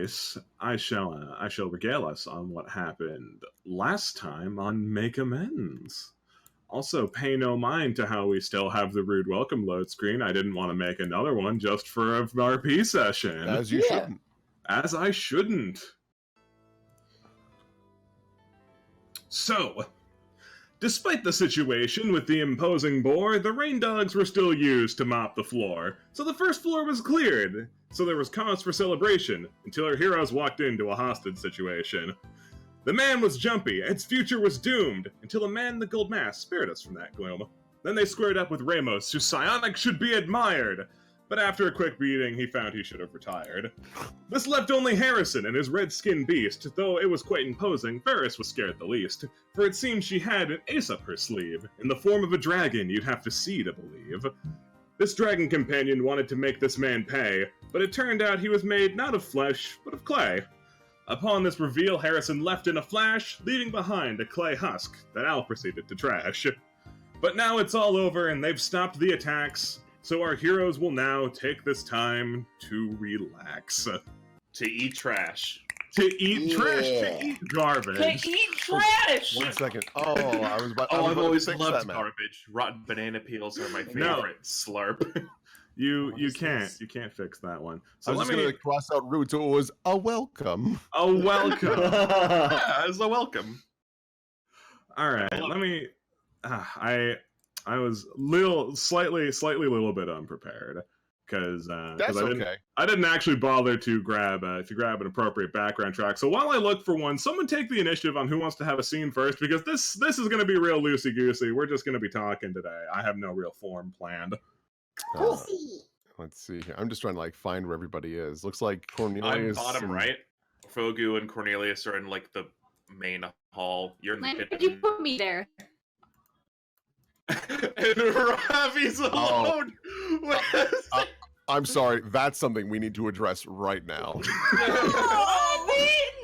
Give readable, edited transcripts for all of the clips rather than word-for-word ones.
case, I shall regale us on what happened last time on Make Amends. Also, pay no mind to how we still have the rude welcome load screen. I didn't want to make another one just for a RP session. As you shouldn't. As I shouldn't. So, despite the situation with the imposing boar, the rain dogs were still used to mop the floor, so the first floor was cleared, so there was cause for celebration, until our heroes walked into a hostage situation. The man was jumpy, its future was doomed, until a man in the gold mask spared us from that gloom. Then they squared up with Ramos, whose psionic should be admired, but after a quick beating, he found he should have retired. This left only Harrison and his red-skinned beast, though it was quite imposing, Ferris was scared the least, for it seemed she had an ace up her sleeve, in the form of a dragon you'd have to see to believe. This dragon companion wanted to make this man pay, but it turned out he was made not of flesh, but of clay. Upon this reveal, Harrison left in a flash, leaving behind a clay husk that Al proceeded to trash. But now it's all over and they've stopped the attacks, so our heroes will now take this time to relax. To eat trash. To eat trash, to eat garbage. To eat trash! 1 second. Oh, I've always loved garbage. Rotten banana peels are my favorite slurp. You can't fix that one. So I was just gonna cross out rude, so it was a welcome. A welcome. Yeah, it's a welcome. All right, let me. I was slightly a little bit unprepared because I didn't actually bother to grab an appropriate background track. So while I look for one, someone take the initiative on who wants to have a scene first, because this is going to be real loosey goosey. We're just going to be talking today. I have no real form planned. Let's see here. I'm just trying to find where everybody is. Looks like Cornelius. I'm bottom right. Fogu and Cornelius are in the main hall. You're in the kitchen. Did you put me there? And Ravi's alone. I'm sorry. That's something we need to address right now.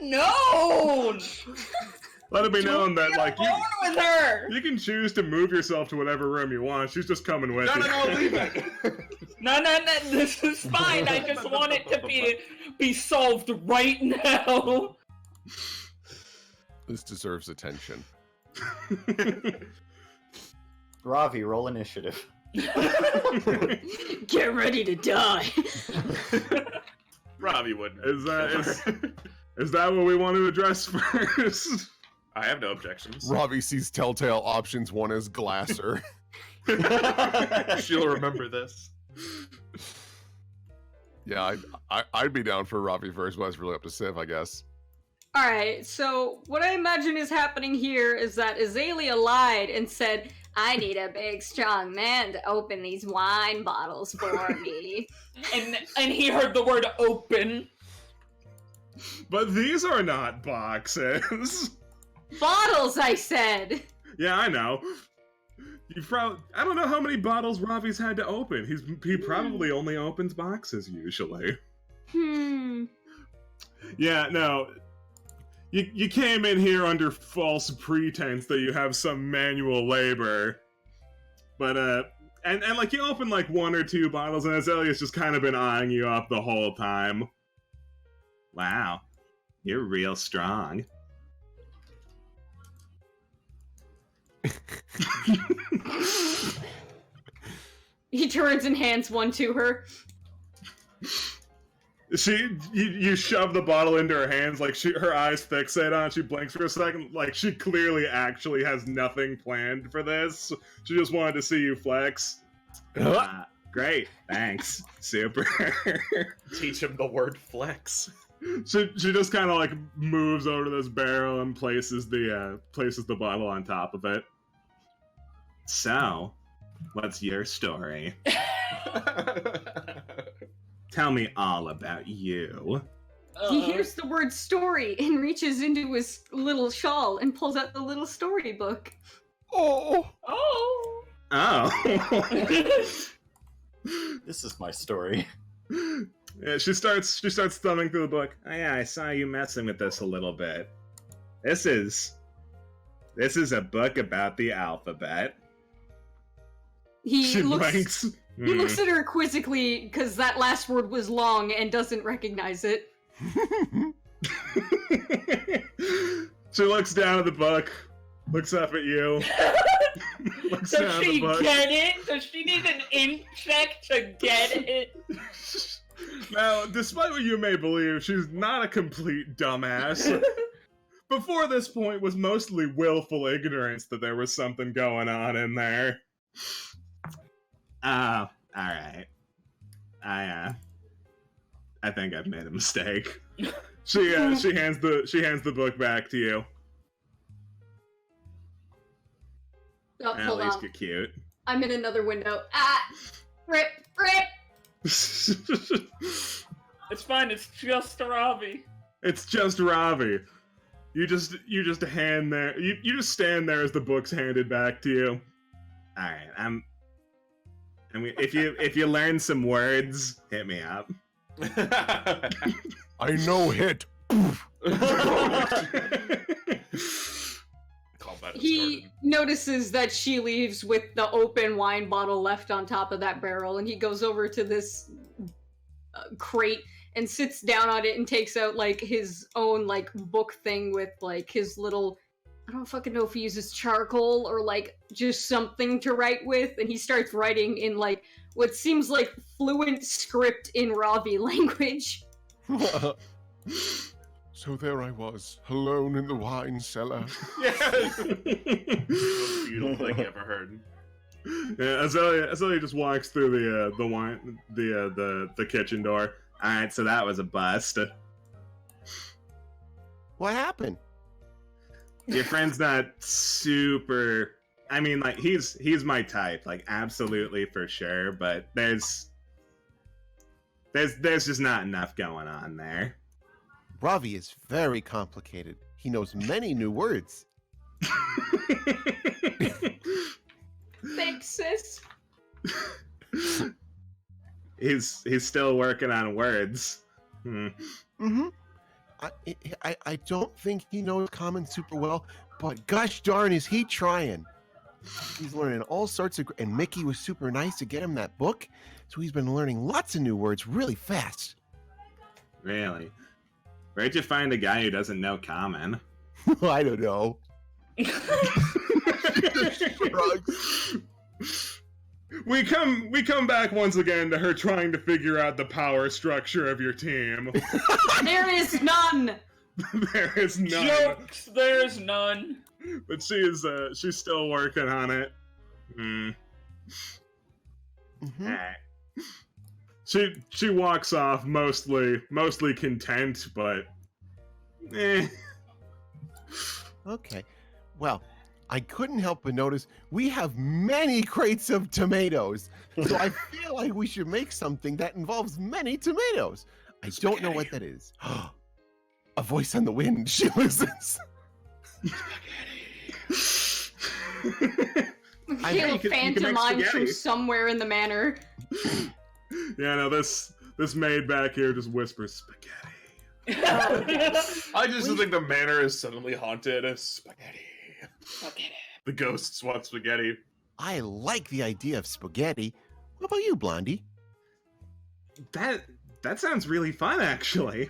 No! Let it be known that with her. you can choose to move yourself to whatever room you want. She's just coming with you. No, leave it. No, this is fine. I just want it to be solved right now. This deserves attention. Ravi, roll initiative. Get ready to die. Ravi wouldn't. Is that what we want to address first? I have no objections. Ravi sees telltale options. One is Glasser. She'll remember this. Yeah, I'd be down for Ravi first, but it's really up to Civ, I guess. Alright, so what I imagine is happening here is that Azalea lied and said, I need a big, strong man to open these wine bottles for me. and he heard the word open. But these are not boxes. Bottles, I said! Yeah, I know. I don't know how many bottles Ravi's had to open. He probably only opens boxes, usually. Yeah, no. You came in here under false pretense that you have some manual labor. But, and you open, one or two bottles, and Azalea's just kind of been eyeing you up the whole time. Wow. You're real strong. He turns and hands one to her. You shove the bottle into her hands, her eyes fixate on it, she blinks for a second, she clearly actually has nothing planned for this. She just wanted to see you flex. Great, thanks. Super. Teach him the word flex. She just kind of moves over to this barrel and places the bottle on top of it. So, what's your story? Tell me all about you. He hears the word story and reaches into his little shawl and pulls out the little storybook. Oh! This is my story. Yeah, she starts thumbing through the book. Oh yeah, I saw you messing with this a little bit. This is a book about the alphabet. He looks at her quizzically because that last word was long and doesn't recognize it. She looks down at the book, looks up at you. Looks Does down at the she book. get it? Does she need an ink check to get it? Now, despite what you may believe, she's not a complete dumbass. Before this point was mostly willful ignorance that there was something going on in there. All right. I think I've made a mistake. She hands the book back to you. Oh, At hold least on. you're cute. I'm in another window. Ah! Rip! It's fine, it's just Ravi. It's just Ravi. You just hand there. You just stand there as the book's handed back to you. All right, I mean, if you learn some words, hit me up. I know hit. He notices that she leaves with the open wine bottle left on top of that barrel, and he goes over to this crate and sits down on it and takes out like his own like book thing with like his little, I don't fucking know if he uses charcoal or like just something to write with, and he starts writing in like what seems like fluent script in Ravi language. So there I was, alone in the wine cellar. Yeah. Most beautiful thing you ever heard. Yeah, Azalea just walks through the kitchen door. All right, so that was a bust. What happened? Your friend's not super. I mean, like he's my type, like absolutely for sure. But there's just not enough going on there. Ravi is very complicated. He knows many new words. Thanks, sis. He's still working on words. Mm-hmm. I don't think he knows common super well, but gosh darn is he trying. He's learning all sorts of, and Mickey was super nice to get him that book, so he's been learning lots of new words really fast. Really? Where'd you find a guy who doesn't know common? I don't know. We come back once again to her trying to figure out the power structure of your team. There is none. There is none. Jokes, there's none. But she's still working on it. Mm-hmm. Alright. She walks off mostly content, but Okay. Well, I couldn't help but notice we have many crates of tomatoes. So I feel like we should make something that involves many tomatoes. I don't know what that is. A voice on the wind. She listens. Caleb pantomimes from somewhere in the manor. Yeah, no, this maid back here just whispers spaghetti. I just think the manor is suddenly haunted as spaghetti. Spaghetti. The ghosts want spaghetti. I like the idea of spaghetti. What about you, Blondie? That sounds really fun, actually.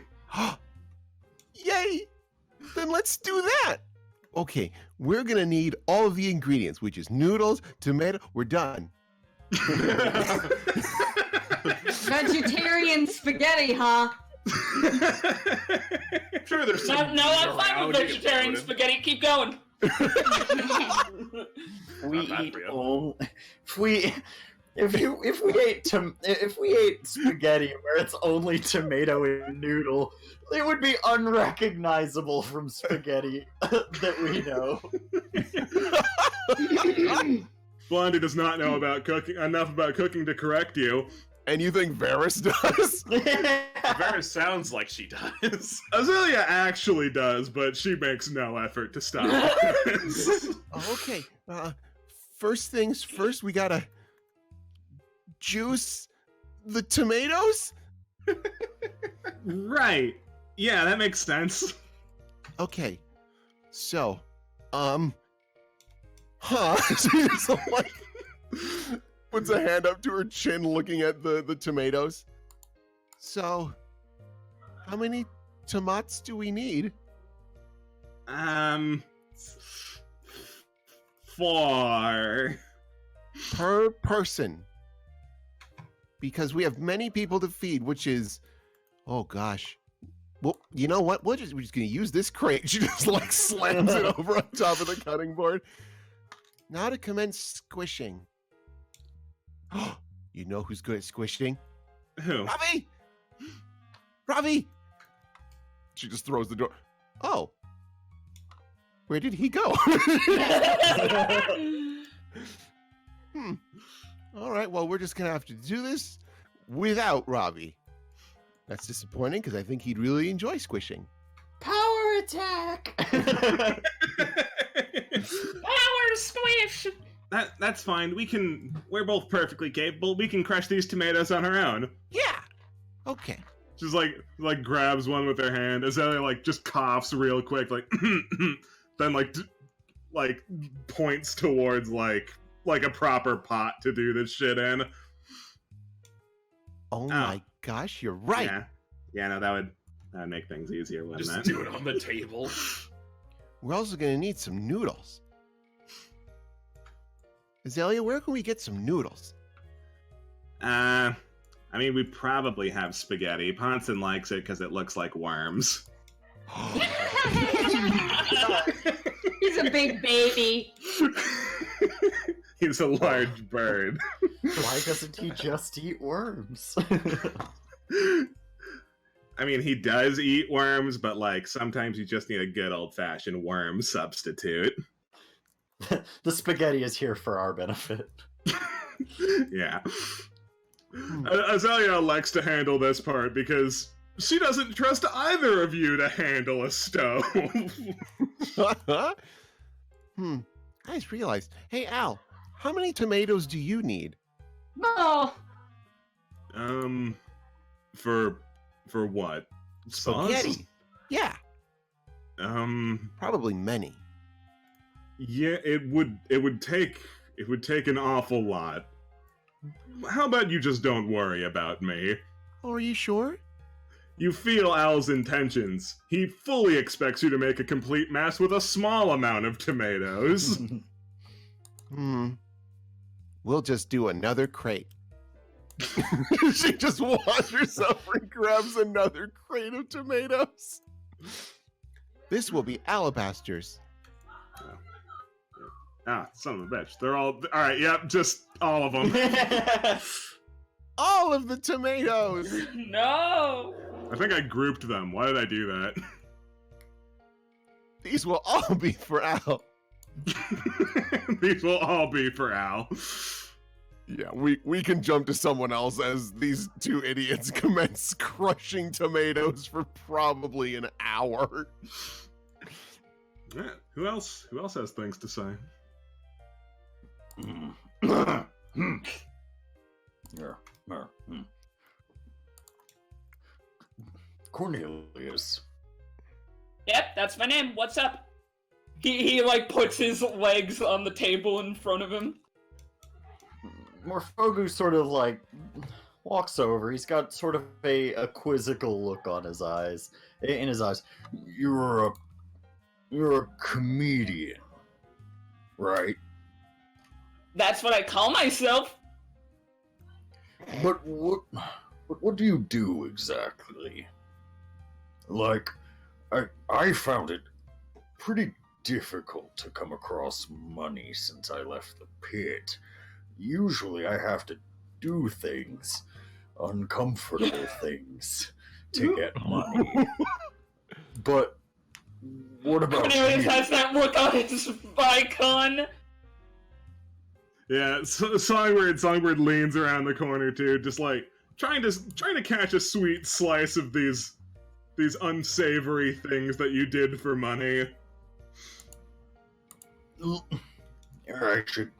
Yay! Then let's do that. Okay, we're gonna need all of the ingredients, which is noodles, tomato. We're done. Vegetarian spaghetti, huh? Sure, there's No, some. I'm fine with vegetarian spaghetti. Keep going. If we ate spaghetti where it's only tomato and noodle, it would be unrecognizable from spaghetti that we know. Blondie does not know enough about cooking to correct you. And you think Varys does? Varys sounds like she does. Azalea actually does, but she makes no effort to stop. Okay. First things first, we gotta juice the tomatoes? Right. Yeah, that makes sense. Okay. So, She's like, puts a hand up to her chin looking at the tomatoes. So, how many tomats do we need? 4 Per person. Because we have many people to feed, which is, oh gosh. Well, you know what? We're just gonna use this crate. She just like slams it over on top of the cutting board. Now to commence squishing. You know who's good at squishing? Who? Ravi! Ravi! She just throws the door. Oh. Where did he go? All right, well, we're just going to have to do this without Ravi. That's disappointing because I think he'd really enjoy squishing. Power attack! Power squish! That's fine. We're both perfectly capable. We can crush these tomatoes on our own. Yeah. Okay. Just like grabs one with her hand. Azalea like just coughs real quick, like then like points towards like a proper pot to do this shit in. Oh my gosh, you're right. Yeah, no, that would make things easier, wouldn't Just it? do it on the table. We're also going to need some noodles. Azalea, where can we get some noodles? I mean, we probably have spaghetti. Ponson likes it because it looks like worms. He's a big baby. He's a large bird. Why doesn't he just eat worms? I mean, he does eat worms, but like sometimes you just need a good old-fashioned worm substitute. The spaghetti is here for our benefit. Yeah. Azalea elects to handle this part because she doesn't trust either of you to handle a stove. I just realized. Hey, Al, how many tomatoes do you need? Oh, For what? Sauce? Spaghetti. Yeah, probably many. Yeah, it would take an awful lot. How about you just don't worry about me? Oh, are you sure? You feel Al's intentions. He fully expects you to make a complete mess with a small amount of tomatoes. We'll just do another crate. She just wanders over and grabs another crate of tomatoes. This will be Alabaster's. Ah, son of a bitch. They're all right, yep, just all of them. All of the tomatoes! No! I think I grouped them. Why did I do that? These will all be for Al. These will all be for Al. Yeah, we can jump to someone else as these two idiots commence crushing tomatoes for probably an hour. Yeah, who else has things to say? Cornelius. Yep, that's my name. What's up? He like puts his legs on the table in front of him. Morphogu sort of like walks over. He's got sort of a quizzical look on his eyes. In his eyes, you're a comedian, right? That's what I call myself. But what do you do exactly? Like, I found it pretty difficult to come across money since I left the pit. Usually I have to do things, uncomfortable things, to get money. But what about Cornelius you? has that look on his Vicon. Yeah, Songbird leans around the corner too, just like trying to catch a sweet slice of these unsavory things that you did for money. I should.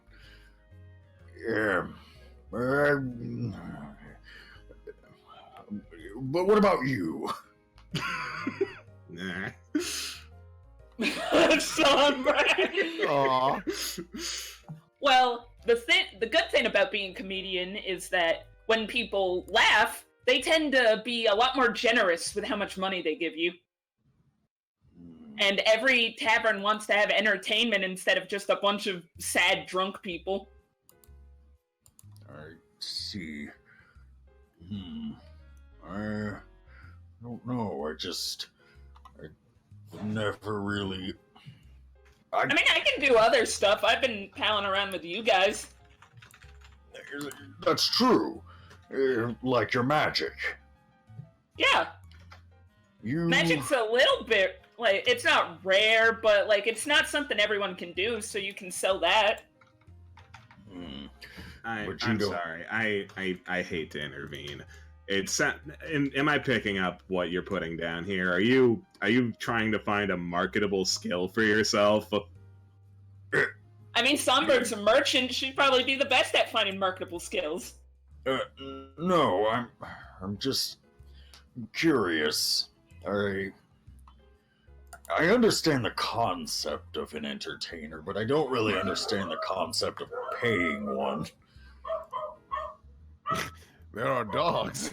Yeah. But what about you? Nah. Sunbreak. Aw. Well, the good thing about being a comedian is that when people laugh, they tend to be a lot more generous with how much money they give you. And every tavern wants to have entertainment instead of just a bunch of sad drunk people. I see. I don't know. I never really. I mean, I can do other stuff. I've been palling around with you guys. That's true. Like your magic. Yeah. Magic's a little bit, like, it's not rare, but, like, it's not something everyone can do, so you can sell that. I'm sorry. I hate to intervene. Am I picking up what you're putting down here? Are you trying to find a marketable skill for yourself? I mean, Songbird's a merchant. She'd probably be the best at finding marketable skills. No, I'm just curious. I understand the concept of an entertainer, but I don't really understand the concept of paying one. There are dogs.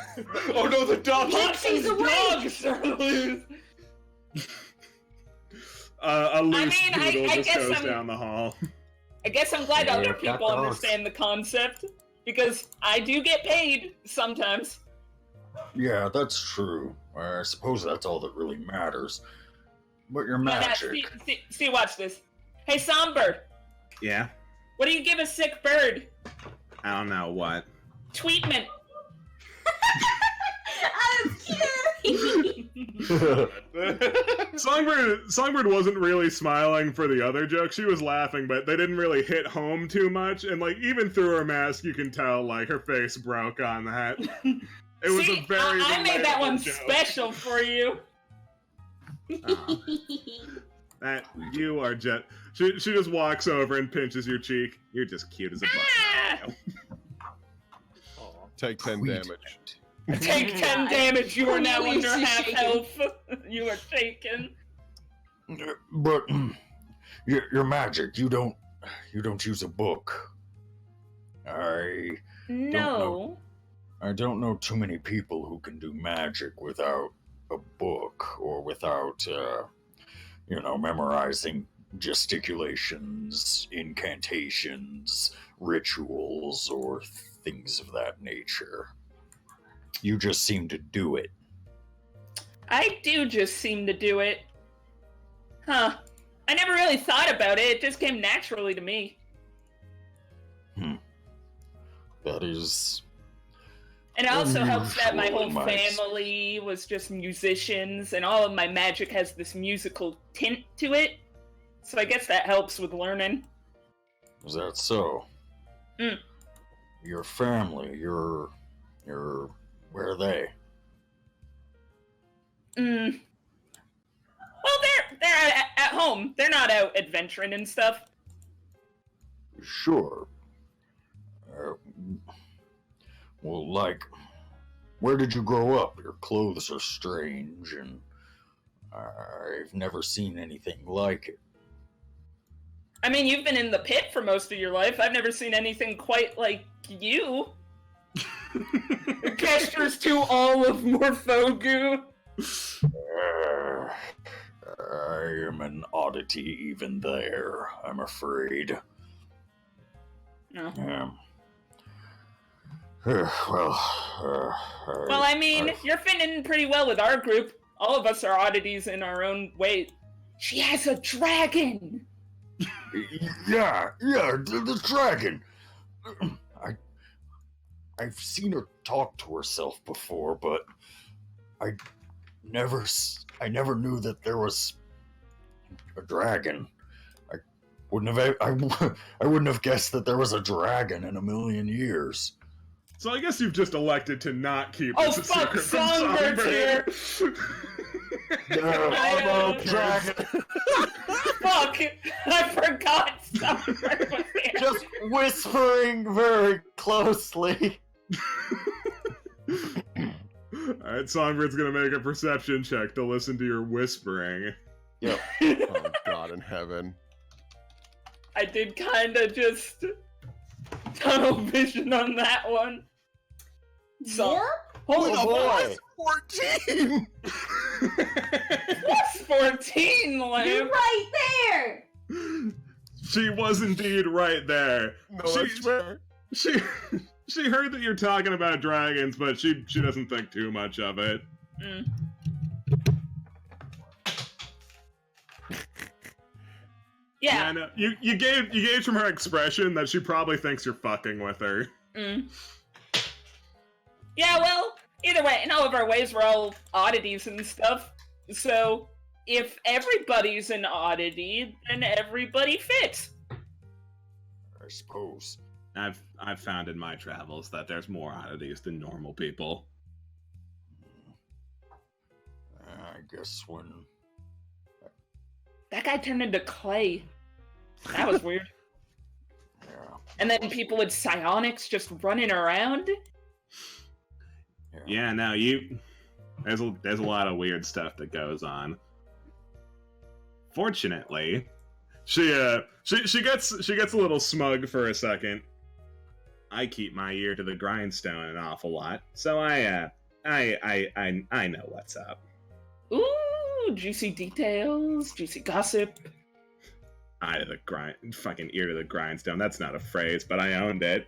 Oh no, the dog! Foxy's dogs are loose! A loose I doodle just guess goes I'm- down the hall. I guess I'm glad Yeah, other cat people dogs. understand the concept, because I do get paid sometimes. Yeah, that's true. I suppose that's all that really matters. But your Yeah, magic. see, watch this. Hey, Songbird, Yeah? what do you give a sick bird? I don't know what. Tweetment. Songbird wasn't really smiling for the other joke. She was laughing, but they didn't really hit home too much. And like even through her mask, you can tell like her face broke on that. It was See, a very. I made that relatable one joke. special for you. That you are just. She just walks over and pinches your cheek. You're just cute as a button. Take 10 damage. Take 10 damage. You are now Cornelius under is half shaking. health. You are shaken. But your magic, you don't use a book. I No. don't know too many people who can do magic without a book or without memorizing gesticulations, incantations, rituals, or things of that nature. You just seem to do it. I do just seem to do it. Huh. I never really thought about it. It just came naturally to me. That is. And it also helps that my whole Unusual, nice. family was just musicians, and all of my magic has this musical tint to it. So I guess that helps with learning. Is that so? Mm. Your family, your where are they? Well, they're at home. They're not out adventuring and stuff. Sure. Well, like, where did you grow up? Your clothes are strange, and I've never seen anything like it. I mean, you've been in the pit for most of your life. I've never seen anything quite like you. Gestures to all of Morphogu. I am an oddity even there, I'm afraid. No. Well, Well, I mean, you're fitting in pretty well with our group. All of us are oddities in our own way. She has a dragon! yeah, the dragon. I've seen her talk to herself before, but I never knew that there was a dragon. I wouldn't have guessed that there was a dragon in a million years. So I guess you've just elected to not keep Oh, this a fuck, secret from Songbird's Songbird. Hello, dragon. Fuck! I forgot Songbird was here. Just whispering very closely. Alright, Songbird's gonna make a perception check to listen to your whispering. Oh, God in heaven. I did kinda just tunnel vision on that one. So, Yarp? Holy boy! 14! plus 14, You're Lamb! right there! She was indeed right there. No, that's fair. She she heard that you're talking about dragons, but she doesn't think too much of it. Mm. Yeah. No, you gauge from her expression that she probably thinks you're fucking with her. Mm. Yeah, well, either way, in all of our ways, we're all oddities and stuff. So, if everybody's an oddity, then everybody fits. I suppose. I've found in my travels that there's more oddities than normal people. I guess when That guy turned into clay. That was weird. yeah, And then people with psionics just running around. Yeah, no, there's a lot of weird stuff that goes on. Fortunately, she gets a little smug for a second. I keep my ear to the grindstone an awful lot, so I know what's up. Ooh, juicy details, juicy gossip. Eye to the fucking ear to the grindstone. That's not a phrase, but I owned it.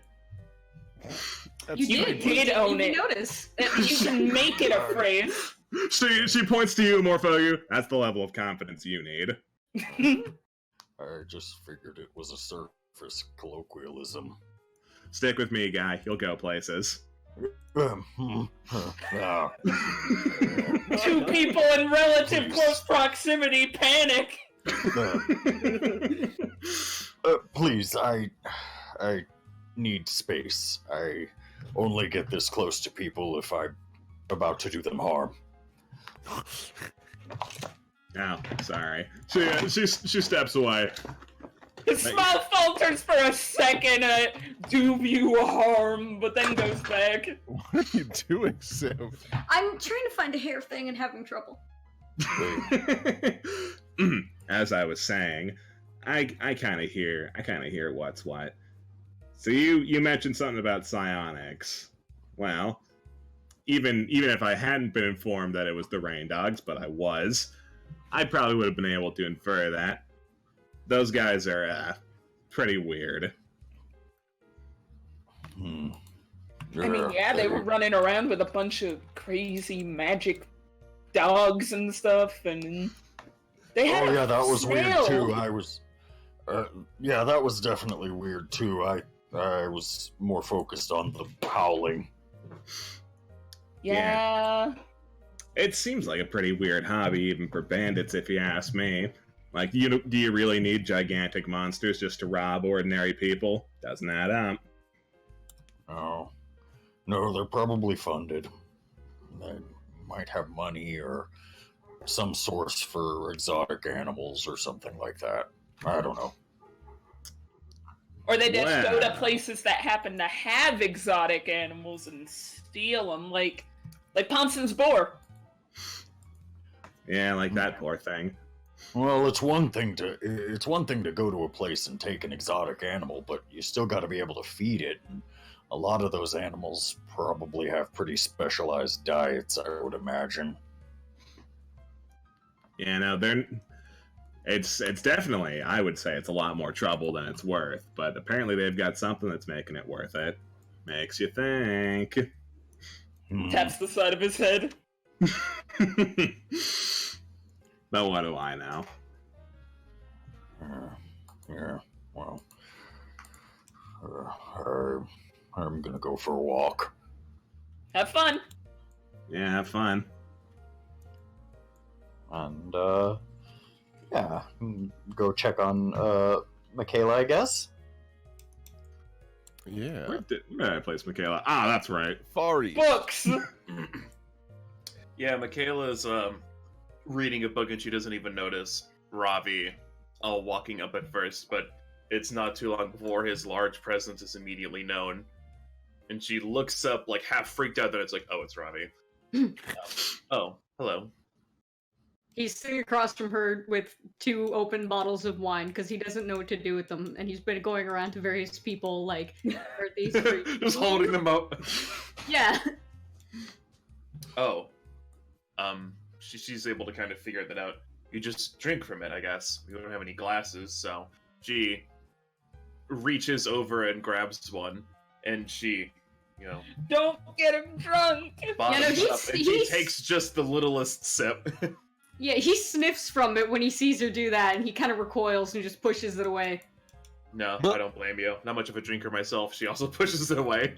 You did own it. Notice. You can make it a phrase. She points to you, Morphogu. That's the level of confidence you need. I just figured it was a surface colloquialism. Stick with me, guy. You'll go places. Ah. Two people in relative close proximity panic. Please, I need space. I only get this close to people if I'm about to do them harm. Oh, sorry. She steps away. The smile falters for a second at do you harm, but then goes back. What are you doing, Sam? I'm trying to find a hair thing and having trouble. As I was saying, I kind of hear what's what. So you mentioned something about psionics. Well, even if I hadn't been informed that it was the Rain Dogs, but I was, I probably would have been able to infer that. Those guys are pretty weird. I mean, yeah, they were running around with a bunch of crazy magic dogs and stuff, and they had that was snail. weird too. I was, yeah, that was definitely weird too. I was more focused on the howling. Yeah. It seems like a pretty weird hobby, even for bandits, if you ask me. Like, do you really need gigantic monsters just to rob ordinary people? Doesn't add up. Oh, no, they're probably funded. They might have money or some source for exotic animals or something like that. I don't know. Or they just go to Wow. places that happen to have exotic animals and steal them, like Ponson's boar. Yeah, like that poor thing. Well, it's one thing to go to a place and take an exotic animal, but you still got to be able to feed it. And a lot of those animals probably have pretty specialized diets, I would imagine. Yeah, no, it's definitely, I would say it's a lot more trouble than it's worth, but apparently they've got something that's making it worth it. Makes you think. Taps the side of his head. But what do I know? Yeah, well, I'm gonna go for a walk. Have fun. Yeah, have fun. And, yeah, go check on, Michaela, I guess. Yeah. Where did I place Michaela? Ah, that's right. Far East. Books. Yeah, Michaela's reading a book and she doesn't even notice Ravi walking up at first, but it's not too long before his large presence is immediately known. And she looks up, like, half freaked out that it's like, oh, it's Ravi. Oh, hello. He's sitting across from her with 2 open bottles of wine because he doesn't know what to do with them, and he's been going around to various people like, "Are these for Just you?" holding them up. Yeah. Oh. She's able to kind of figure that out. You just drink from it, I guess. We don't have any glasses, so she reaches over and grabs one, and she, Don't get him drunk. bottoms he's- up, and she he's- takes just the littlest sip. Yeah, he sniffs from it when he sees her do that, and he kind of recoils and just pushes it away. No, I don't blame you. Not much of a drinker myself. She also pushes it away.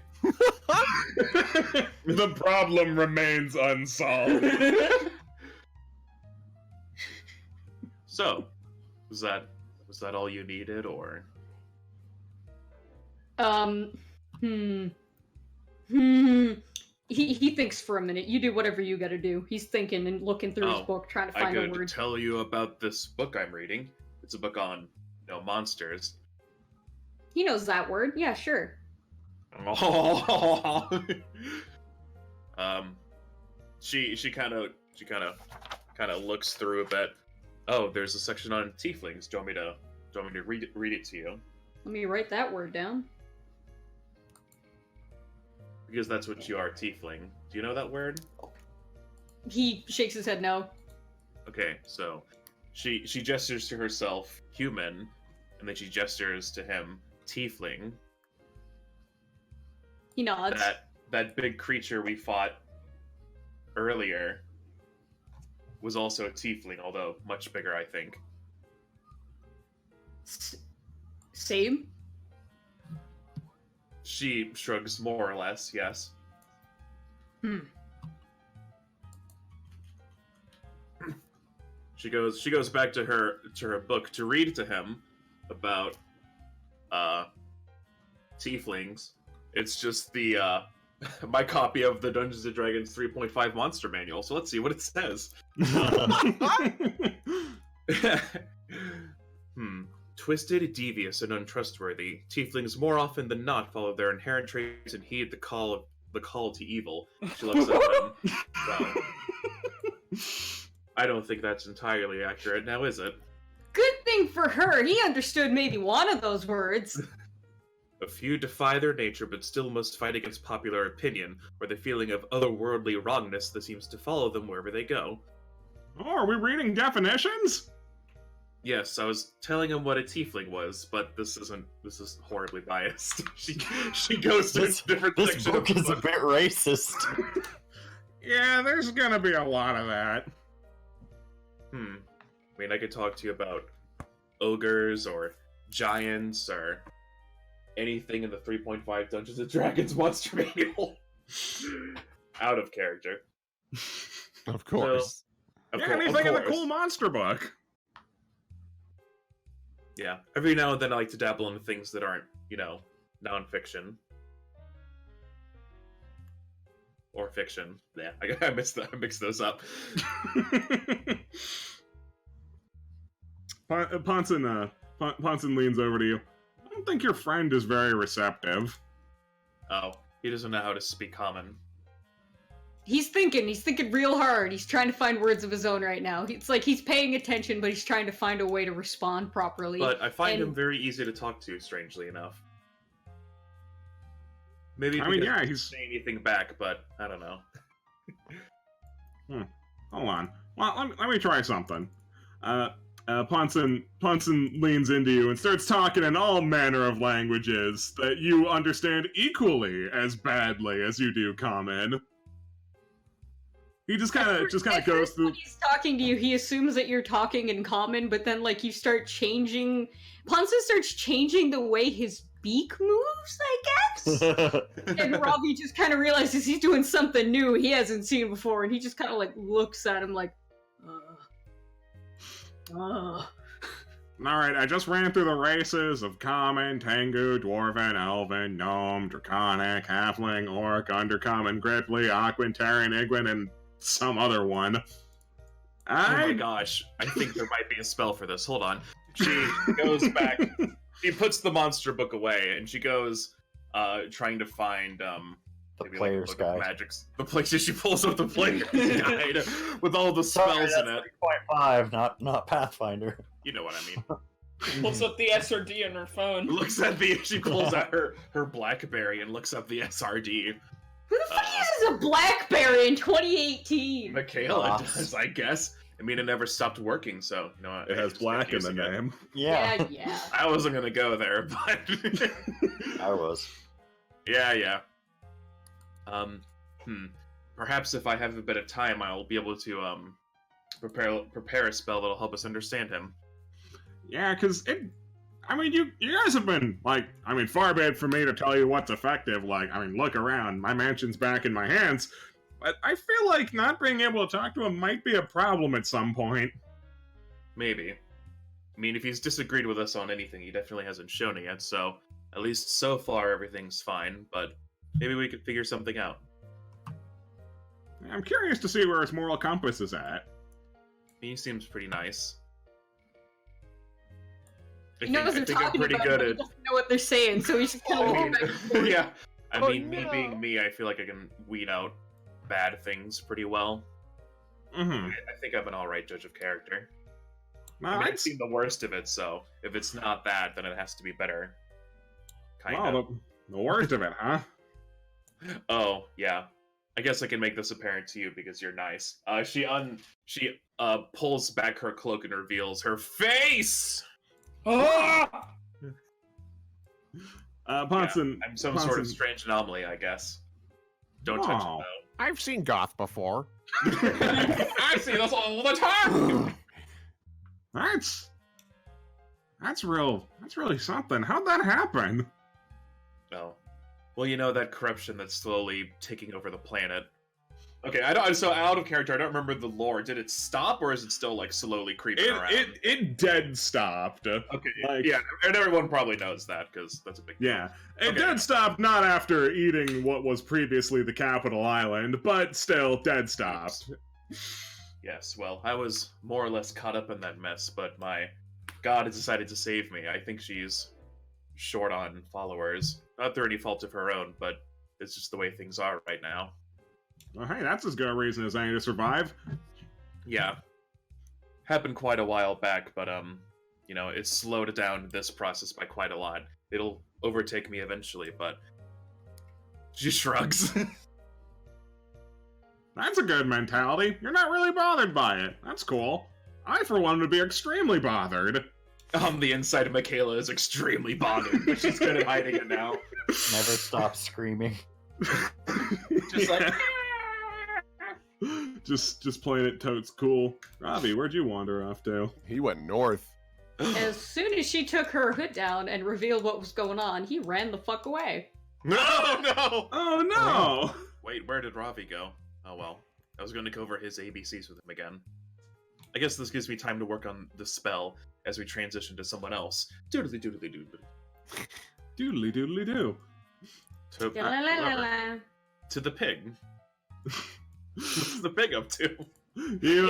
The problem remains unsolved. So, was that all you needed, or? He thinks for a minute. You do whatever you gotta do. He's thinking and looking through his Oh, book, trying to I find a could word. tell you about this book I'm reading. It's a book on, monsters. He knows that word. Yeah, sure. She kind of looks through a bit. Oh, there's a section on tieflings. Do you want me to read it to you? Let me write that word down. Because that's what you are, tiefling. Do you know that word? He shakes his head no. Okay, so she gestures to herself, human, and then she gestures to him, tiefling. He nods. That big creature we fought earlier was also a tiefling, although much bigger, I think. Same? She shrugs more or less, yes. She goes back to her book to read to him about tieflings. It's just the my copy of the Dungeons and Dragons 3.5 monster manual. So let's see what it says. Twisted, devious, and untrustworthy, tieflings more often than not follow their inherent traits and heed the call to evil. She looks at them. Well, I don't think that's entirely accurate, now is it? Good thing for her. He understood maybe one of those words. A few defy their nature, but still must fight against popular opinion, or the feeling of otherworldly wrongness that seems to follow them wherever they go. Oh, are we reading definitions? Yes, I was telling him what a tiefling was, but this is horribly biased. She goes to a different This section book of the is a book. bit racist. Yeah, there's gonna be a lot of that. I mean, I could talk to you about ogres or giants or anything in the 3.5 Dungeons and Dragons monster manual. Out of character. Of course. Of Yeah, cour- of anything in the course. cool monster book. Yeah. Every now and then I like to dabble in things that aren't, non-fiction. Or fiction. Yeah, I mixed those up. Ponson leans over to you. I don't think your friend is very receptive. Oh, he doesn't know how to speak common. He's thinking real hard. He's trying to find words of his own right now. It's like he's paying attention, but he's trying to find a way to respond properly. But I find And- him very easy to talk to, strangely enough. Maybe I mean, because yeah, he doesn't he's... say anything back, but I don't know. Hold on. Well, let me try something. Ponson leans into you and starts talking in all manner of languages that you understand equally as badly as you do common. He just kind of At goes first, through. when he's talking to you, he assumes that you're talking in common, but then you start changing. Ponson starts changing the way his beak moves, I guess. And Robbie just kind of realizes he's doing something new he hasn't seen before, and he just kind of looks at him like, All right, I just ran through the races of common, tengu, dwarven, elven, gnome, draconic, halfling, orc, undercommon, gripply, aquan, terran, iguan, and some other one. Oh my gosh, I think there might be a spell for this. Hold on. She goes back. She puts the monster book away, and she goes, trying to find The maybe player's a book of guide. magics. The places she pulls up the player's guide with all the spells Sorry, in that's it. 3.5, not Pathfinder. You know what I mean. Pulls up the SRD on her phone. She pulls out her BlackBerry and looks up the SRD. Who the fuck uses a BlackBerry in 2018? Michaela Lost. does, I guess. I mean, it never stopped working, so you know. It has black in the name. Yeah, Yeah. I wasn't gonna go there, but I was. yeah. Perhaps if I have a bit of time, I'll be able to prepare a spell that'll help us understand him. Yeah, because you guys have been, far be it for me to tell you what's effective. Look around. My mansion's back in my hands. But I feel like not being able to talk to him might be a problem at some point. Maybe. I mean, if he's disagreed with us on anything, he definitely hasn't shown it yet, so at least so far everything's fine, but maybe we could figure something out. I'm curious to see where his moral compass is at. He seems pretty nice. He knows I they're think I'm talking pretty about good him, at... he doesn't know what they're saying, so he's just kind of I mean, yeah. I Oh, mean, me no. being me, I feel like I can weed out bad things pretty well. Mm-hmm. I think I'm an alright judge of character. No, I mean, I've seen the worst of it, so if it's not that, then it has to be better. Kind of. The worst of it, huh? Oh, yeah. I guess I can make this apparent to you because you're nice. She pulls back her cloak and reveals her face! Ah! Ponson. I'm some sort of Ponson- strange anomaly, I guess. Don't touch Oh. it, I've seen Goth before. though. I see this all the time! That's really something. How'd that happen? Oh. Well, you know, that corruption that's slowly taking over the planet. Okay, so out of character, I don't remember the lore. Did it stop, or is it still, slowly creeping around? It dead stopped. Okay, like- yeah, and everyone probably knows that, because that's a big deal. Yeah. It Okay. dead stopped not after eating what was previously the capital island, but still dead stopped. Yes, well, I was more or less caught up in that mess, but my god has decided to save me. I think she's short on followers. Not through any fault of her own, but it's just the way things are right now. Well, hey, that's as good a reason as any to survive. Yeah. Happened quite a while back, but, it slowed down this process by quite a lot. It'll overtake me eventually, but... She shrugs. That's a good mentality. You're not really bothered by it. That's cool. I, for one, would be extremely bothered. The inside of Michaela is extremely bothered, but she's good at hiding it now. Never stop screaming. Just like... just playing it totes cool. Robbie, where'd you wander off to? He went north. As soon as she took her hood down and revealed what was going on, he ran the fuck away. No! Oh no! Wait, where did Ravi go? Oh well. I was going to go over his ABCs with him again. I guess this gives me time to work on the spell as we transition to someone else. Doodly doodly doodly. Doodly doodly doo. To the pig. What's the pig up to? You,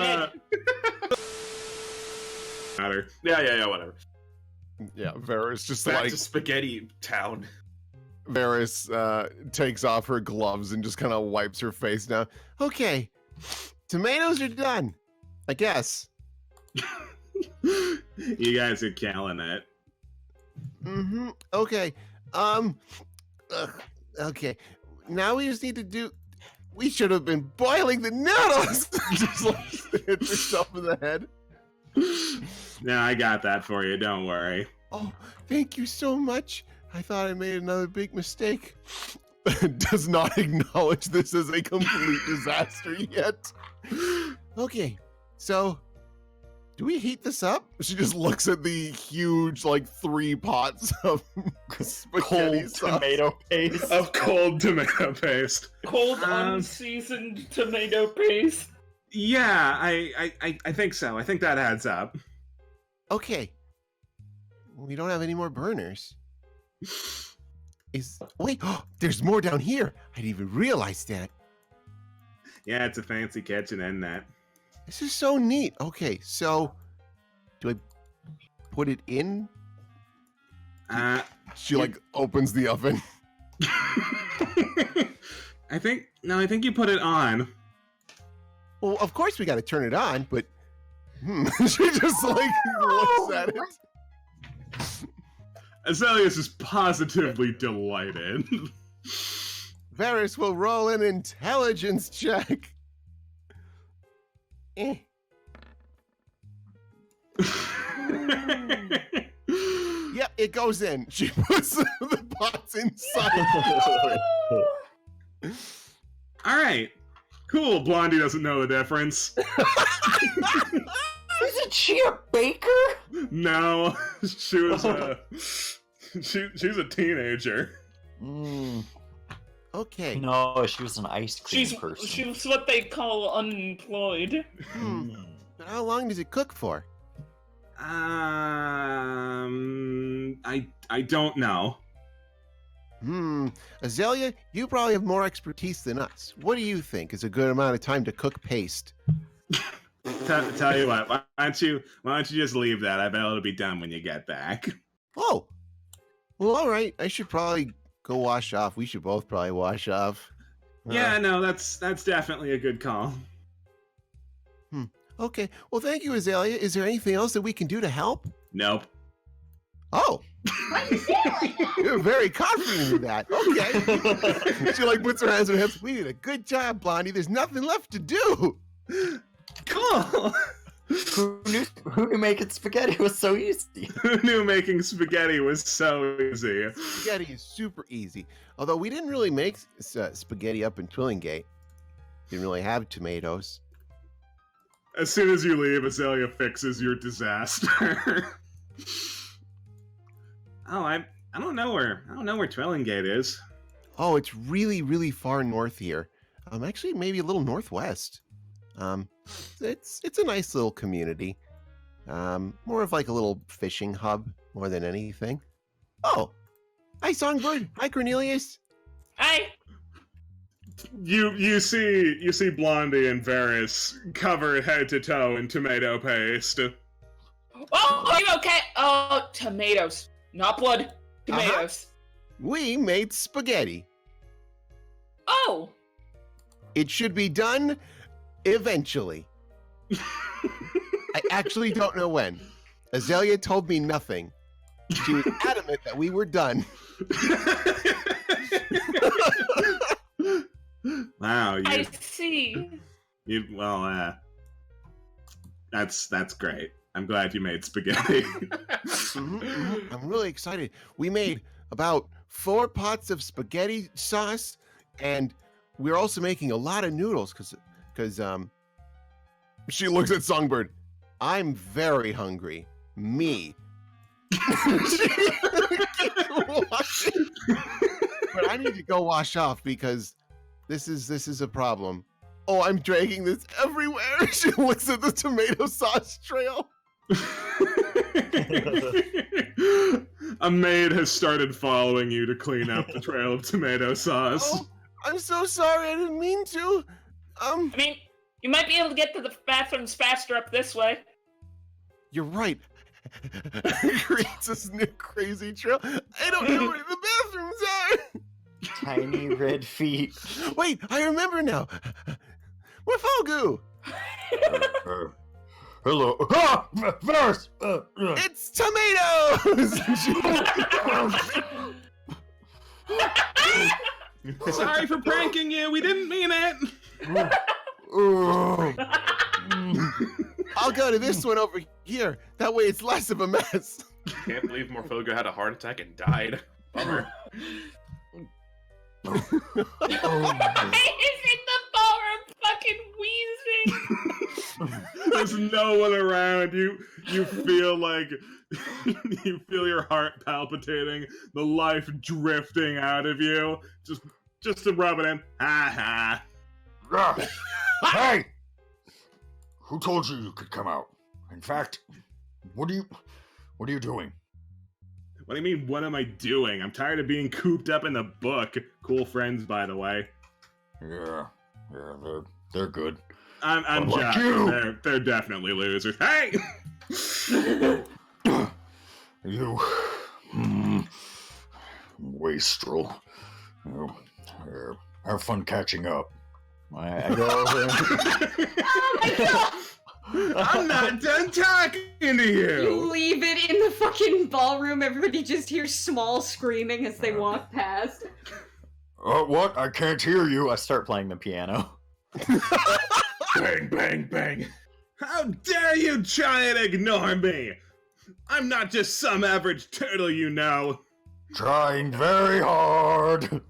matter. Yeah, whatever. Yeah, Varys just Back like to Spaghetti Town. Varys takes off her gloves and just kind of wipes her face down. Okay, tomatoes are done, I guess. You guys are killing it. Mm-hmm. Okay. Okay. Now we just need to do. We should have been boiling the noodles. Just like hit yourself in the head. No, I got that for you. Don't worry. Oh, thank you so much. I thought I made another big mistake. Does not acknowledge this as a complete disaster yet. Okay, so do we heat this up? She just looks at the huge, 3 pots of spaghetti Cold sauce. tomato paste. Of cold tomato paste. Cold, Um, unseasoned tomato paste. Yeah, I think so. I think that adds up. Okay. We don't have any more burners. Wait, there's more down here. I didn't even realize that. Yeah, it's a fancy kitchen, isn't it? This is so neat. Okay, so do I put it in? She opens the oven. I think you put it on. Well, of course we got to turn it on, but she just looks at it. Azaleus is positively delighted. Varys will roll an intelligence check. Eh. Yep, it goes in. She puts the pots inside. All right. Cool. Blondie doesn't know the difference. Isn't she a baker? No, she was she's a teenager. Okay. No, she was an ice cream person. She's what they call unemployed. But how long does it cook for? I don't know. Azalea, you probably have more expertise than us. What do you think is a good amount of time to cook paste? Tell you what, why don't you just leave that? I bet it'll be done when you get back. Oh, well, all right. I should probably go wash off. We should both probably wash off. Yeah, no, that's definitely a good call. Okay. Well, thank you, Azalea. Is there anything else that we can do to help? Nope. Oh, Why you say it like that? you're very confident in that. Okay. She like puts her hands on her hips. We did a good job, Blondie. There's nothing left to do. Cool. Who knew making spaghetti was so easy? Who knew making spaghetti was so easy? Spaghetti is super easy. Although we didn't really make spaghetti up in Twillingate. Didn't really have tomatoes. As soon as you leave, Azalea fixes your disaster. Oh, I don't know where Twillingate is. Oh, it's really, really far north here. Actually, maybe a little northwest. It's a nice little community. More of like a little fishing hub more than anything. Oh, hi Songbird. Hi Cornelius. Hey, You see Blondie and Varys covered head to toe in tomato paste. oh, are you okay? Oh, tomatoes, not blood. Tomatoes. We made spaghetti. Oh, It should be done eventually. I actually don't know when. Azalea told me nothing. She was adamant that we were done. Wow, I see. That's great. I'm glad you made spaghetti. I'm really excited. We made about 4 pots of spaghetti sauce, and we're also making a lot of noodles because she looks at Songbird. I'm very hungry. Me. But I need to go wash off because this is a problem. Oh, I'm dragging this everywhere. She looks at the tomato sauce trail. A maid has started following you to clean up the trail of tomato sauce. Oh, I'm so sorry. I didn't mean to. I mean, you might be able to get to the bathrooms faster up this way. You're right. Creates this new crazy trail. I don't know where the bathrooms are. Tiny red feet. Wait, I remember now. We're Fogu. Hello. Ah! Varys! It's tomatoes. Sorry for pranking you. We didn't mean it. I'll go to this one over here. That way it's less of a mess. Can't believe Morphogo had a heart attack and died. Bummer. He's in the ballroom fucking wheezing. There's no one around. You feel like you feel your heart palpitating, the life drifting out of you. Just to rub it in. Ha ha. Hey! Who told you you could come out? In fact, what are you doing? What do you mean, what am I doing? I'm tired of being cooped up in the book. Cool friends, by the way. Yeah, they're good. I'm Unlike joking. you. They're definitely losers. Hey! You wastrel. You, have fun catching up. I go over. Oh my god! I'm not done talking to You you. leave it in the fucking ballroom. Everybody just hears small screaming as they walk past. What? I can't hear you. I start playing the piano. Bang, bang, bang. How dare you try and ignore me? I'm not just some average turtle, you know. Trying very hard.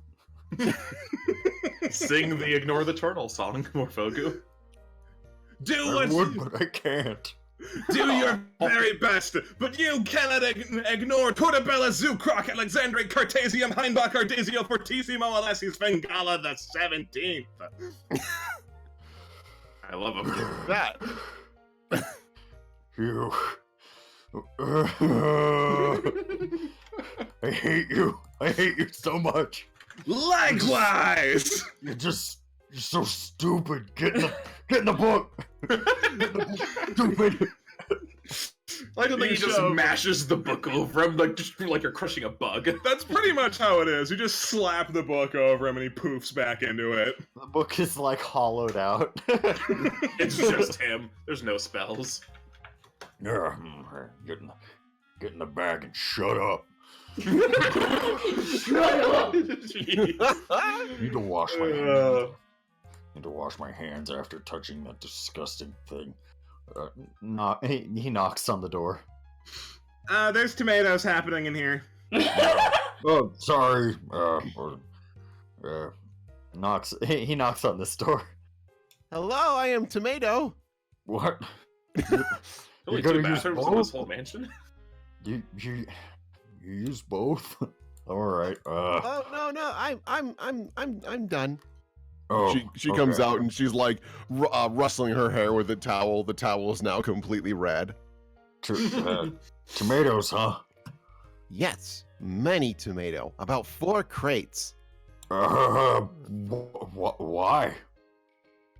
Sing the Ignore the Turtle song, Morphogu. Do I what would, you but I can't. do your very best, but you cannot ignore Portabella, Zucroc, Alexandre, Cartesium, Heinbach, Ardesio, Fortissimo, Alessis, Fengala the 17th. I love him. That. You. I hate you. I hate you so much. Likewise! You're so stupid. Get in the book. Get in the book. Stupid. Like he You just shove. mashes the book over him just like you're crushing a bug. That's pretty much how it is. You just slap the book over him and he poofs back into it. The book is like hollowed out. It's just him. There's no spells. Yeah, get in the bag and shut up. Shut up! Need to wash my hands. Need to wash my hands after touching that disgusting thing. He knocks on the door. There's tomatoes happening in here. Oh, sorry. He knocks on this door. Hello, I am Tomato. What? Only gotta two use bathrooms in this both? whole mansion. You use both? All right. Oh no, I'm done. Oh, She comes okay. out and she's like rustling her hair with a towel. The towel is now completely red. Tomatoes, huh? Yes, many tomato. About 4 crates. Why?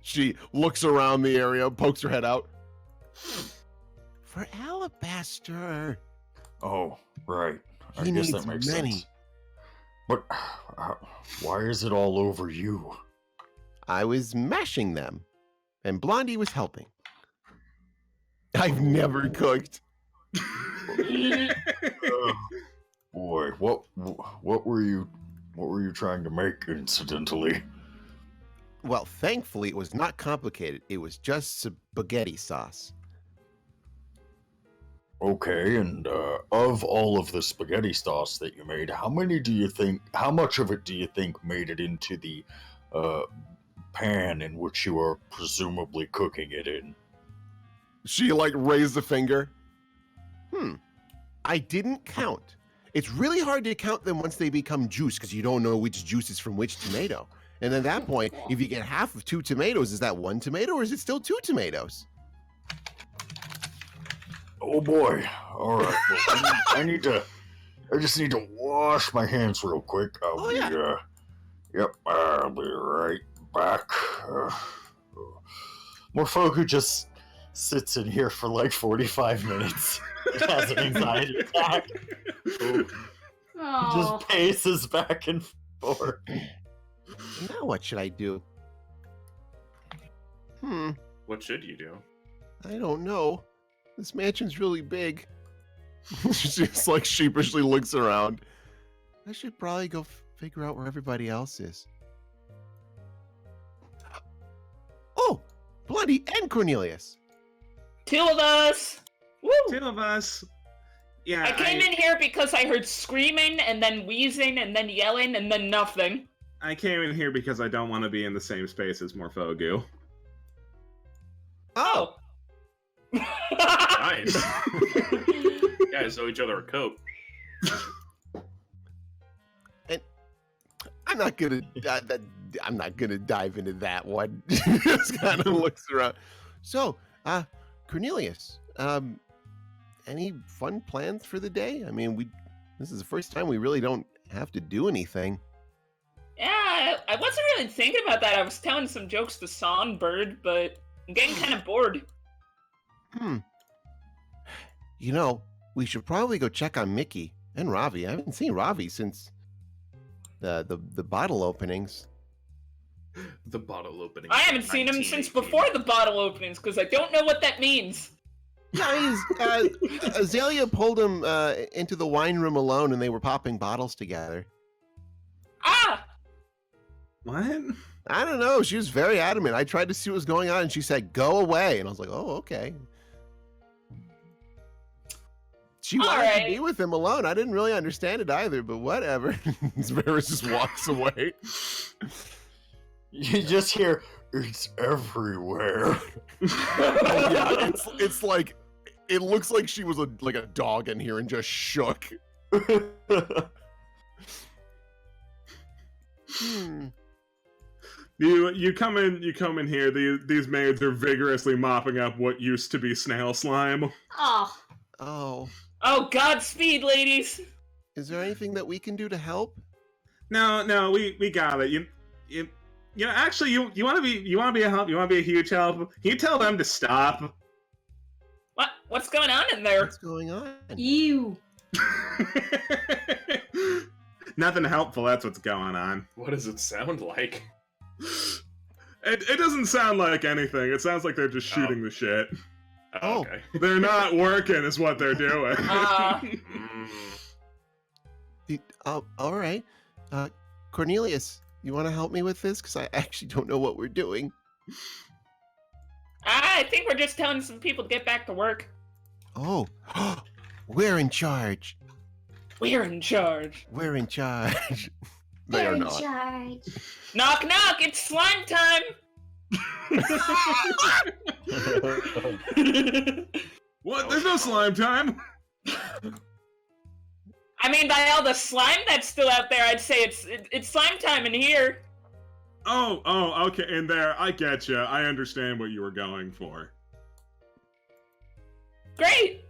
She looks around the area, pokes her head out. For Alabaster. Oh, right. I He guess needs that makes many. sense. But why is it all over you? I was mashing them, and Blondie was helping. I've never cooked. Boy, what were you trying to make incidentally? Well, thankfully, it was not complicated. It was just spaghetti sauce. Okay, and of all of the spaghetti sauce that you made, how much of it do you think made it into the pan in which you are presumably cooking it in? She like raised a finger. I didn't count. It's really hard to count them once they become juice because you don't know which juice is from which tomato. And at that point, if you get half of 2 tomatoes, is that 1 tomato or is it still 2 tomatoes? Oh boy! All right, well, I just need to wash my hands real quick. I'll be right back. Morphogu just sits in here for like 45 minutes. Has an anxiety attack. Oh, Just paces back and forth. Now what should I do? What should you do? I don't know. This mansion's really big. She just like sheepishly looks around. I should probably go figure out where everybody else is. Oh, Blondie and Cornelius. 2 of us. Woo! 2 of us. Yeah, I came in here because I heard screaming and then wheezing and then yelling and then nothing. I came in here because I don't want to be in the same space as Morphogu. Oh, Nice. You guys owe each other a coat. I'm not gonna dive into that one. She just kind of looks around. So, Cornelius, any fun plans for the day? I mean, this is the first time we really don't have to do anything. Yeah, I wasn't really thinking about that. I was telling some jokes to Songbird, but I'm getting kind of bored. You know, we should probably go check on Mickey and Ravi. I haven't seen Ravi since the bottle openings. The bottle opening. I haven't seen him since before the bottle openings because I don't know what that means. Yeah, Azalea pulled him into the wine room alone, and they were popping bottles together. Ah! What? I don't know. She was very adamant. I tried to see what was going on, and she said, "Go away." And I was like, "Oh, okay." She wanted to Alright. be with him alone. I didn't really understand it either, but whatever. Varys just walks away. You just hear, it's everywhere. Yeah, it's like it looks like she was like a dog in here and just shook. You come in here. These maids are vigorously mopping up what used to be snail slime. Oh, Oh, Oh, Godspeed, ladies. is there anything that we can do to help? No, we got it. You know, actually, you want to be a help. You want to be a huge help. Can you tell them to stop? What's going on in there? What's going on? ew. Nothing helpful. That's what's going on. What does it sound like? It doesn't sound like anything. It sounds like they're just shooting the shit. Oh. Okay. They're not working, is what they're doing. All right. Cornelius, you want to help me with this? Because I actually don't know what we're doing. I think we're just telling some people to get back to work. Oh, we're in charge. We're in charge. We're in charge. They They're are in not. charge. Knock, knock, it's slime time. What? There's no slime time. I mean, by all the slime that's still out there, I'd say it's slime time in here. Oh, okay. In there, I get you. I understand what you were going for. Great.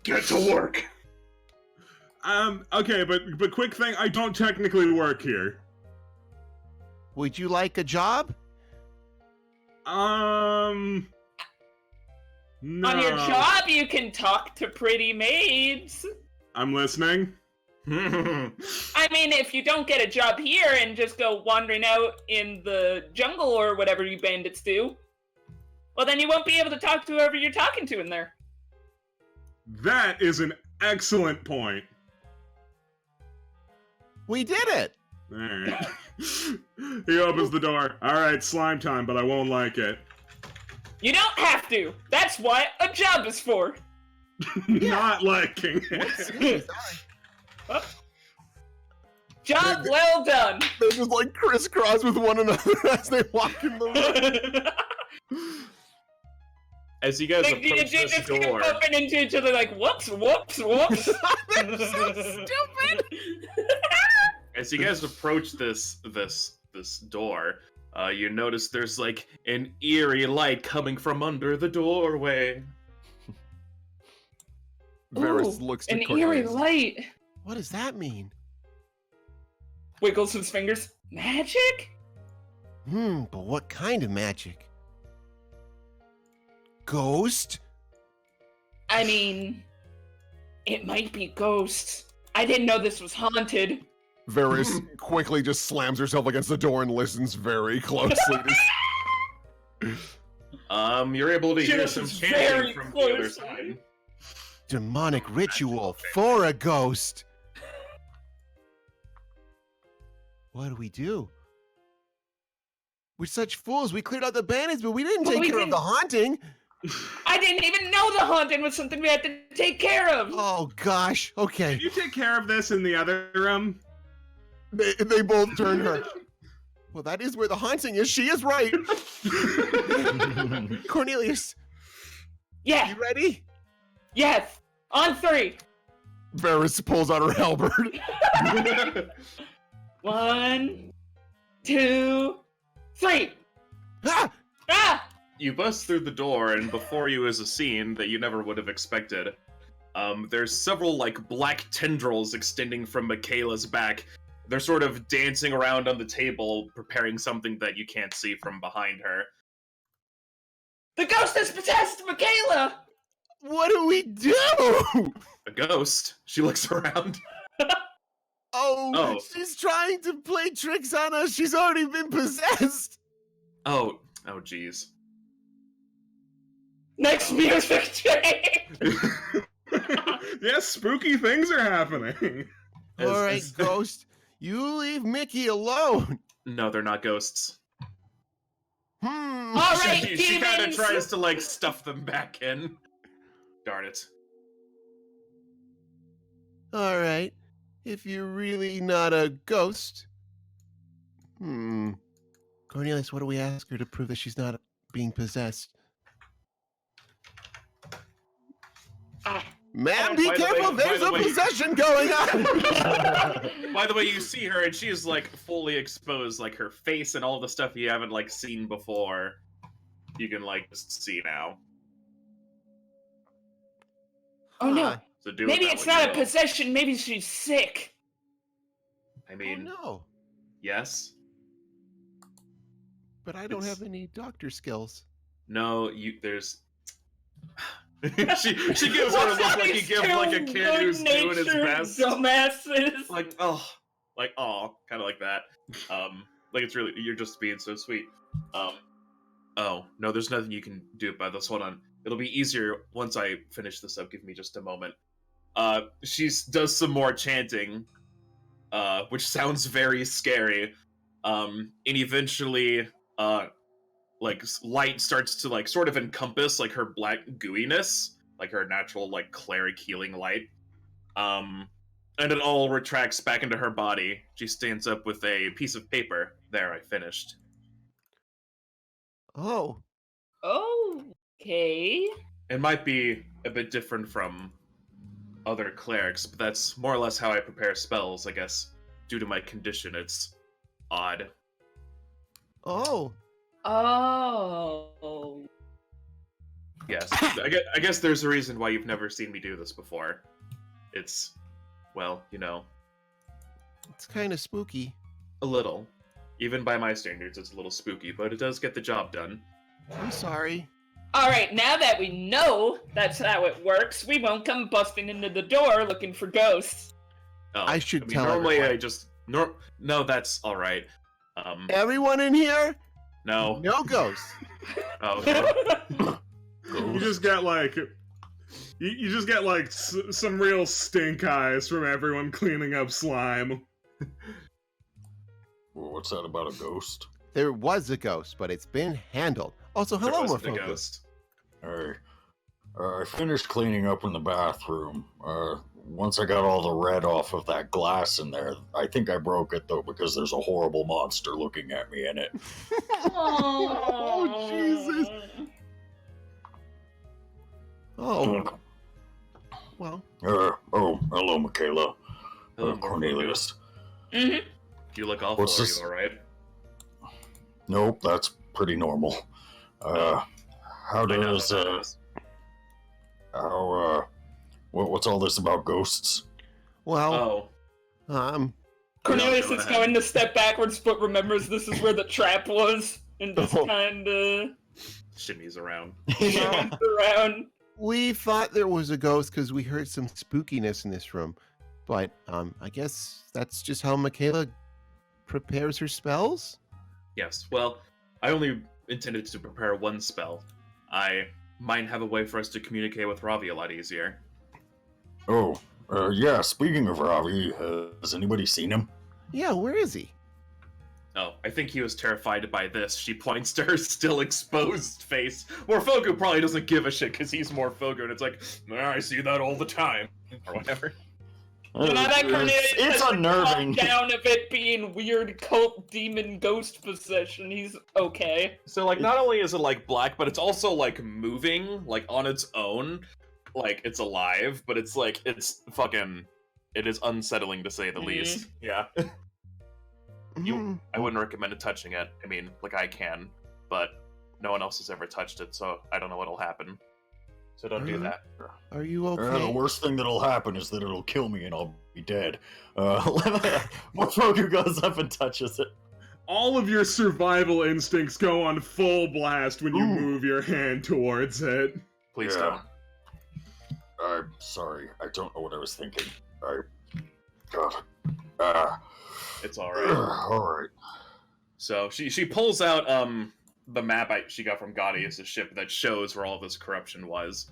Get to work. Okay, but quick thing. I don't technically work here. Would you like a job? No. On your job, you can talk to pretty maids. I'm listening. I mean, if you don't get a job here and just go wandering out in the jungle or whatever you bandits do, well, then you won't be able to talk to whoever you're talking to in there. That is an excellent point. We did it. All right. He opens the door. All right, slime time, but I won't like it. You don't have to. That's what a job is for. Not liking it. Job well done. They just like crisscross with one another as they walk in the room. As you guys They approach this just keep door, bumping into each other like, whoops, whoops, whoops. They're so stupid. as you guys approach this door, you notice there's like an eerie light coming from under the doorway. Varys Ooh, looks to an eerie Cornelius. light. What does that mean? Wiggles his fingers. Magic? But what kind of magic? Ghost? I mean, it might be ghosts. I didn't know this was haunted. Varys quickly just slams herself against the door and listens very closely. You're able to She hear some listens chanting very from the other closely. side. Demonic ritual for a ghost. What do we do? We're such fools. We cleared out the bandits, but we didn't But take we care of the didn't- haunting. I didn't even know the haunting was something we had to take care of. Oh gosh. Okay. Can you take care of this in the other room? They both turn her. Well, that is where the haunting is. She is right. Cornelius, Yeah, you ready? yes. On 3. Varys pulls out her halberd. 1, 2, 3. Ah! Ah! You bust through the door, and before you is a scene that you never would have expected. There's several, like, black tendrils extending from Michaela's back. They're sort of dancing around on the table, preparing something that you can't see from behind her. The ghost has possessed Michaela! What do we do? A ghost? She looks around. Oh, she's trying to play tricks on us. She's already been possessed. Oh, jeez. Next music track! Yes, spooky things are happening. All right, Ghost. You leave Mickey alone. No, they're not ghosts. Hmm. All right, She kind of demons! tries to like stuff them back in. Darn it. All right. If you're really not a ghost. Cornelius, what do we ask her to prove that she's not being possessed? Ma'am, be By the way- careful. by There's the a way- possession going on. By the way, you see her and she's like fully exposed, like her face and all the stuff you haven't like seen before. You can like just see now. Oh no. Ah, So do Maybe with that it's what you not a will. possession. Maybe she's sick. I oh mean, no. yes. But I don't It's- have any doctor skills. No, there's she gives her a look like you give like a kid who's doing his best. Dumbasses. Like kind of like that. Like it's really you're just being so sweet. Oh no, there's nothing you can do about this. Hold on, it'll be easier once I finish this up. Give me just a moment. She does some more chanting, which sounds very scary. And eventually, like light starts to like sort of encompass like her black gooiness, like her natural like cleric healing light. And it all retracts back into her body. She stands up with a piece of paper. There, I finished. Oh. Okay. It might be a bit different from other clerics, but that's more or less how I prepare spells, I guess. Due to my condition, it's odd. Oh. Oh. Yes. I guess there's a reason why you've never seen me do this before. It's, well, you know, It's kind of spooky. a little. Even by my standards, it's a little spooky, but it does get the job done. I'm sorry. All right, now that we know that's how it works, we won't come busting into the door looking for ghosts. Oh, I should tell normally everyone. I just no, that's all right. Everyone in here? No. No ghosts. Oh, no. You just get like, you just get like some real stink eyes from everyone cleaning up slime. Well, what's that about a ghost? There was a ghost, but it's been handled. Also, There hello, wasn't a Morphogus. ghost. Hey, I finished cleaning up in the bathroom. Once I got all the red off of that glass in there, I think I broke it though because there's a horrible monster looking at me in it. Oh, Jesus. Oh, well. Hello, Michaela. Hello, Cornelius. Mm-hmm. You look awful. What's Are this? you all right? Nope, that's pretty normal. How I know does that is. what's all this about ghosts? Well, Oh, Cornelius go is ahead. going to step backwards, but remembers this is where the trap was, and just Oh. kind of shimmies around. roams around. we thought there was a ghost because we heard some spookiness in this room. But I guess that's just how Michaela prepares her spells? Yes. Well, I only intended to prepare one spell. I might have a way for us to communicate with Ravi a lot easier. Oh, yeah. Speaking of Ravi, has anybody seen him? Yeah, where is he? Oh, I think he was terrified by this. She points to her still exposed face. Morphogu probably doesn't give a shit because he's Morphogu, and it's like, I see that all the time, or whatever. You know that Cornelius It's has unnerving. calmed down of it being weird cult demon ghost possession. He's okay. So, like, not only is it, like, black, but it's also, like, moving, like, on its own. Like, it's alive, but it's, like, it's fucking... It is unsettling, to say the Mhm. least. Yeah. Hmm. I wouldn't recommend touching it. I mean, like, I can, but no one else has ever touched it, so I don't know what'll happen. So don't do Mhm. that. Are you The okay? worst thing that'll happen is that it'll kill me and I'll be dead. Morphogu goes up and touches it. All of your survival instincts go on full blast when you Ooh. move your hand towards it. Please Yeah. don't. I'm sorry. I don't know what I was thinking. God. It's alright. Alright. So she pulls out the map she got from Gaudius' ship that shows where all this corruption was,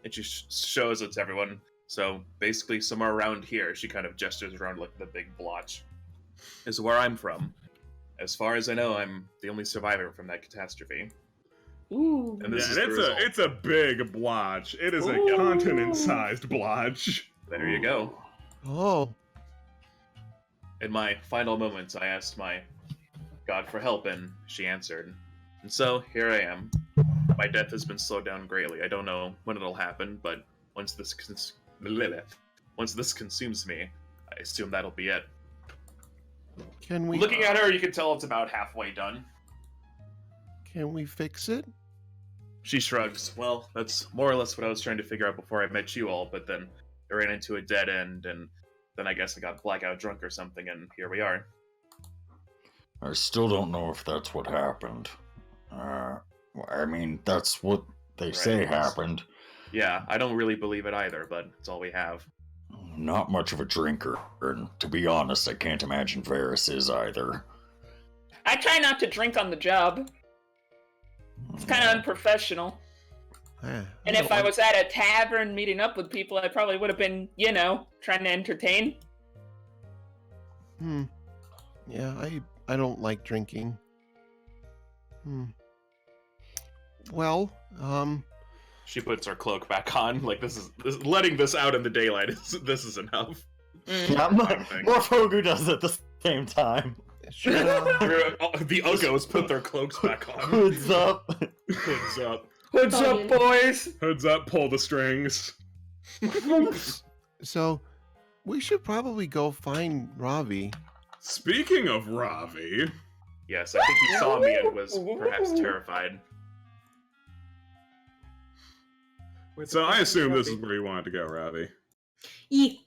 and she shows it to everyone. So basically, somewhere around here, she kind of gestures around like the big blotch. is where I'm from. As far as I know, I'm the only survivor from that catastrophe. Ooh. And this Yeah, is the result. it's a big blotch. It is a Ooh. continent-sized blotch. There you go. Oh, In my final moments, I asked my God for help, and she answered. And so, here I am. My death has been slowed down greatly. I don't know when it'll happen, but once this consumes me, I assume that'll be it. can we Looking at her, you can tell it's about halfway done. can we fix it? She shrugs. Well, that's more or less what I was trying to figure out before I met you all, but then I ran into a dead end, and then I guess I got blackout drunk or something, and here we are. I still don't know if that's what happened. I mean, that's what they say Right. happened. Yeah, I don't really believe it either, but it's all we have. Not much of a drinker, and to be honest, I can't imagine Varys is either. I try not to drink on the job. It's kind of unprofessional. Ah, And if I was at a tavern meeting up with people, I probably would have been, trying to entertain. Yeah, I don't like drinking. Well, She puts her cloak back on. Like letting this out in the daylight. This is enough. Yeah, Thing. Morphogu does it at the same time. sure. The Uggos put their cloaks back on. Hoods up. Hoods up. What's up, boys? Hoods up, pull the strings. So, we should probably go find Ravi. Speaking of Ravi, Yes, I think he saw me and was perhaps terrified. so I assume this is where you wanted to go, Ravi. Eek.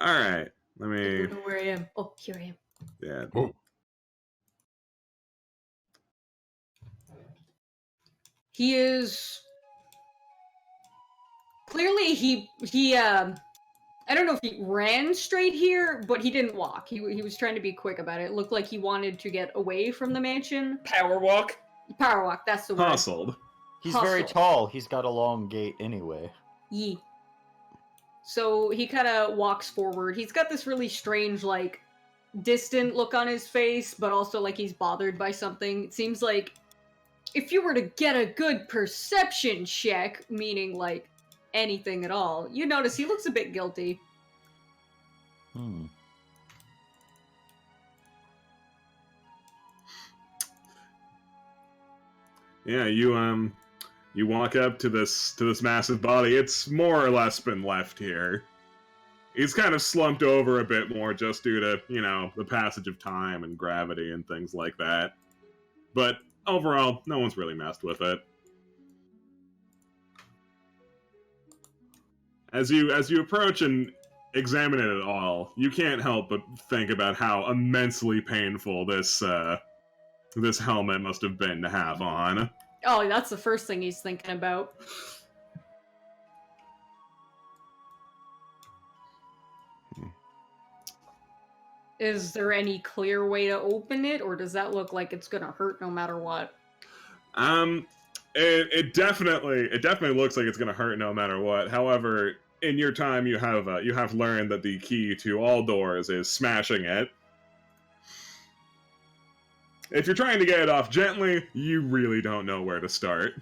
All right, let I me. don't know where I am. Oh, here I am. Yeah. He is clearly I don't know if he ran straight here, but he didn't walk. He was trying to be quick about it. It looked like he wanted to get away from the mansion. Power walk. Power walk, that's the word. Hustled. He's very Hustle. tall. He's got a long gait anyway. Yee. So he kind of walks forward. He's got this really strange, like, distant look on his face, but also like he's bothered by something. It seems like if you were to get a good perception check, meaning like anything at all, you notice he looks a bit guilty. Yeah, you walk up to this massive body. It's more or less been left here. He's kind of slumped over a bit more just due to, the passage of time and gravity and things like that. But overall, no one's really messed with it. As you approach and examine it at all, you can't help but think about how immensely painful this helmet must have been to have on. Oh, that's the first thing he's thinking about. Is there any clear way to open it, or does that look like it's gonna hurt no matter what? It definitely looks like it's gonna hurt no matter what. However, in your time, you have learned that the key to all doors is smashing it. If you're trying to get it off gently, you really don't know where to start.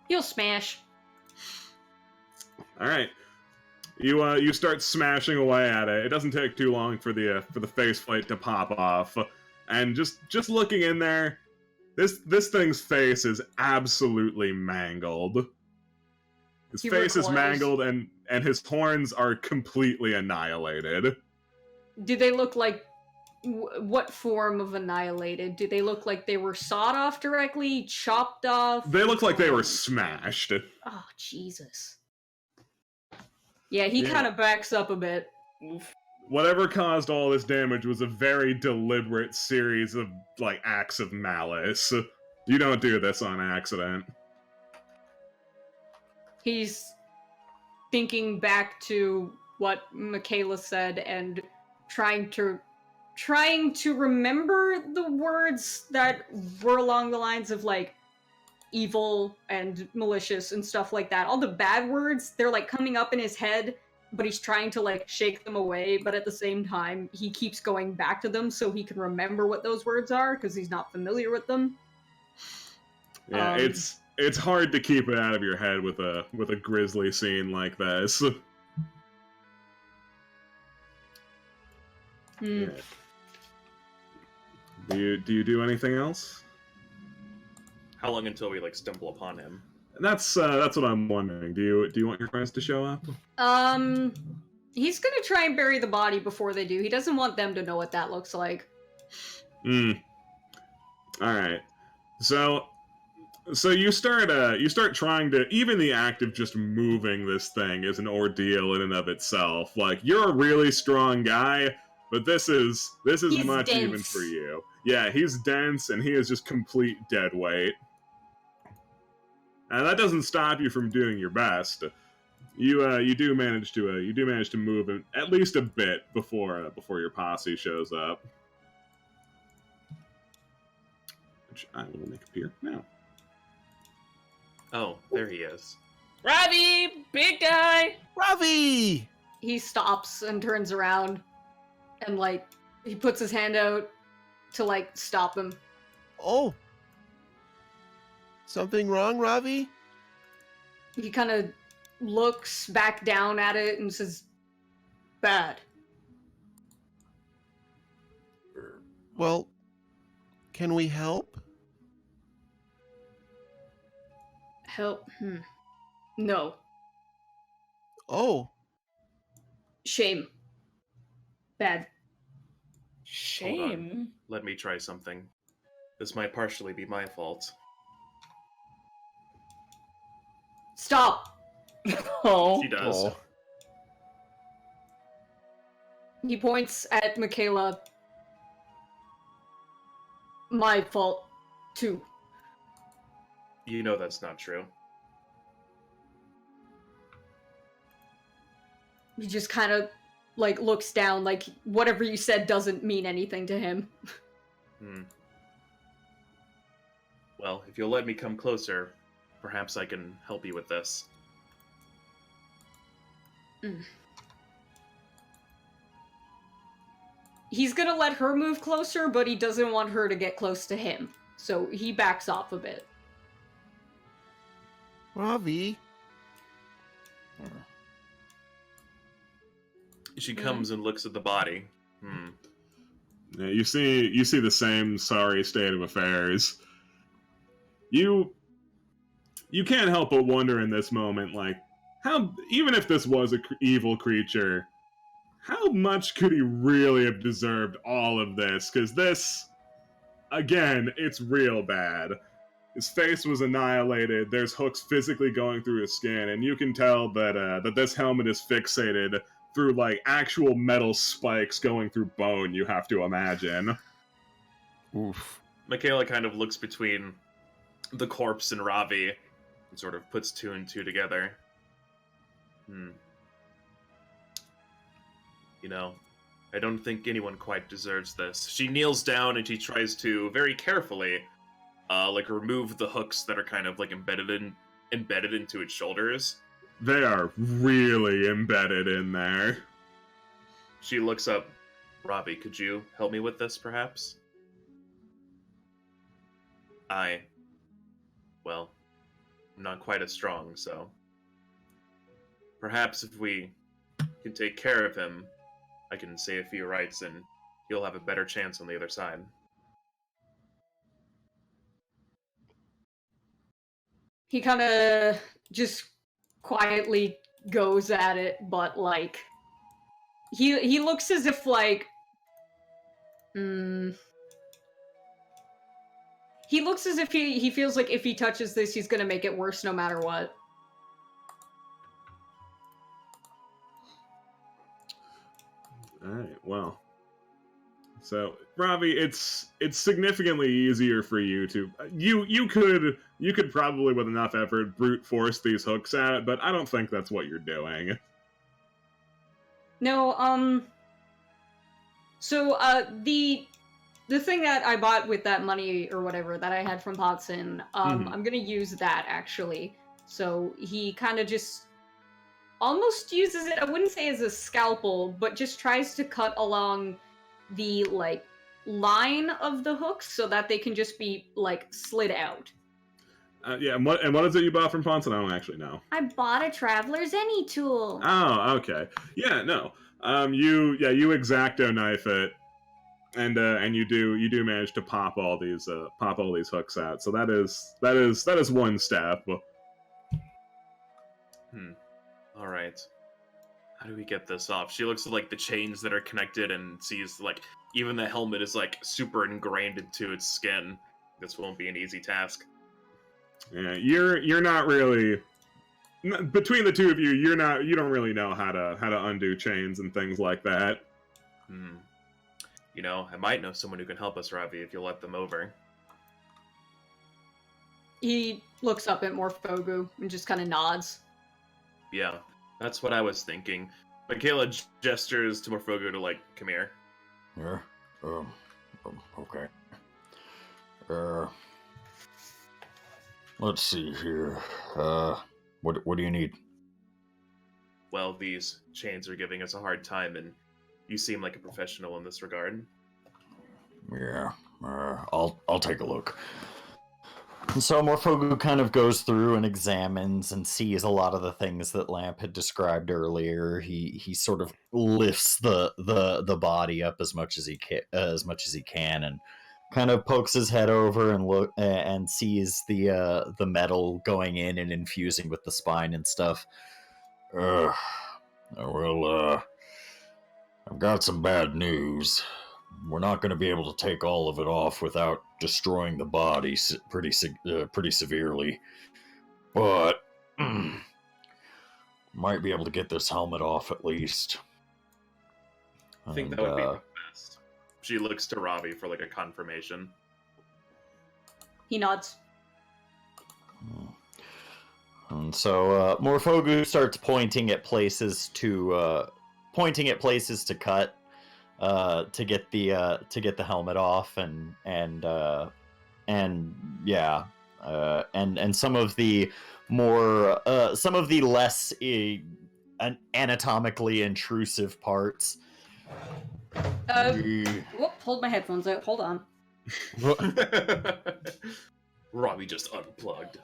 He'll smash. All right, you start smashing away at it. It doesn't take too long for the faceplate to pop off, and just looking in there, this thing's face is absolutely mangled. His He face is recoils. mangled, and his horns are completely annihilated. Do they look like what form of annihilated? Do they look like they were sawed off directly, chopped off? They look like they were smashed. Oh, Jesus. Yeah, he Yeah. kind of backs up a bit. Oof. Whatever caused all this damage was a very deliberate series of, acts of malice. You don't do this on accident. He's thinking back to what Michaela said and trying to remember the words that were along the lines of evil and malicious and stuff like that. All the bad words, they're coming up in his head, but he's trying to like shake them away, but at the same time he keeps going back to them so he can remember what those words are because he's not familiar with them. Yeah, it's hard to keep it out of your head with a grisly scene like this. Hmm. Yeah. Do you do anything else? How long until we like stumble upon him? That's what I'm wondering. Do you want your friends to show up? He's gonna try and bury the body before they do. He doesn't want them to know what that looks like. All right. So you start trying to, even the act of just moving this thing is an ordeal in and of itself. Like, you're a really strong guy, but this is He's much dense. even for you. Yeah, he's dense and he is just complete dead weight. And that doesn't stop you from doing your best. You do manage to move at least a bit before your posse shows up, which I will make appear now. Oh, there he is. Ravi, big guy. Ravi! He stops and turns around and like he puts his hand out to like stop him. Oh. Something wrong, Ravi? He kind of looks back down at it and says, "Bad." Well, can we help? Help? No. Oh. Shame. Bad. Shame. Let me try something. This might partially be my fault. Stop! Oh. She does. Oh. He points at Michaela. My fault, too. You know that's not true. He just kind of like looks down, like whatever you said doesn't mean anything to him. Well, if you'll let me come closer, perhaps I can help you with this. He's gonna let her move closer, but he doesn't want her to get close to him. So he backs off a bit. Ravi. She comes and looks at the body. Yeah, you see the same sorry state of affairs. You can't help but wonder in this moment, like, how, even if this was an evil creature, how much could he really have deserved all of this? Because this, again, it's real bad. His face was annihilated, there's hooks physically going through his skin, and you can tell that this helmet is fixated through, like, actual metal spikes going through bone, you have to imagine. Oof. Michaela kind of looks between the corpse and Ravi and sort of puts two and two together. You know, I don't think anyone quite deserves this. She kneels down and she tries to, very carefully, like remove the hooks that are kind of like embedded into its shoulders. They are really embedded in there. She looks up. Ravi, could you help me with this, perhaps? Well, I'm not quite as strong, so perhaps if we can take care of him, I can say a few rites and he'll have a better chance on the other side. He kind of just quietly goes at it, but like he looks as if like he looks as if he feels like if he touches this, he's gonna make it worse no matter what. Alright, well. So, Ravi, it's significantly easier for you to... You could probably, with enough effort, brute force these hooks out, but I don't think that's what you're doing. No, so, the thing that I bought with that money or whatever that I had from Potson, I'm gonna use that, actually. So he kind of just almost uses it, I wouldn't say as a scalpel, but just tries to cut along the, like, line of the hooks so that they can just be, like, slid out. Yeah, and what is it you bought from Ponson? I don't actually know. I bought a Traveler's Any tool. Oh, okay. Yeah, no. You X-Acto knife it, and you do manage to pop all these hooks out. So that is one step. All right. How do we get this off? She looks at like the chains that are connected and sees like even the helmet is like super ingrained into its skin. This won't be an easy task. Yeah, you're not really between the two of you. You don't really know how to undo chains and things like that. You know, I might know someone who can help us, Ravi, if you'll let them over. He looks up at Morphogu and just kind of nods. Yeah, that's what I was thinking. Michaela gestures to Morphogu to like, come here. Yeah. Okay. Let's see here. What do you need? Well, these chains are giving us a hard time, and you seem like a professional in this regard. Yeah. I'll take a look. And so Morphogu kind of goes through and examines and sees a lot of the things that Lamp had described earlier. He sort of lifts the body up as much as he can, and kind of pokes his head over and look and sees the metal going in and infusing with the spine and stuff. Well, I've got some bad news. We're not going to be able to take all of it off without destroying the body pretty severely. But might be able to get this helmet off at least. I think that would be the best. She looks to Ravi for like a confirmation. He nods. And so Morphogu starts pointing at places to cut. To get the helmet off and some of the more some of the less anatomically intrusive parts. Whoop, hold my headphones out. Hold on. Robbie just unplugged.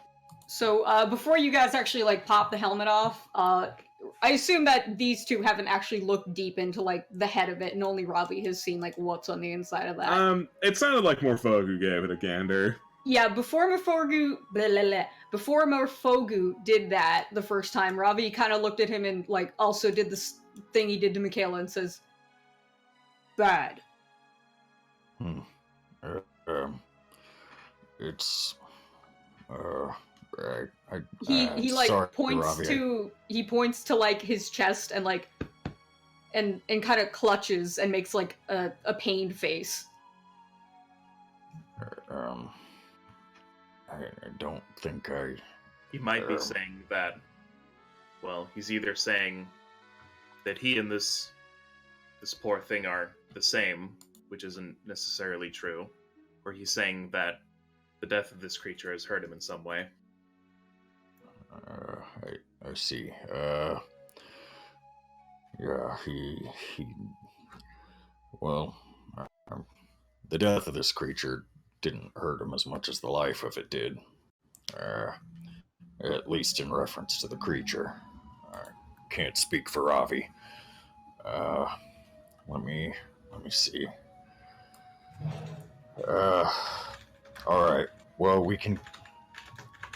So before you guys actually like pop the helmet off, I assume that these two haven't actually looked deep into like the head of it, and only Robbie has seen like what's on the inside of that. It sounded like Morphogu gave it a gander. Yeah, before Morphogu did that the first time, Robbie kind of looked at him and like also did this thing he did to Michaela and says, "Bad." It's he like sorry, points to like his chest and like and kind of clutches and makes like a pained face. I don't think He might be saying that. Well, he's either saying that he and this poor thing are the same, which isn't necessarily true, or he's saying that the death of this creature has hurt him in some way. I see. Yeah, he well, the death of this creature didn't hurt him as much as the life of it did. At least in reference to the creature. I can't speak for Ravi. Let me see. Alright. Well, we can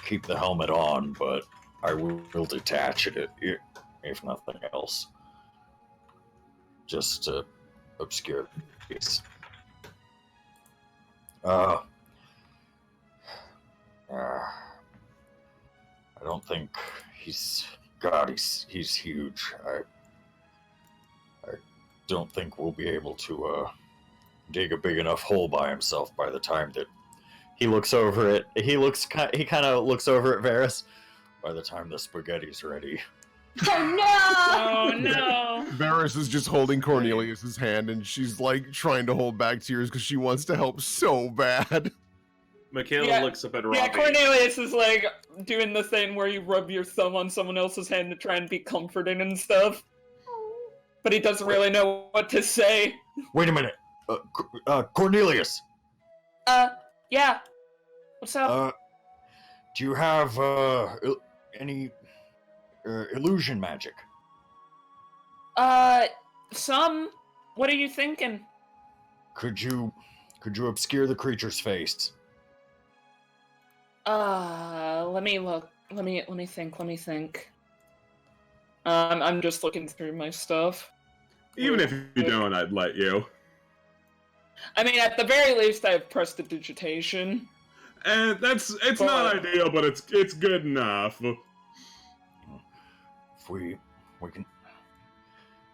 keep the helmet on, but I will detach it if nothing else. Just to obscure the piece. I don't think he's huge. I don't think we'll be able to dig a big enough hole by himself by the time that he looks over it. He kind of looks over at Varys. By the time the spaghetti's ready. Oh no! Oh no! Varys is just holding Cornelius's hand, and she's like trying to hold back tears because she wants to help so bad. Michaela Yeah. looks up at Robbie. Yeah, Cornelius is like doing the thing where you rub your thumb on someone else's hand to try and be comforting and stuff. But he doesn't really know what to say. Wait a minute. Cornelius, Yeah. What's up? do you have any illusion magic? Some. What are you thinking? Could you obscure the creature's face? Let me look. Let me think. I'm just looking through my stuff. Even if you don't, I'd let you. I mean, at the very least, I have prestidigitation. And it's not ideal, but it's good enough. If we can,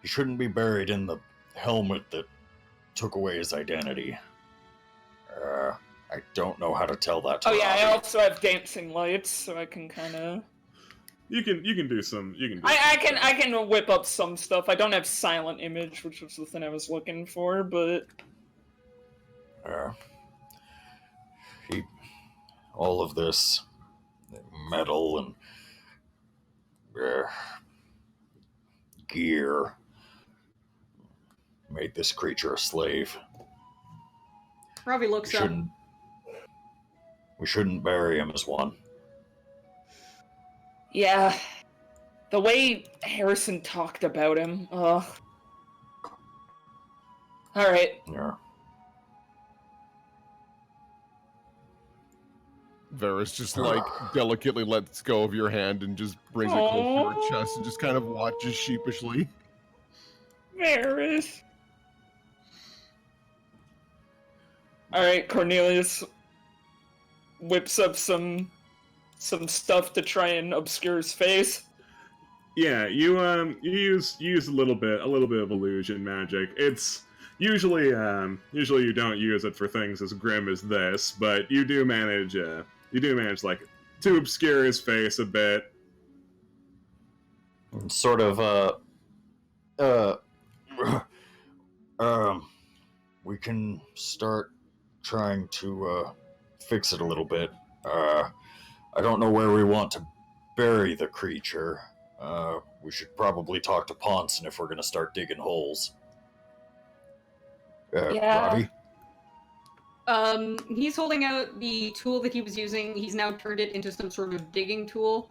he shouldn't be buried in the helmet that took away his identity. I don't know how to tell that to Oh yeah, I Robbie. also have dancing lights, so I can kind of. You can do some. I can whip up some stuff. I don't have silent image, which was the thing I was looking for, but All of this metal and gear made this creature a slave. Ravi looks up. We shouldn't bury him as one. yeah, the way Harrison talked about him. Ugh. All right. Yeah. Varys just like delicately lets go of your hand and just brings it close to her chest and just kind of watches sheepishly. Varys. All right, Cornelius whips up some stuff to try and obscure his face. Yeah, you use a little bit of illusion magic. It's usually you don't use it for things as grim as this, but you do manage like to obscure his face a bit. Sort of we can start trying to fix it a little bit. I don't know where we want to bury the creature. We should probably talk to Ponson if we're going to start digging holes. Yeah. Robbie? He's holding out the tool that he was using. He's now turned it into some sort of digging tool,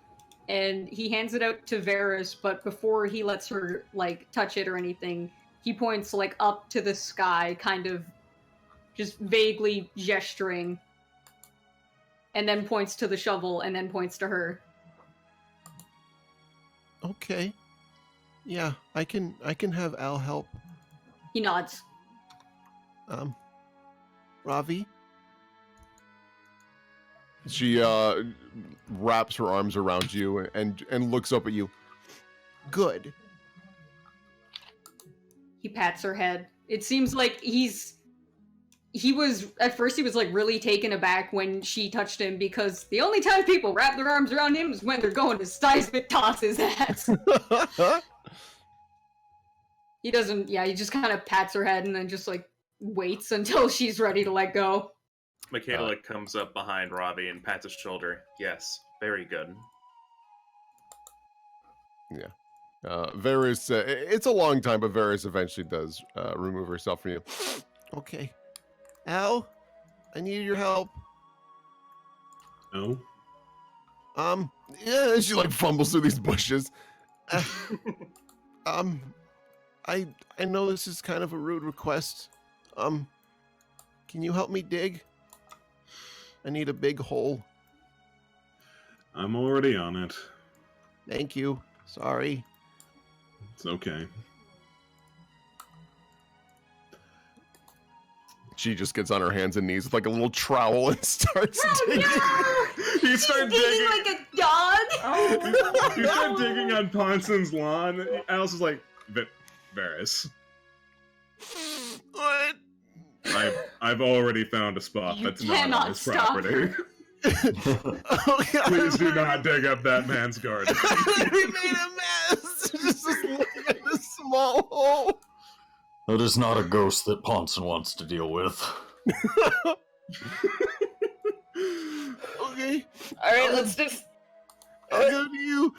and he hands it out to Varys, but before he lets her, like, touch it or anything, he points, like, up to the sky, kind of just vaguely gesturing, and then points to the shovel, and then points to her. Okay. Yeah, I can have Al help. He nods. Ravi? She wraps her arms around you and looks up at you. Good. He pats her head. It seems like he was, at first he was like really taken aback when she touched him, because the only time people wrap their arms around him is when they're going to seismic toss his ass. He doesn't, he just kind of pats her head and then just like waits until she's ready to let go. Michaela comes up behind Robbie and pats his shoulder. Yes, very good. Varys, it's a long time, but Varys eventually does remove herself from you. Okay. Al, I need your help. No. Yeah, she like fumbles through these bushes. I know this is kind of a rude request. Can you help me dig? I need a big hole. I'm already on it. Thank you. Sorry. It's okay. She just gets on her hands and knees with like a little trowel and starts digging. You start digging. like a dog. You start digging on Ponson's lawn. Alice is like, Varys, What? I've already found a spot You that's not on cannot his stop property. Oh, God. Please do not dig up that man's garden. We made a mess. Just looking at this small hole. That is not a ghost that Ponson wants to deal with. Okay, All right, let's just. I'll go to you.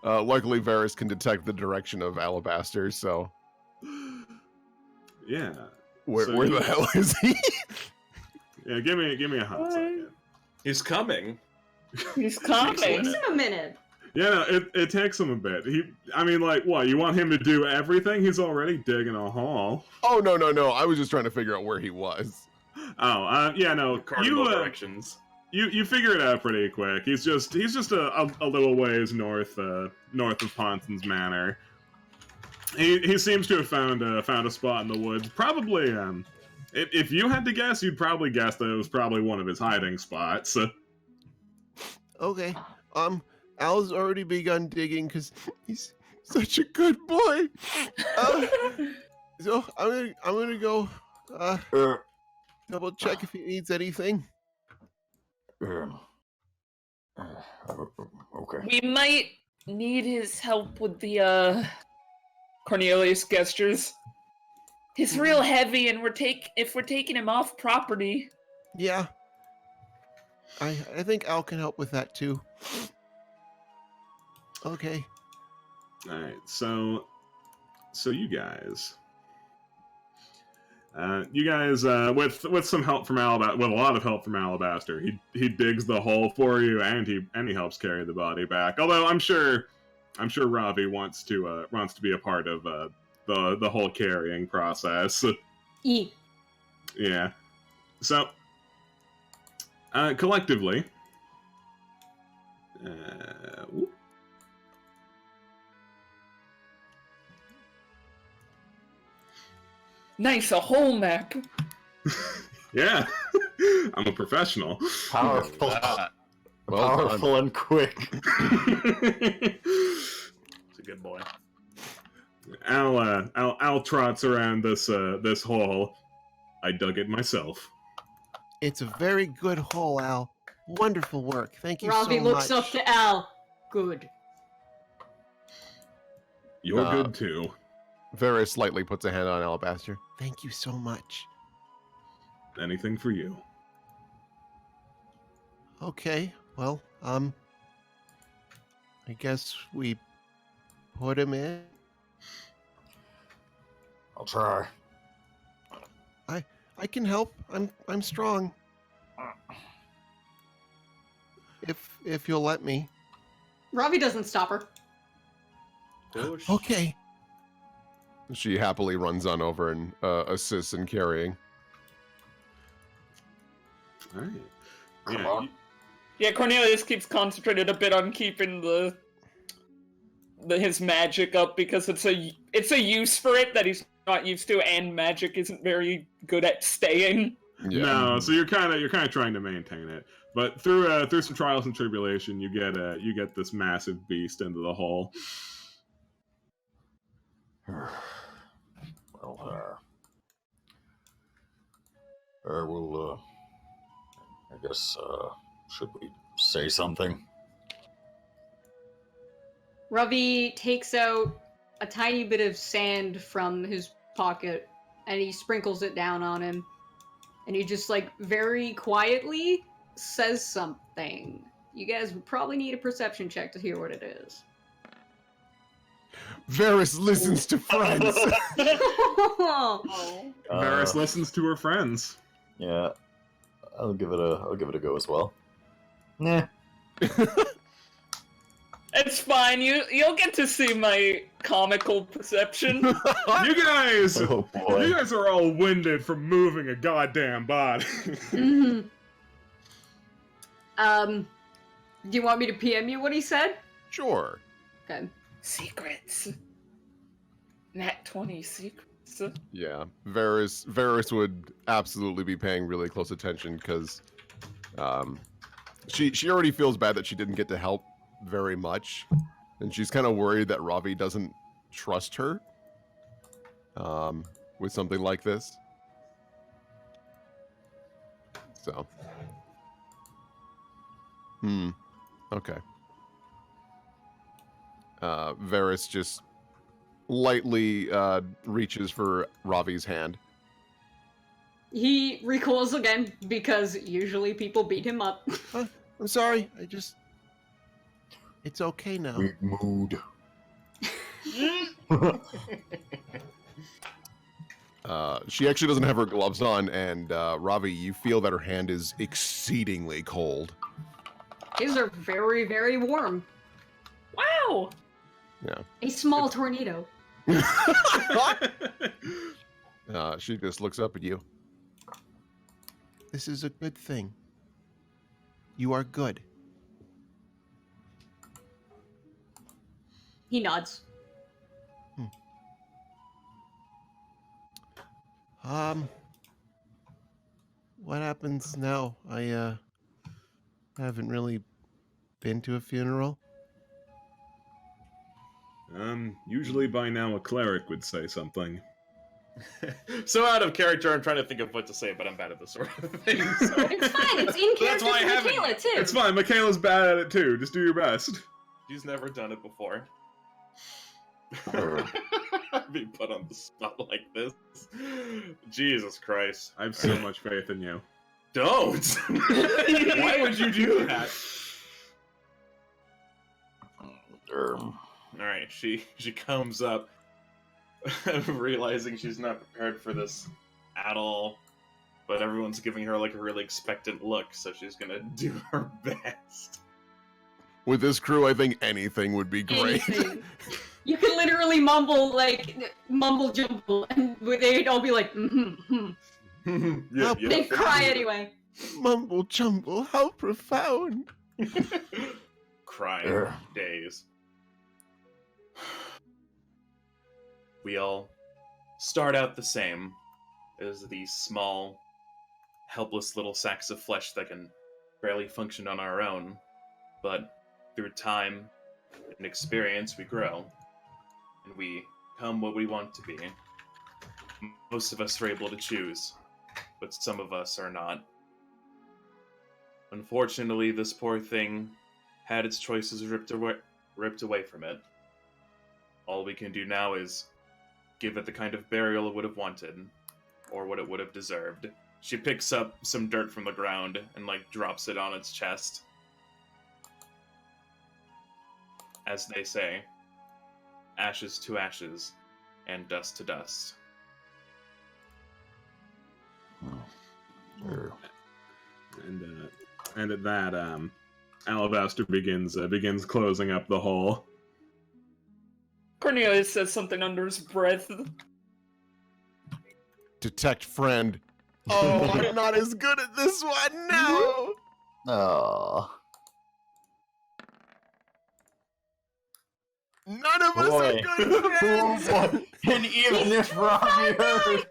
Luckily, Varys can detect the direction of Alabaster, so Yeah. where So the you- hell is he? Yeah, give me a hot second. He's coming. He's Takes coming. him a minute. Yeah, no, it takes him a bit. I mean, like, what? You want him to do everything? He's already digging a hole. Oh no! I was just trying to figure out where he was. Oh, yeah, no. Cardinal directions. You figure it out pretty quick. He's just a little ways north of Ponson's Manor. He seems to have found a spot in the woods. Probably, if you had to guess, you'd probably guess that it was probably one of his hiding spots. Okay, Al's already begun digging because he's such a good boy. So I'm gonna go double check if he needs anything. Okay. We might need his help with the Cornelius gestures. He's real heavy, and if we're taking him off property. Yeah, I think Al can help with that too. Okay. All right, so you guys, with some help from Alabaster, with a lot of help from Alabaster, he digs the hole for you, and he helps carry the body back. Although I'm sure Ravi wants to be a part of the whole carrying process. Yeah. So collectively, whoop. Nice, a whole map. Yeah, I'm a professional. Powerful. Well done. Powerful and quick. He's a good boy. Al trots around this hole. I dug it myself. It's a very good hole, Al. Wonderful work. Thank you Ravi so looks much. up to Al. Good. You're Uh, good too. Varys slightly puts a hand on Alabaster. Thank you so much. Anything for you. Okay, well, I guess we put him in. I'll try. I can help. I'm strong. If you'll let me. Ravi doesn't stop her. Push. Okay. She happily runs on over and assists in carrying. All right. Come Yeah, on. Yeah, Cornelius keeps concentrated a bit on keeping his magic up because it's a use for it that he's not used to, and magic isn't very good at staying. Yeah. No, so you're kind of trying to maintain it, but through some trials and tribulation, you get this massive beast into the hole. Well, we'll, I guess, should we say something? Ravi takes out a tiny bit of sand from his pocket and he sprinkles it down on him. And he just, like, very quietly says something. You guys would probably need a perception check to hear what it is. Varys listens to friends. Oh. Varys listens to her friends. Yeah, I'll give it a go as well. Nah. It's fine. You'll get to see my comical perception. You guys, Oh boy. you guys are all winded from moving a goddamn body. Mhm. Do you want me to PM you what he said? Sure. Okay. Secrets. Nat 20 secrets. Yeah. Varys would absolutely be paying really close attention because she already feels bad that she didn't get to help very much, and she's kind of worried that Ravi doesn't trust her with something like this. So, okay. Varys just lightly reaches for Ravi's hand. He recoils again because usually people beat him up. I'm sorry. It's okay now. Big mood. She actually doesn't have her gloves on, and Ravi, you feel that her hand is exceedingly cold. His are very, very warm. Wow. A small tornado. She just looks up at you. This is a good thing. You are good. He nods. What happens now? I haven't really been to a funeral. Usually by now a cleric would say something. So out of character, I'm trying to think of what to say, but I'm bad at this sort of thing. So. It's fine. It's in That's character why I for haven't. Michaela too. It's fine, Michaela's bad at it too. Just do your best. She's never done it before. Er, Being put on the spot like this. Jesus Christ. I have so much faith in you. Don't! Why would you do that? Alright, she comes up, realizing she's not prepared for this at all. But everyone's giving her like a really expectant look, so she's gonna do her best. With this crew, I think anything would be great. Anything. You can literally mumble jumble, and they'd all be like, Yeah, They cry anyway. Mumble jumble, how profound. Crying days. We all start out the same as these small, helpless little sacks of flesh that can barely function on our own. But through time and experience, we grow. And we become what we want to be. Most of us are able to choose, but some of us are not. Unfortunately, this poor thing had its choices ripped away from it. All we can do now is give it the kind of burial it would have wanted, or what it would have deserved. She picks up some dirt from the ground and, drops it on its chest. As they say, ashes to ashes, and dust to dust. And at that, Alabaster begins closing up the hole. Cornelius says something under his breath. Detect friend. Oh, I'm not as good at this one. No. Oh. None of us Boy. are good friends. And even if Robbie heard,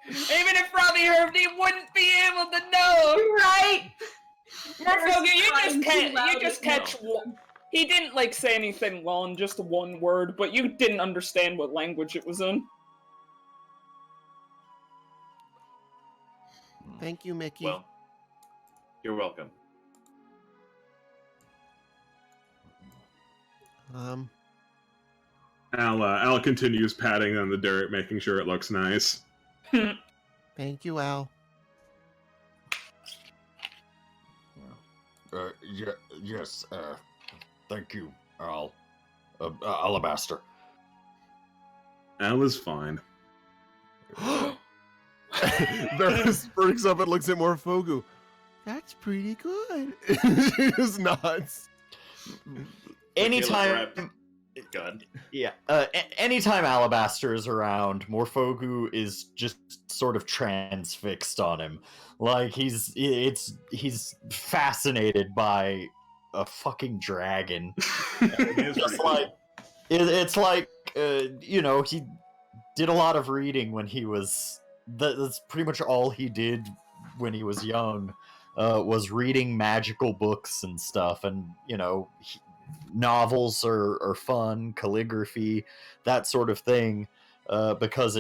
Even if Robbie heard, he wouldn't be able to know. Right? Morphogia, you Crying too loud you just to know. catch one. He didn't say anything long, just one word, but you didn't understand what language it was in. Thank you, Mickey. Well, you're welcome. Al continues patting on the dirt, making sure it looks nice. Thank you, Al. yes, thank you, Alabaster. Al is fine. Varys perks up and looks at Morphogu. That's pretty good. She just nods. anytime, God. yeah, anytime Alabaster is around, Morphogu is just sort of transfixed on him. Like he's fascinated by a fucking dragon. Just like it's like he did a lot of reading when he was. That's pretty much all he did when he was young. Was reading magical books and stuff, and novels are fun, calligraphy, that sort of thing, because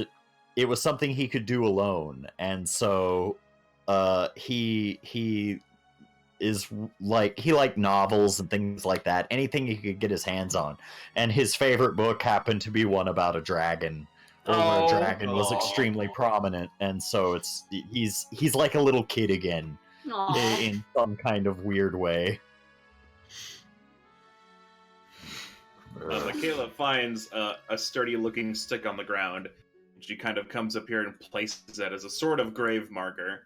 it was something he could do alone, and so he liked novels and things like that, anything he could get his hands on, and his favorite book happened to be one about a dragon. over Oh. a dragon was extremely prominent, and so he's like a little kid again Aw. in some kind of weird way. Michaela finds a sturdy-looking stick on the ground, and she kind of comes up here and places it as a sort of grave marker.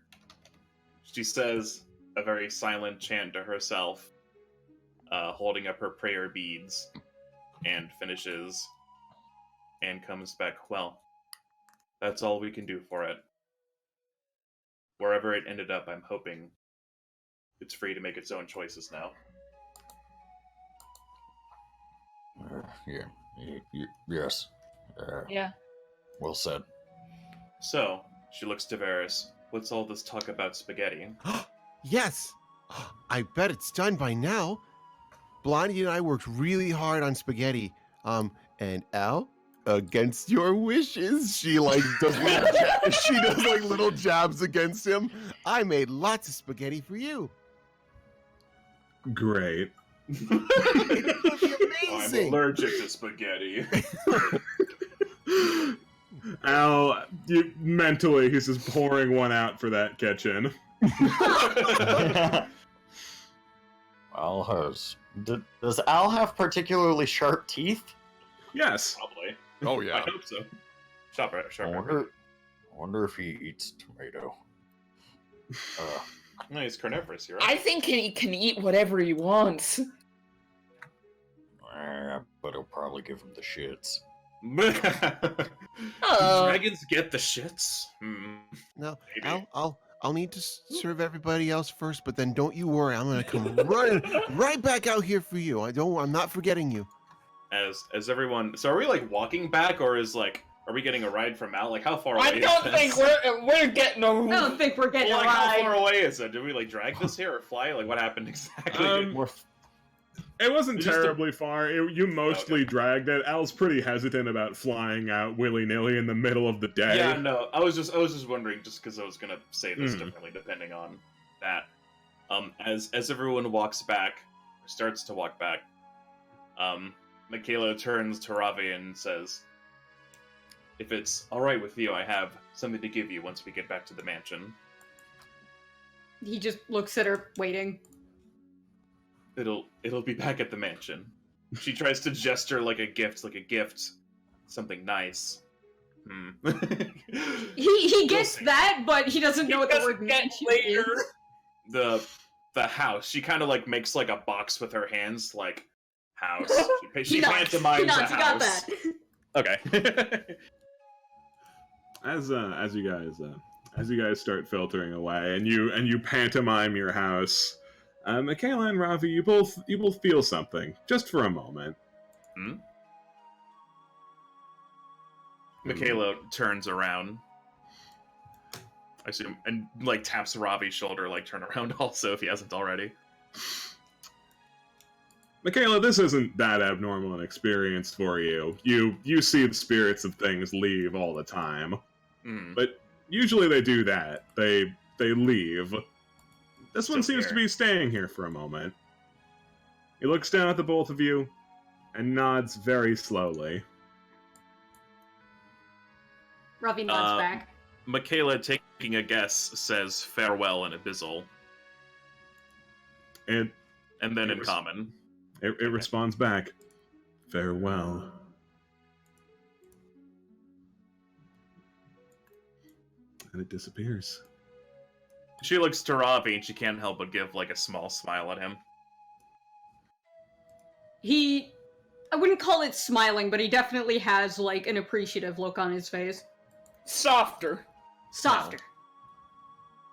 She says a very silent chant to herself, holding up her prayer beads, and finishes, and comes back, well, that's all we can do for it. Wherever it ended up, I'm hoping it's free to make its own choices now. Yes. Yeah. Well said. So, she looks to Varys. What's all this talk about spaghetti? Yes! I bet it's done by now. Blondie and I worked really hard on spaghetti. And Al, against your wishes, she does like little jabs against him. I made lots of spaghetti for you. Great. It'll be I'm amazing. allergic to spaghetti. Al, he's just pouring one out for that kitchen. Al has. Does Al have particularly sharp teeth? Yes. Probably. Oh, I yeah. hope so. Sharp. I wonder if he eats tomato. No, he's carnivorous, you're I right. think he can eat whatever he wants. But he'll probably give him the shits. Oh. Dragons get the shits? No, Maybe. I'll need to serve everybody else first, but then don't you worry. I'm gonna come right back out here for you. I'm not forgetting you. As everyone... So are we, like, walking back, or are we getting a ride from Al? Like, how far away I don't is think this? we're getting a. I don't think we're getting Well, a like, how far ride. away is it? Did we, like, drag this here or fly? Like, what happened exactly? It wasn't It's just a- terribly far. You mostly dragged it. Al's pretty hesitant about flying out willy-nilly in the middle of the day. Yeah, no, I was just wondering, just because I was gonna say this Mhm. differently depending on that. As everyone walks back, or starts to walk back, Michaela turns to Ravi and says, "If it's all right with you, I have something to give you once we get back to the mansion. He just looks at her, waiting. It'll be back at the mansion." She tries to gesture like a gift, something nice. He gets see. that, but he doesn't know what the word Get mansion later. is. The house. She kind of like makes like a box with her hands, like house. She He nods. pantomimes He a nods. He got house. that. Okay. As you guys start filtering away and you pantomime your house, Michaela and Ravi, you both feel something just for a moment. Michaela turns around, I assume, and like taps Ravi's shoulder, like turn around also if he hasn't already. Michaela, this isn't that abnormal an experience for you. You see the spirits of things leave all the time, but usually they do that. They leave. This one seems to be staying here for a moment. He looks down at the both of you and nods very slowly. Ravi nods back. Michaela, taking a guess, says farewell in Abyssal, And and then It in was- common. it responds back, farewell. And it disappears. She looks to Ravi and she can't help but give like a small smile at him. I wouldn't call it smiling, but he definitely has like an appreciative look on his face. Softer. Softer.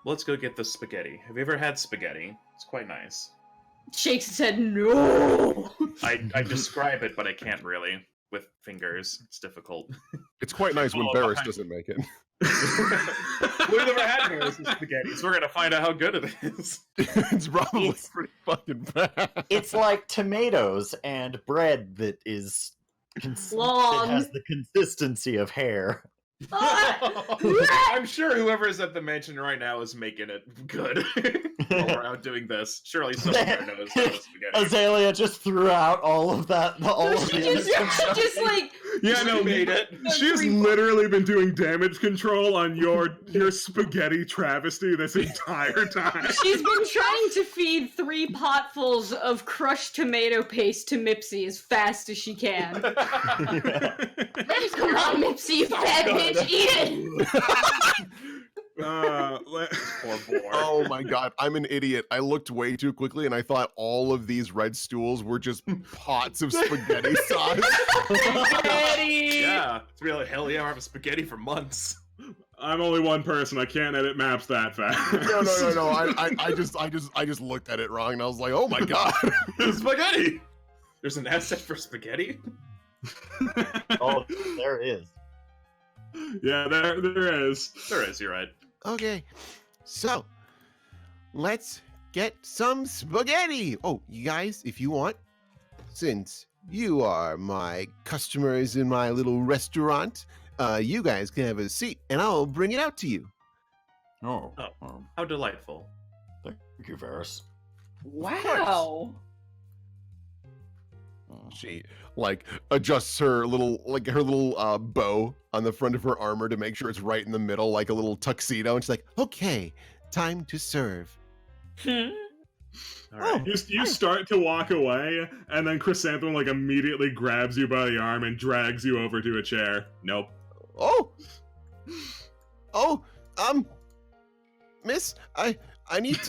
Let's go get the spaghetti. Have you ever had spaghetti? It's quite nice. Shakes his head, no! I describe it, but I can't really with fingers. It's difficult. It's quite nice when Oh, Barris behind- doesn't make it. We've never had Harris's spaghetti, so we're gonna find out how good it is. It's probably It's- pretty fucking bad. It's like tomatoes and bread that is Long. that has the consistency of hair. I'm sure whoever is at the mansion right now is making it good. While we're out doing this, surely someone there knows how to spaghetti. Azalea just threw out all of that. All of she the just innocent like Yeah, no, made it. she's literally been doing damage control on your spaghetti travesty this entire time. She's been trying to feed 3 potfuls of crushed tomato paste to Mipsy as fast as she can. Come on, Mipsy, you bad bitch, eat it! Poor boy. Oh my god, I'm an idiot. I looked way too quickly and I thought all of these red stools were just pots of spaghetti sauce. Spaghetti! Yeah, it's really hell yeah, I have spaghetti for months. I'm only one person. I can't edit maps that fast. No. I just looked at it wrong and I was like, oh my god. Spaghetti! There's an asset for spaghetti? Oh, there is. Yeah, there is. There is, you're right. Okay, so let's get some spaghetti. Oh, you guys, if you want, since you are my customers in my little restaurant, you guys can have a seat and I'll bring it out to you. Oh, Oh. How delightful. thank you, Varys. Wow. She like adjusts her little bow on the front of her armor to make sure it's right in the middle, like a little tuxedo, and she's like, "Okay, time to serve." All right. You start to walk away, and then Chrysanthemum like immediately grabs you by the arm and drags you over to a chair. Nope. Oh, miss, I need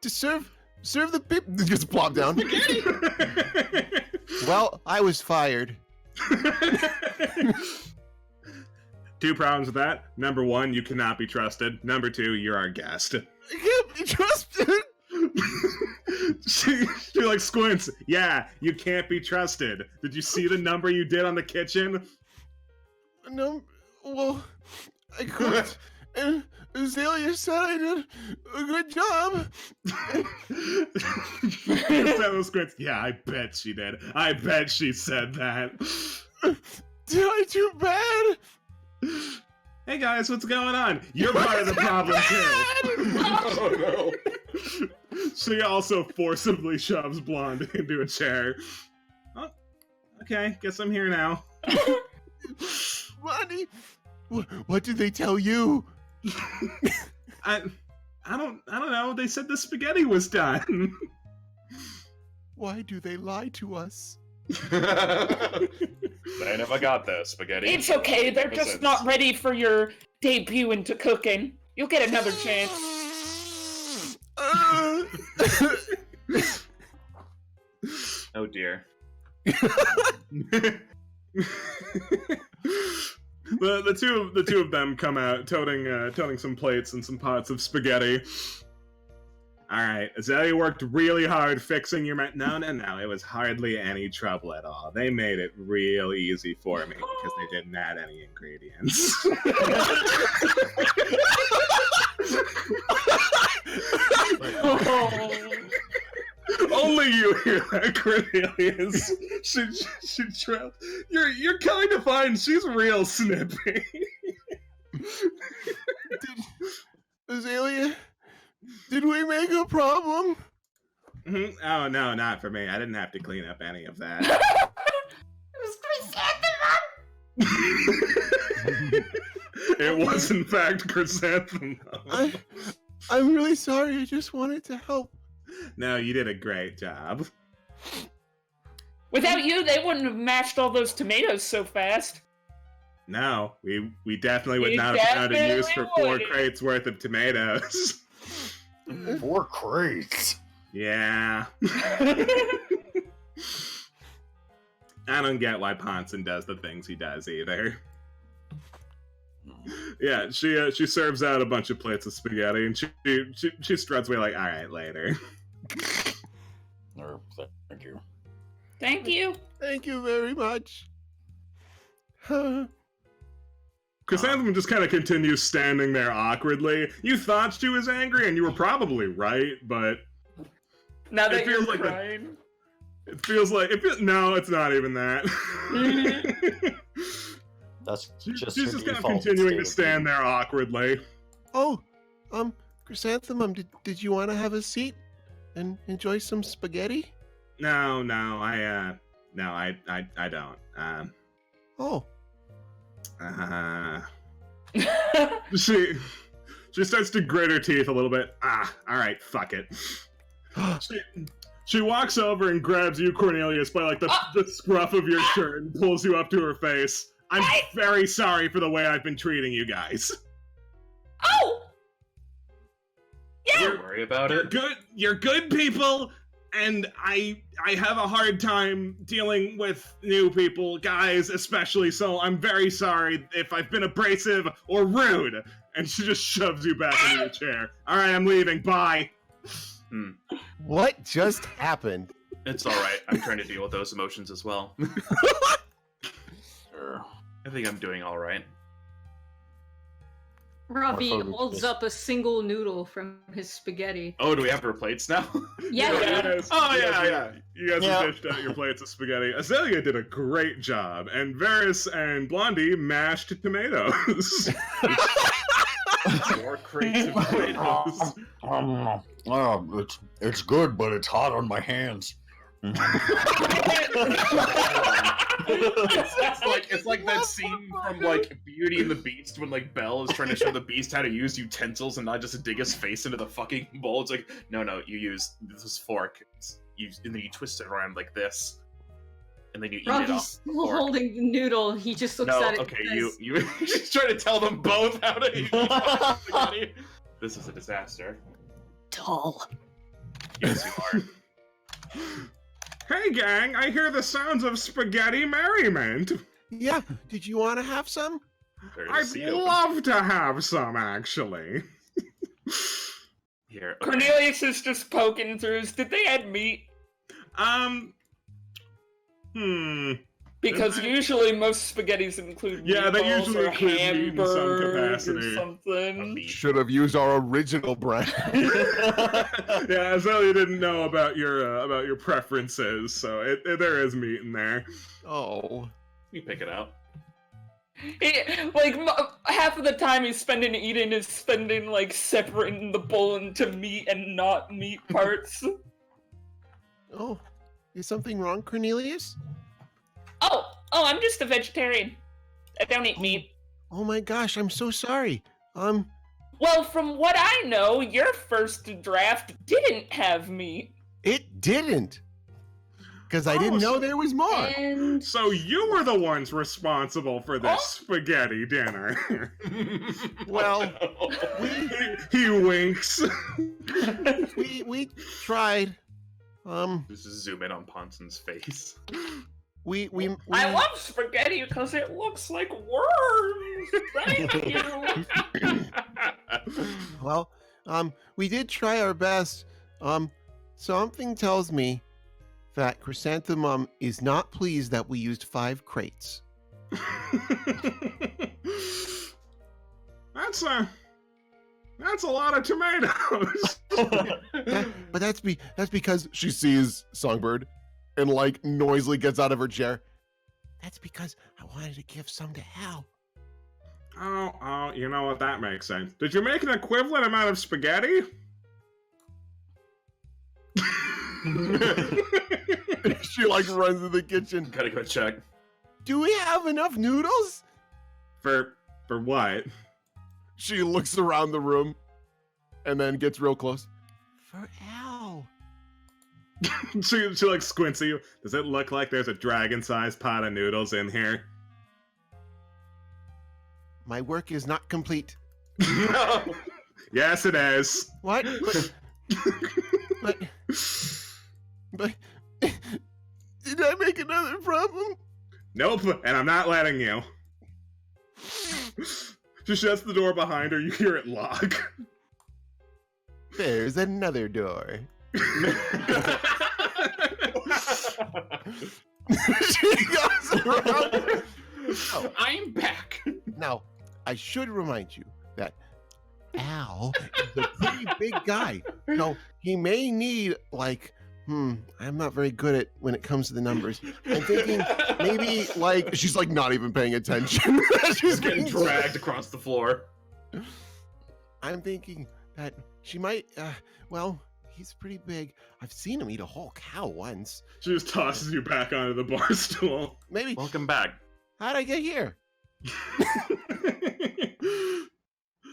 to serve the people. Just plop down. Well, I was fired. 2 problems with that. Number 1, you cannot be trusted. Number 2, you're our guest. I can't be trusted. she like squints. Yeah, you can't be trusted. Did you see the number you did on the kitchen? No, well, I cooked, and Azalea said I did a good job. Chrysanthemum squints. Yeah, I bet she did. I bet she said that. Did I do bad? Hey guys, what's going on? You're part of the problem too. Oh no. She also forcibly shoves Blonde into a chair. Oh, okay, guess I'm here now. Ronnie, what did they tell you? I don't know. They said the spaghetti was done. Why do they lie to us? They never got the spaghetti. It's okay, they're just not ready for your debut into cooking. You'll get another chance. Oh dear. The two of them come out toting some plates and some pots of spaghetti. All right, Azalea worked really hard fixing your No, it was hardly any trouble at all. They made it real easy for me because they didn't add any ingredients. Only you hear that, Cornelius. She trailed. You're kind of fine. She's real snippy. Azalea, did we make a problem? Mm-hmm. Oh no, not for me. I didn't have to clean up any of that. It was Chrysanthemum! It was in fact Chrysanthemum. I'm really sorry. I just wanted to help. No, you did a great job. Without you, they wouldn't have mashed all those tomatoes so fast. No, we definitely would You not have found a use for definitely 4 wouldn't. crates worth of tomatoes. 4 crates. Yeah. I don't get why Ponson does the things he does either. Yeah, she serves out a bunch of plates of spaghetti, and she struts away like, all right, later. No, thank you. Thank you. Thank you very much. Chrysanthemum just kind of continues standing there awkwardly. You thought she was angry, and you were probably right, but Now It that feels you're like the- crying. it feels like no, it's not even that. That's She's just just her kind of default continuing state to of stand there awkwardly. Oh, Chrysanthemum, did you want to have a seat and enjoy some spaghetti? No, I don't. Oh, She starts to grit her teeth a little bit. All right, fuck it. She walks over and grabs you, Cornelius, by like the scruff of your shirt and pulls you up to her face. I'm very sorry for the way I've been treating you guys. Oh! Yeah! Don't worry about it. You're good people, and I have a hard time dealing with new people, guys especially, so I'm very sorry if I've been abrasive or rude. And she just shoves you back into your chair. All right, I'm leaving. Bye. What just happened? It's all right. I'm trying to deal with those emotions as well. Sure. I think I'm doing all right. Ravi Our photo holds is- up a single noodle from his spaghetti. Oh, do we have our plates now? Yeah. Yes. Oh, You yeah, guys- yeah. You guys Yeah. have dished out your plates of spaghetti. Azalea did a great job, and Varys and Blondie mashed tomatoes. More crates of tomatoes. It's good, but it's hot on my hands. It's like that scene from like Beauty and the Beast when like Belle is trying to show the Beast how to use utensils and not just dig his face into the fucking bowl. It's like, no, you use this fork, and then you twist it around like this, and then you eat it Ravi's off. still the fork. holding the noodle. He just looks No, at it. okay, and says, you just trying to tell them both how to eat spaghetti. This is a disaster. Tall. Yes, you are. Hey, gang, I hear the sounds of spaghetti merriment. Yeah, did you want to have some? There's a I'd seat open. love to have some, actually. Here. Okay. Cornelius is just poking through. Did they add meat? Because usually most spaghettis include Yeah, they meatballs usually or include meat in some hamburger capacity. or A something. meat. Should have used our original brand. Yeah, Azalea didn't know about your preferences, so there is meat in there. Oh. You pick it out. Half of the time he's spending eating is spending like separating the bowl into meat and not meat parts. Oh. Is something wrong, Cornelius? Oh, I'm just a vegetarian. I don't eat meat. Oh my gosh, I'm so sorry. Well, from what I know, your first draft didn't have meat. It didn't. Because I didn't know there was more. And So you were the ones responsible for this spaghetti dinner. Well, he winks. we tried. Just zoom in on Ponson's face. We I love spaghetti because it looks like worms. Thank you. well, we did try our best. Something tells me that Chrysanthemum is not pleased that we used 5 crates. That's a lot of tomatoes. But that's because she sees Songbird and like noisily gets out of her chair. That's because I wanted to give some to Hal. Oh, you know what? That makes sense. Did you make an equivalent amount of spaghetti? She like runs to the kitchen. Gotta go check. Do we have enough noodles? For what? She looks around the room and then gets real close. For Al. she like squints at you. Does it look like there's a dragon-sized pot of noodles in here? My work is not complete. Yes, it is. What? But did I make another problem? Nope, and I'm not letting you. She shuts the door behind her. You hear it lock. There's another door. She goes around. Oh, I'm back. now, I should remind you that Al is a pretty big guy. So he may need like, I'm not very good at when it comes to the numbers. I'm thinking maybe like she's like not even paying attention. She's getting dragged across the floor. I'm thinking that she might. Well, he's pretty big. I've seen him eat a whole cow once. She just tosses you back onto the bar stool. Maybe. Welcome back. How'd I get here?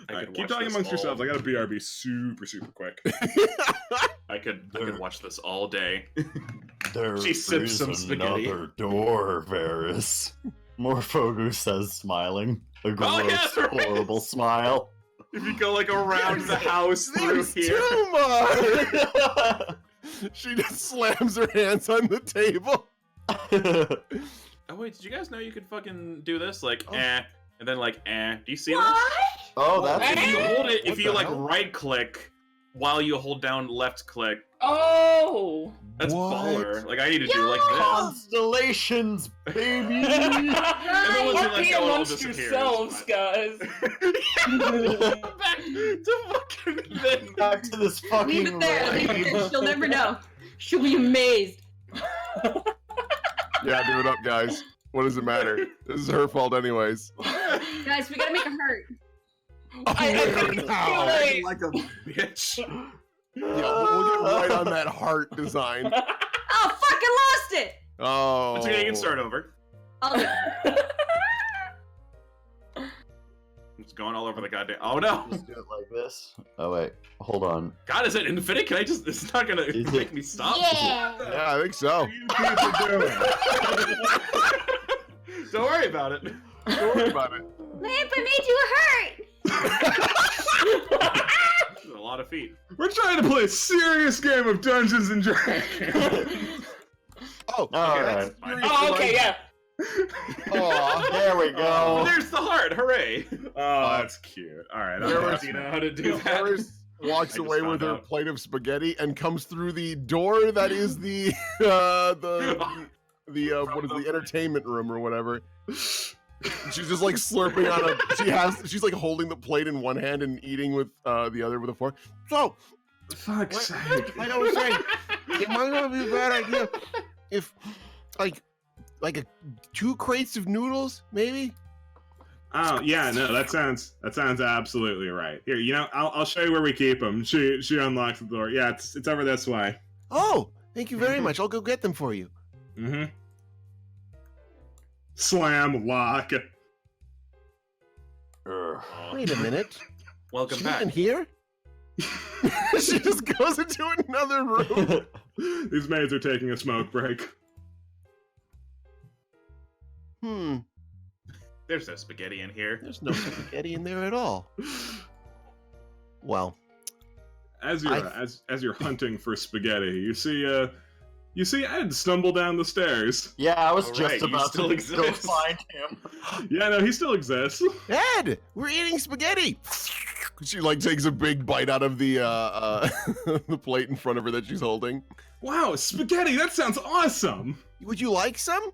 Alright, could keep watch talking this amongst all- yourselves. I got a BRB super quick. I could watch this all day. There She sips is some spaghetti. another door, Varys. Morphogu says, smiling. A gross, Oh, yeah, there is. horrible smile. If you go like around the house through There's here. too much. She just slams her hands on the table. Oh wait, did you guys know you could fucking do this? Like, Oh. and then like, Do you see What? this? Oh, that's If you hold it, if What you the like hell? right click while you hold down left click, Oh. that's What? baller. Like I need to do like this. constellations, baby. And then once you What let be go, it all amongst disappears. yourselves, guys? Back to fucking thing. Back to this Leave fucking it there. Leave it rage. there. She'll never know. She'll be amazed. Yeah, do it up, guys. What does it matter? This is her fault, anyways. Guys, we gotta make him hurt. I think it's How? too late. Like a bitch. Yeah, we'll get right on that heart design. Oh, fucking lost it! Oh. It's okay, you can start over. I'll do It's going all over the goddamn. Oh no! Just do it like this. Oh wait, hold on. God, is it infinite? Can I just? It's not gonna Is make it- me stop. Yeah, I think so. You people doing? Don't worry about it. Don't worry about it. Lamp, I made you hurt! There's a lot of feet. We're trying to play a serious game of Dungeons and Dragons. Oh, All that's right. serious Oh, okay, yeah. Aw. There we Oh, go. there's the heart! Hooray! Oh, that's cute. All right, There I'm was- Do you know how to do that? Iris walks I just away with found her out. plate of spaghetti and comes through the door that is the what is the entertainment room or whatever. She's just like slurping on she's like holding the plate in one hand and eating with the other with a fork. So, Fuck's What? sake. like I was saying, it might not be a bad idea if like two crates of noodles, maybe. Oh yeah, no, that sounds absolutely right. Here, you know, I'll show you where we keep them. She unlocks the door. Yeah, it's over this way. Oh, thank you very much. I'll go get them for you. Mm-hmm. Slam lock. Wait a minute. Welcome She's back. in here? She just goes into another room. These maids are taking a smoke break. There's no spaghetti in here. There's no spaghetti in there at all. Well, As you're as you're hunting for spaghetti, you see Ed stumble down the stairs. Yeah, I was All just right, you about still to go exist. find him. Yeah, no, he still exists. Ed, we're eating spaghetti. She like takes a big bite out of the the plate in front of her that she's holding. Wow, spaghetti! That sounds awesome. Would you like some?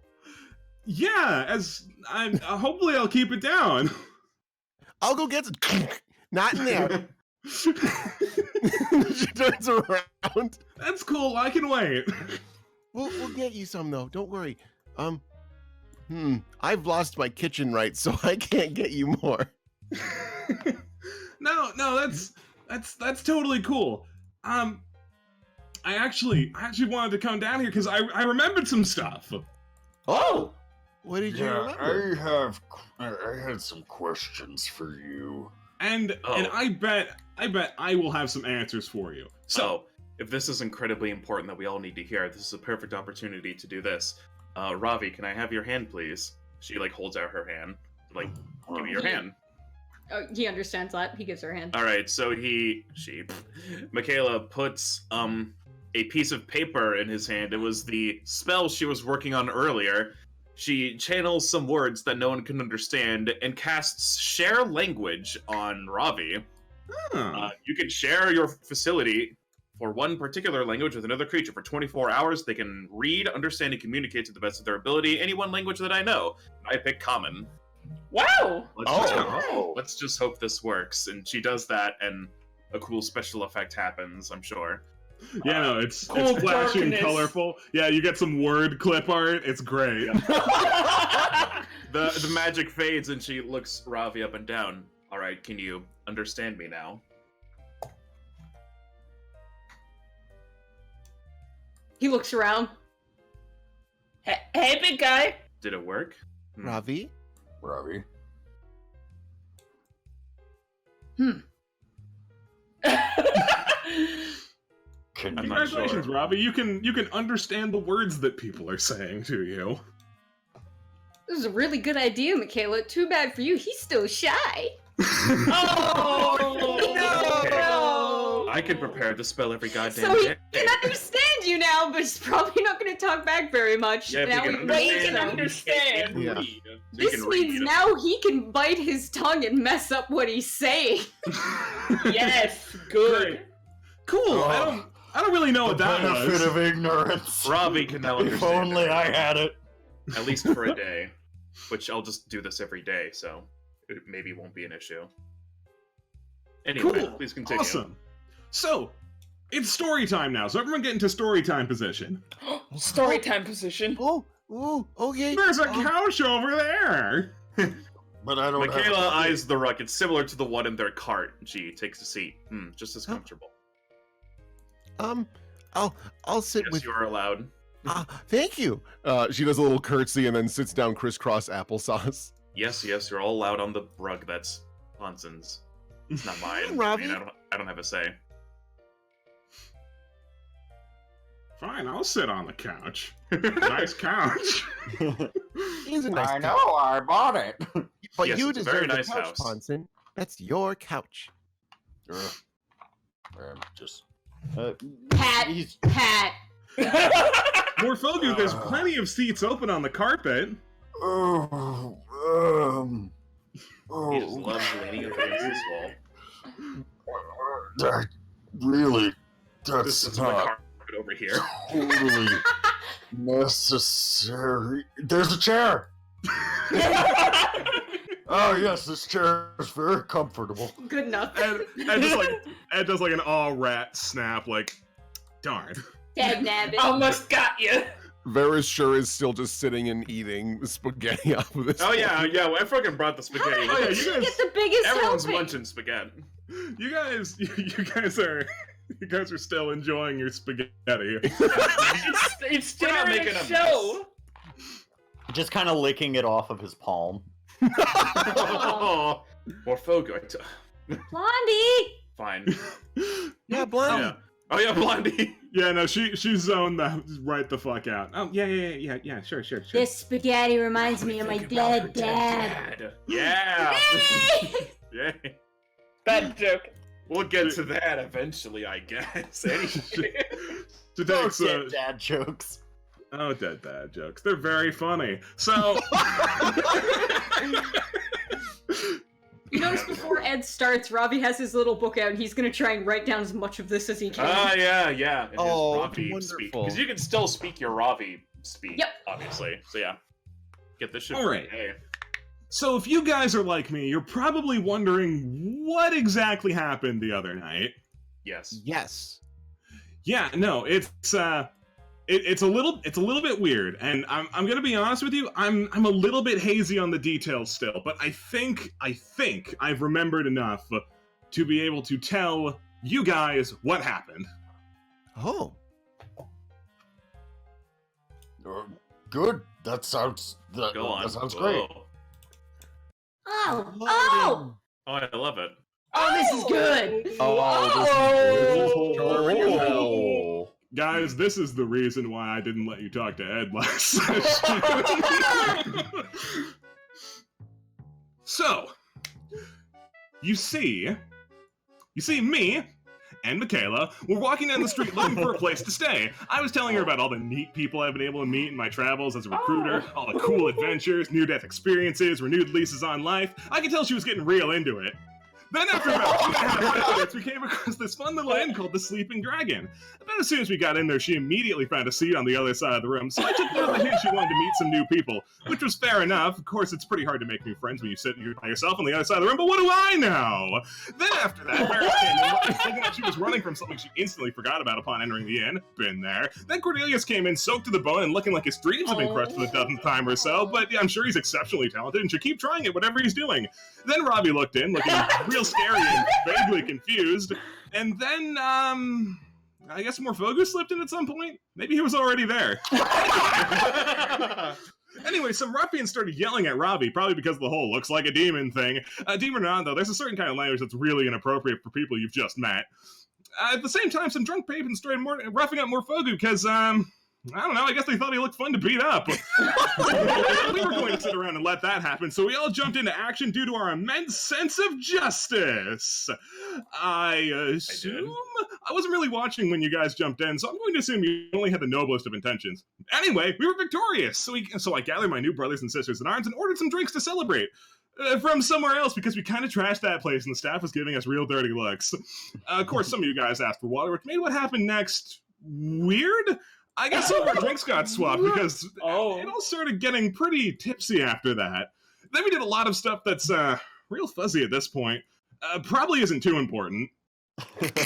Yeah, as I'm hopefully I'll keep it down. I'll go get some. Not in there. She turns around. That's cool. I can wait. We'll get you some though. Don't worry. I've lost my kitchen rights, so I can't get you more. No, that's totally cool. I actually wanted to come down here because I remembered some stuff. Oh, what did you Yeah, remember? I had some questions for you. And I bet I will have some answers for you. So, if this is incredibly important that we all need to hear, this is a perfect opportunity to do this. Ravi, can I have your hand, please? She like holds out her hand. Like, give me your hand. Oh, he understands that. He gives her a hand. All right, so Michaela puts a piece of paper in his hand. It was the spell she was working on earlier. She channels some words that no one can understand and casts share language on Ravi. You can share your facility for one particular language with another creature for 24 hours. They can read, understand, and communicate to the best of their ability any one language that I know. I pick common. Wow. Let's just hope this works. And she does that, and a cool special effect happens, I'm sure. Yeah, no, it's Cool flashy and darkness. colorful. Yeah, you get some word clip art. It's great. The magic fades, and she looks Ravi up and down. All right, can you understand me now? He looks around. Hey, big guy. Did it work? Ravi, Ravi? I'm not Congratulations, sure. Robbie. You can understand the words that people are saying to you. This is a really good idea, Michaela. Too bad for you. He's still shy. Oh I can prepare to spell every goddamn So he day. can understand you now, but he's probably not going to talk back very much. Yeah, if now you can we But he understand, can you understand. can't Yeah. read. So you This can means read. now he can bite his tongue and mess up what he's saying. Yes, good. Cool. I don't really know The what that benefit was. of ignorance. Robbie can now If understand. only I everything. had it. At least for a day. Which I'll just do this every day, so it maybe won't be an issue. Anyway, Cool. please continue. Awesome. So, it's story time now. So everyone get into story time position. Story time position. Oh, okay. There's a couch over there. But I don't Michaela have eyes the rug. It's similar to the one in their cart. She takes a seat. Just as Huh? comfortable. I'll sit Yes, with. you are allowed. Thank you. She does a little curtsy and then sits down crisscross applesauce. Yes, you're all allowed on the rug. That's Hanson's. It's not mine. Robbie. I don't have a say. Fine, I'll sit on the couch. Nice couch. It is a nice I couch. know, I bought it. But Yes, you it's a deserve very the nice couch, house. Ponson. That's your couch. Just. Pat. He's, Pat. Morfogu, there's plenty of seats open on the carpet. oh, He just loves leaning against this wall. that really, This that's is my not carpet over here. totally necessary. There's a chair. Oh yes, this chair is very comfortable. Good enough. Ed does like an all rat snap, like, darn. Dag nabbit. Almost got you. Varys sure is still just sitting and eating spaghetti off of this. Oh yeah, I fucking brought the spaghetti. How Oh, yeah, did you you guys- get the biggest Everyone's helping? munching spaghetti. You guys are still enjoying your spaghetti. It's We're not dinner and making a a show. Just kind of licking it off of his palm. Oh, Morfogu. Blondie! Fine. Yeah, Blondie. Yeah. Oh yeah, Blondie. Yeah, no, she zoned that right the fuck out. Oh yeah, sure. This spaghetti reminds me of my dead dad. Yeah. Hey! Yeah. Bad joke. We'll get to that eventually, I guess. Anyway. She Oh, takes dead dad jokes. oh, dead dad jokes. They're very funny. So You notice before Ed starts, Robbie has his little book out and he's gonna try and write down as much of this as he can. Yeah. And Oh, his Ravi wonderful. speak. Because you can still speak your Ravi speak, Yep. obviously. So yeah. Get this shit All for right. Hey. So if you guys are like me, you're probably wondering what exactly happened the other night. Yes. Yes. Yeah, no, it's a little bit weird, and I'm gonna be honest with you, I'm a little bit hazy on the details still, but I think I've remembered enough to be able to tell you guys what happened. Oh. Good. That sounds. Go on. That sounds great. Whoa. Oh! Oh, I love it. Oh, this is good! Oh. Guys, this is the reason why I didn't let you talk to Ed last session. So, you see me and Michaela were walking down the street looking for a place to stay. I was telling her about all the neat people I've been able to meet in my travels as a recruiter, all the cool adventures, near-death experiences, renewed leases on life. I could tell she was getting real into it. Then after about 2.5 minutes, we came across this fun little inn called the Sleeping Dragon. About as soon as we got in there, she immediately found a seat on the other side of the room, so I took note of the hint she wanted to meet some new people, which was fair enough. Of course, it's pretty hard to make new friends when you sit by yourself on the other side of the room, but what do I know? Then after that, Varys came in, thinking that she was running from something she instantly forgot about upon entering the inn. Been there. Then Cornelius came in, soaked to the bone, and looking like his dreams have been crushed for the 10th time or so, but yeah, I'm sure he's exceptionally talented and should keep trying it, whatever he's doing. Then Robbie looked in, looking real scary and vaguely confused. And then, I guess Morfogu slipped in at some point? Maybe he was already there. Anyway, some ruffians started yelling at Ravi, probably because of the whole looks like a demon thing. Demon or not, though, there's a certain kind of language that's really inappropriate for people you've just met. At the same time, some drunk patrons started roughing up Morfogu because, I don't know, I guess they thought he looked fun to beat up. We were going to sit around and let that happen, so we all jumped into action due to our immense sense of justice. I assume? I wasn't really watching when you guys jumped in, so I'm going to assume you only had the noblest of intentions. Anyway, we were victorious, so I gathered my new brothers and sisters in arms and ordered some drinks to celebrate. From somewhere else, because we kind of trashed that place and the staff was giving us real dirty looks. Of course, some of you guys asked for water, which made what happened next weird. I guess some of our drinks got swapped because it all started getting pretty tipsy after that. Then we did a lot of stuff that's real fuzzy at this point. Probably isn't too important. Fucking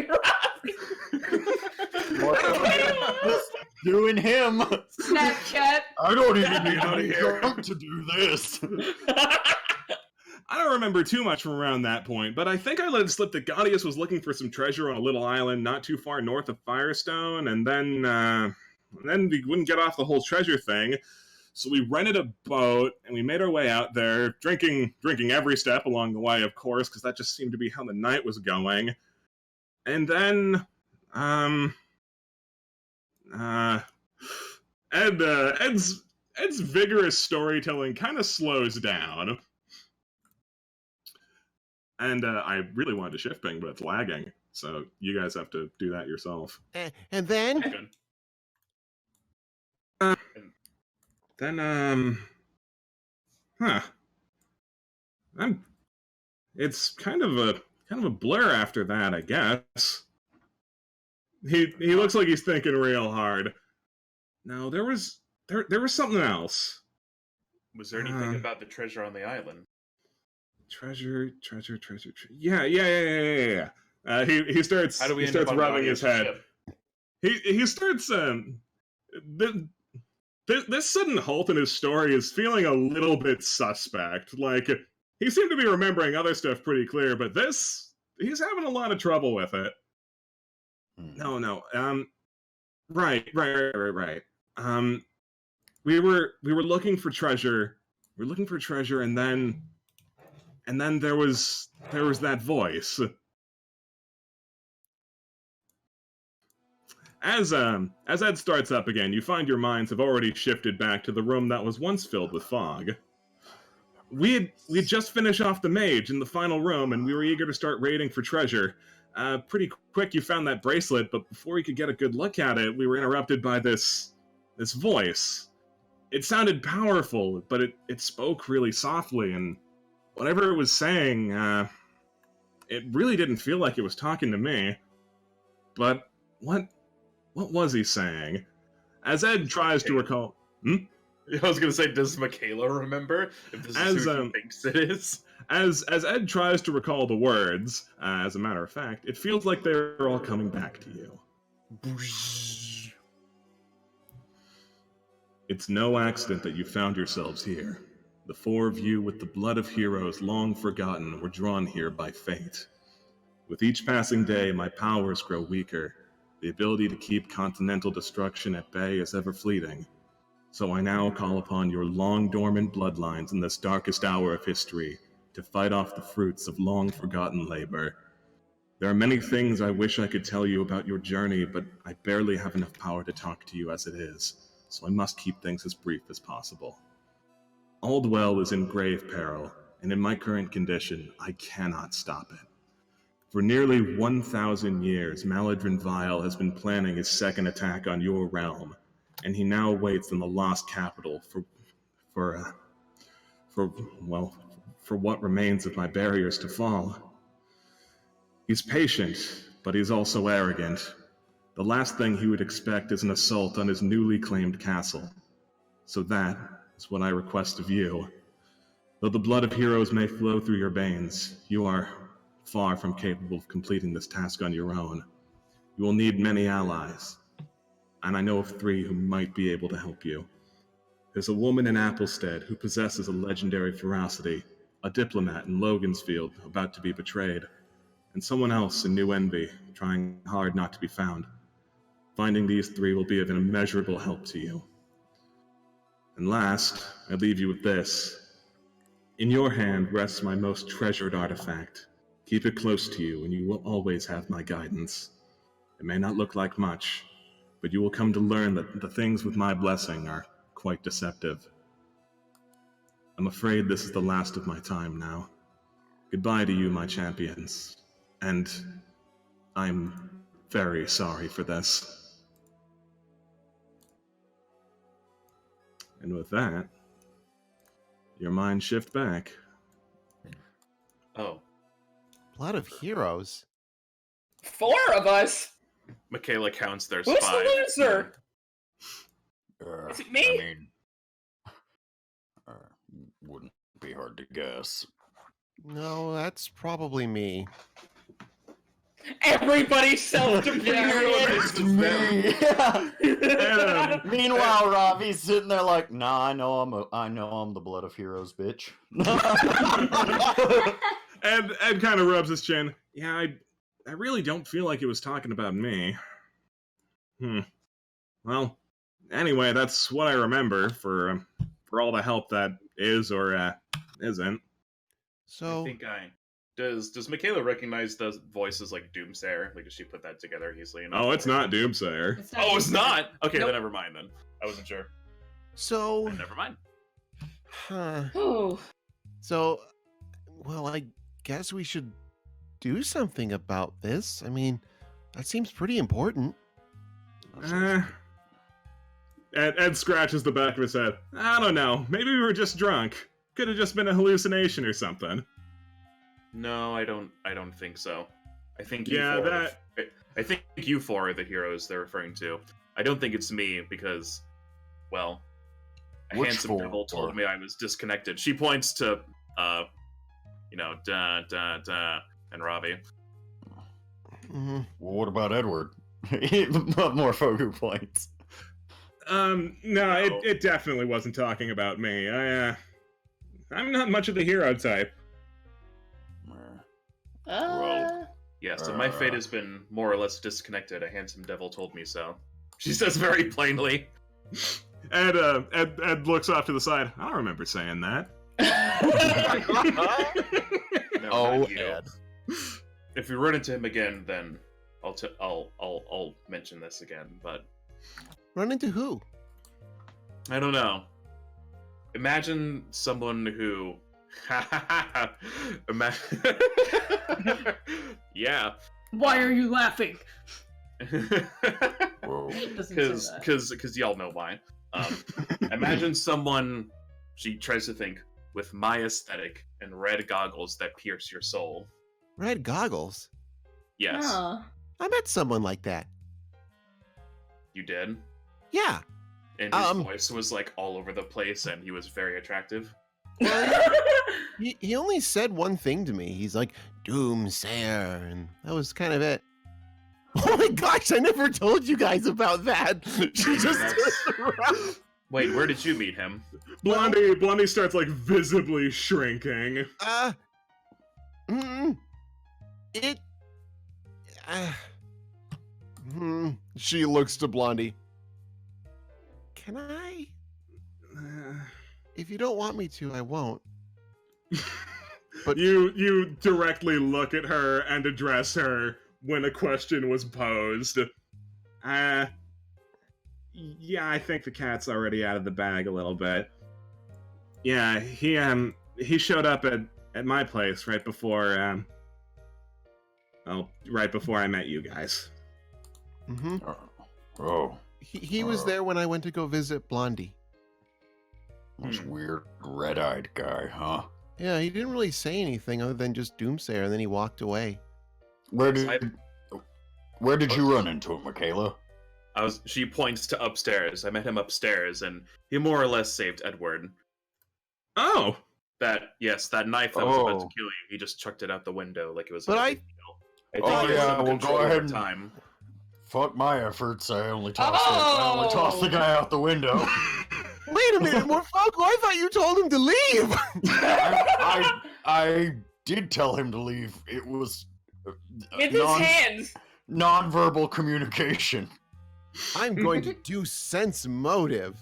Robbie. Doing him. Snapchat. I don't even need Out to of be here. drunk to do this. I don't remember too much from around that point, but I think I let it slip that Gaudius was looking for some treasure on a little island not too far north of Firestone, and then we wouldn't get off the whole treasure thing. So we rented a boat, and we made our way out there, drinking every step along the way, of course, because that just seemed to be how the night was going. And then, Ed's vigorous storytelling kind of slows down. And I really wanted to shift ping, but it's lagging. So you guys have to do that yourself. And then, It's kind of a blur after that, I guess. He looks like he's thinking real hard. No, there was something else. Was there anything about the treasure on the island? Treasure. Yeah. He starts. How do we he end up starts on rubbing his Gaudius' head. ship? He starts. This sudden halt in his story is feeling a little bit suspect. Like he seemed to be remembering other stuff pretty clear, but this he's having a lot of trouble with it. No. Right. We were looking for treasure. We were looking for treasure, and then there was that voice. As Ed starts up again, you find your minds have already shifted back to the room that was once filled with fog. We had just finished off the mage in the final room, and we were eager to start raiding for treasure. Pretty quick, you found that bracelet, but before we could get a good look at it, we were interrupted by this voice. It sounded powerful, but it spoke really softly, and whatever it was saying, it really didn't feel like it was talking to me. But what was he saying? As Ed tries to recall... I was going to say, does Michaela remember? If this is who she thinks it is? As Ed tries to recall the words, as a matter of fact, it feels like they're all coming back to you. It's no accident that you found yourselves here. The four of you, with the blood of heroes long forgotten, were drawn here by fate. With each passing day, my powers grow weaker. The ability to keep continental destruction at bay is ever fleeting. So I now call upon your long-dormant bloodlines in this darkest hour of history to fight off the fruits of long-forgotten labor. There are many things I wish I could tell you about your journey, but I barely have enough power to talk to you as it is, so I must keep things as brief as possible. Aldwell is in grave peril, and in my current condition, I cannot stop it. For nearly 1,000 years, Maladrin Vile has been planning his second attack on your realm, and he now waits in the lost capital for what remains of my barriers to fall. He's patient, but he's also arrogant. The last thing he would expect is an assault on his newly claimed castle. So that is what I request of you. Though the blood of heroes may flow through your veins, you are far from capable of completing this task on your own. You will need many allies, and I know of 3 who might be able to help you. There's a woman in Applestead who possesses a legendary ferocity, a diplomat in Logansfield about to be betrayed, and someone else in New Envy trying hard not to be found. Finding these three will be of an immeasurable help to you. And last, I leave you with this. In your hand rests my most treasured artifact. Keep it close to you, and you will always have my guidance. It may not look like much, but you will come to learn that the things with my blessing are quite deceptive. I'm afraid this is the last of my time now. Goodbye to you, my champions. And I'm very sorry for this. And with that, your mind shift back. Oh, Blood of heroes. 4 of us. Michaela counts their Who's five. the loser? Is it me? I mean, wouldn't be hard to guess. No, that's probably me. Everybody self-deprecated. It's me. Meanwhile, Ravi's sitting there like, nah, I know I'm the blood of heroes, bitch. Ed kind of rubs his chin. Yeah, I really don't feel like it was talking about me. Well, anyway, that's what I remember for all the help that is or isn't. So, Does Michaela recognize the voices like Doomsayer? Like, does she put that together easily enough? Oh, it's not Doomsayer. Oh, it's not? Okay, Nope. then never mind then. I wasn't sure. so, Never mind. huh. Oh, So, well, I guess we should do something about this. I mean, that seems pretty important. Ed scratches the back of his head. I don't know. Maybe we were just drunk. Could have just been a hallucination or something. No, I don't think so. I think I think you four are the heroes they're referring to. I don't think it's me because, well, a Which handsome four? devil told me I was disconnected. She points to, and Ravi. Mhm. Well, what about Edward? More Fogu points. No, it definitely wasn't talking about me. I'm not much of the hero type. Well, Yeah, so my fate has been more or less disconnected. A handsome devil told me so. She says very plainly. Ed looks off to the side. I don't remember saying that. No, Oh, not you. Ed. If we run into him again, then I'll mention this again. But Run into who? I don't know. Imagine someone who. Yeah. Why are you laughing? whoa. Doesn't say that. Because y'all know why. Imagine someone. She tries to think with my aesthetic and red goggles that pierce your soul. Red goggles. Yes, Huh. I met someone like that. you did. Yeah. And his voice was like all over the place, and he was very attractive. He only said one thing to me. He's like, Doomsayer, and that was kind of it. Oh my gosh, I never told you guys about that. She just turned around. Wait, where did you meet him? Blondie starts like visibly shrinking. It. She looks to Blondie. Can I? If you don't want me to, I won't. But you directly look at her and address her when a question was posed. Yeah, I think the cat's already out of the bag a little bit. Yeah, he showed up at my place right before right before I met you guys. Mm-hmm. Oh, He was there when I went to go visit Blondie. this weird red-eyed guy, huh? Yeah, he didn't really say anything other than just Doomsayer, and then he walked away. Where did you run into him, Michaela? She points to upstairs. I met him upstairs, and he more or less saved Edward. Oh, That knife that was about to kill you. He just chucked it out the window like it was. But no I- big deal. I think he has some well, control go over ahead and time. fuck my efforts. I only tossed the guy out the window. Wait a minute, Morfoku, I thought you told him to leave! I did tell him to leave. It was with his hands. non-verbal communication. I'm going to do sense motive.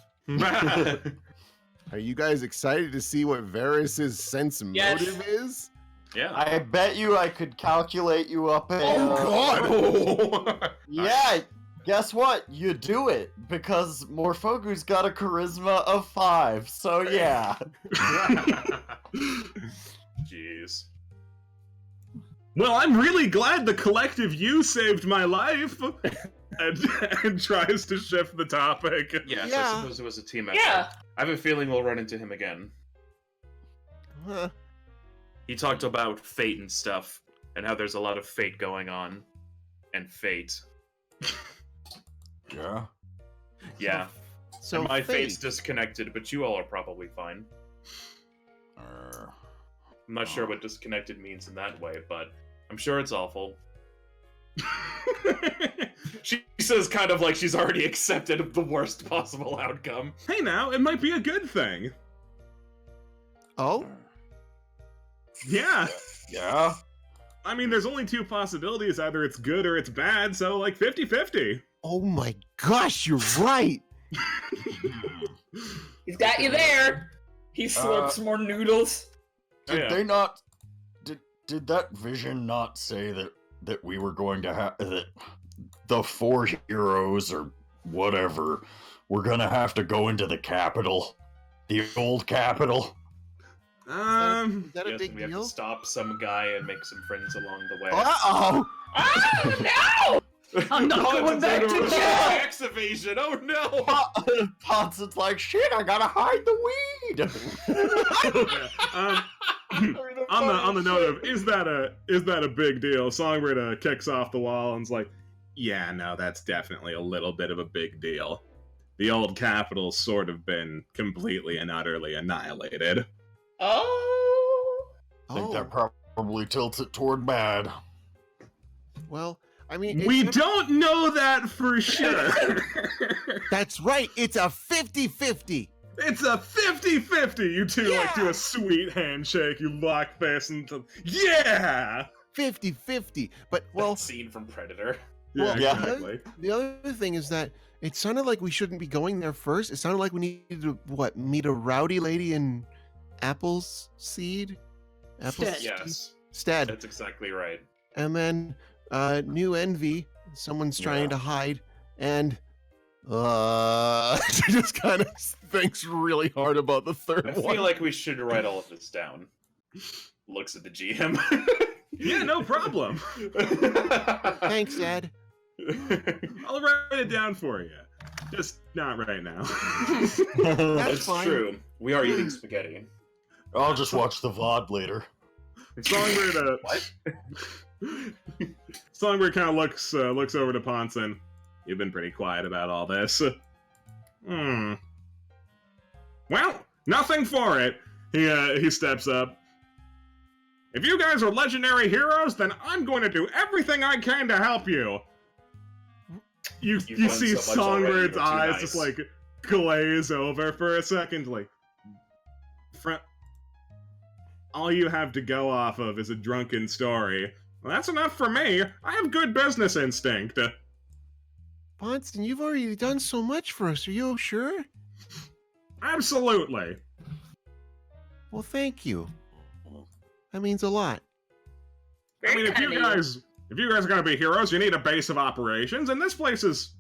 Are you guys excited to see what Varys's sense Yes. motive is? Yeah. I bet you I could calculate you up a. God! Yeah, guess what? You do it because Morfogu's got a charisma of 5. So yeah. Jeez. Well, I'm really glad the collective you saved my life. And tries to shift the topic. Yes, Yeah. I suppose it was a team effort. Yeah. I have a feeling we'll run into him again. Huh. He talked about fate and stuff, and how there's a lot of fate going on. And fate. Yeah. Yeah. So And my fate. fate's disconnected, but you all are probably fine. I'm not sure what disconnected means in that way, but I'm sure it's awful. She says kind of like she's already accepted the worst possible outcome. Hey now, it might be a good thing. Oh, Yeah. Yeah. I mean, there's only 2 possibilities. Either it's good or it's bad, so like 50-50. oh my gosh, you're right. He's got you there. He slurps more noodles. Did Yeah. they not? Did that vision not say that we were going to have that the 4 heroes or whatever were gonna have to go into the capital, the old capital? Is that a Yes, big and we have deal? to stop some guy and make some friends along the way. Uh-oh. Oh no! I'm not going back to jail. Tax evasion! Oh no! Pottson's like, shit, I gotta hide the weed. On the note of is that a big deal? Songbird kicks off the wall and's like, yeah, no, that's definitely a little bit of a big deal. The old capital's sort of been completely and utterly annihilated. Oh. I think Oh, that probably tilts it toward bad. well, I mean, We it's- don't know that for sure. That's right. It's a 50-50. It's a 50-50. You two like do Yeah. a sweet handshake. You lock face and yeah. 50-50. But, well, Scene from Predator. Well, yeah. Exactly. the other thing is that it sounded like we shouldn't be going there first. It sounded like we needed to, meet a rowdy lady in Appleseed? Stead. Yes, Stead. that's exactly right. And then New Envy, someone's trying Yeah. to hide, and she just kind of thinks really hard about the third I one. feel like we should write all of this down. Looks at the GM. Yeah, no problem. Thanks, Ed. I'll write it down for you. Just not right now. That's It's fine. true. We are eating spaghetti. I'll just watch the VOD later. Songbird, What? Songbird kind of looks over to Ponson. You've been pretty quiet about all this. Well, nothing for it. He steps up. If you guys are legendary heroes, then I'm going to do everything I can to help you. You You've done see so much already, Songbird's you're too eyes nice. just like glaze over for a second, like, all you have to go off of is a drunken story. Well, that's enough for me. I have good business instinct. Bonston, you've already done so much for us. Are you sure? Absolutely. Well, thank you. That means a lot. I mean, Very if kind you of guys are gonna be heroes, you need a base of operations, and this place is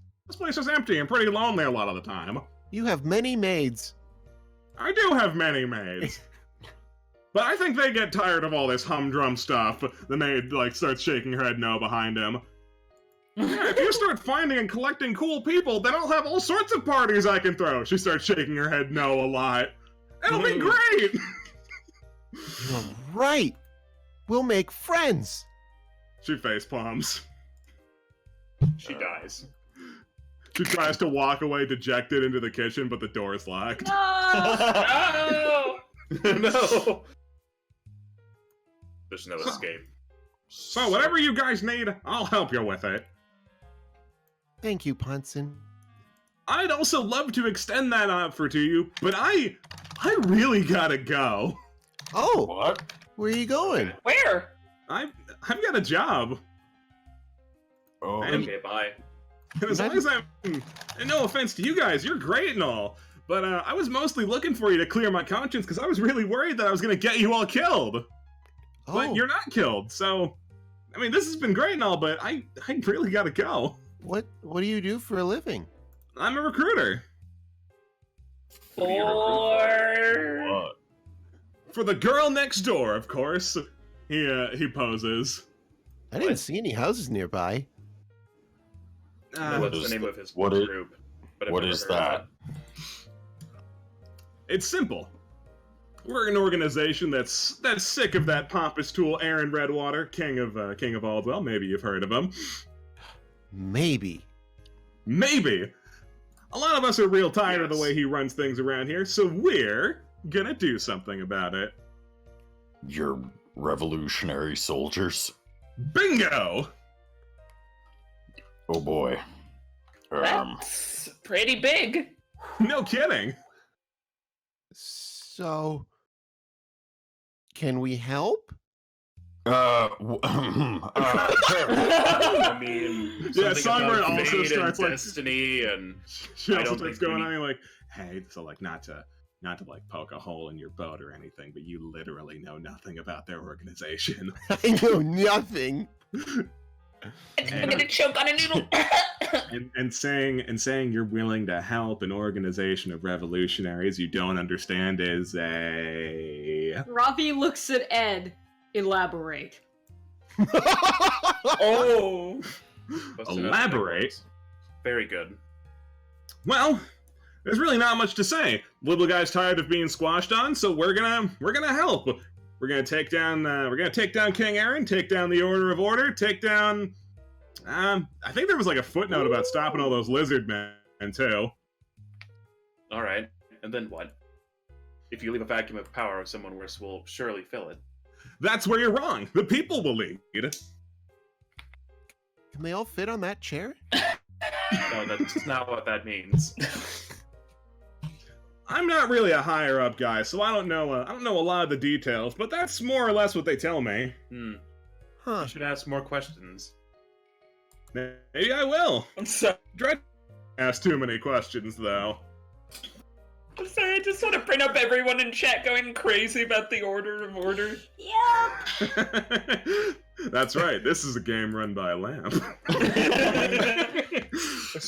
empty and pretty lonely a lot of the time. You have many maids. I do have many maids. But I think they get tired of all this humdrum stuff. The maid, starts shaking her head no behind him. Yeah, if you start finding and collecting cool people, then I'll have all sorts of parties I can throw. She starts shaking her head no a lot. It'll be great! You're right. We'll make friends. She face palms. She dies. She tries to walk away dejected into the kitchen, but the door's locked. No! Oh. No! There's no escape. So whatever you guys need, I'll help you with it. Thank you, Ponson. I'd also love to extend that offer to you, but I really gotta go. Oh, What? where are you going? Where? I've got a job. Oh, And- Okay, bye. And as long as I'm, and no offense to you guys, you're great and all, but I was mostly looking for you to clear my conscience because I was really worried that I was going to get you all killed. Oh, But you're not killed, so I mean, this has been great and all, but I really got to go. what do you do for a living? I'm a recruiter Or for the girl next door, of course. He poses. I didn't see any houses nearby. What's What the is name the- of his what is- group? But I've what never is heard of that? It's simple. We're an organization that's sick of that pompous tool, Aaron Redwater, king of Aldwell. Maybe you've heard of him. Maybe. Maybe. A lot of us are real tired of the Yes. way he runs things around here, so we're gonna do something about it. You're revolutionary soldiers. Bingo! Oh boy. that's pretty big. No kidding. So, can we help? I mean, Yeah, something Songbird about also fate starts, and like- destiny, and She I also don't starts think we going need- on and like, hey, so like not to like poke a hole in your boat or anything, but you literally know nothing about their organization. I know nothing. I'm gonna choke on a noodle. and saying you're willing to help an organization of revolutionaries you don't understand is a Ravi looks at Ed. Elaborate. Oh. busted out Elaborate. the very good. Well, there's really not much to say. Little guy's tired of being squashed on, so we're gonna help. We're gonna take down King Aaron, take down the Order of Order, take down. I think there was like a footnote about stopping all those lizard men too. All right, and then what? If you leave a vacuum of power, someone worse will surely fill it. That's where you're wrong. The people will lead. Can they all fit on that chair? No, that's not what that means. I'm not really a higher up guy, so I don't know. I don't know a lot of the details, but that's more or less what they tell me. Huh. You should ask more questions. Maybe I will. I'm sorry. Dread ask too many questions though. I'm sorry. I just want to bring up everyone in chat going crazy about the Order of Order. That's right. This is a game run by a lamp.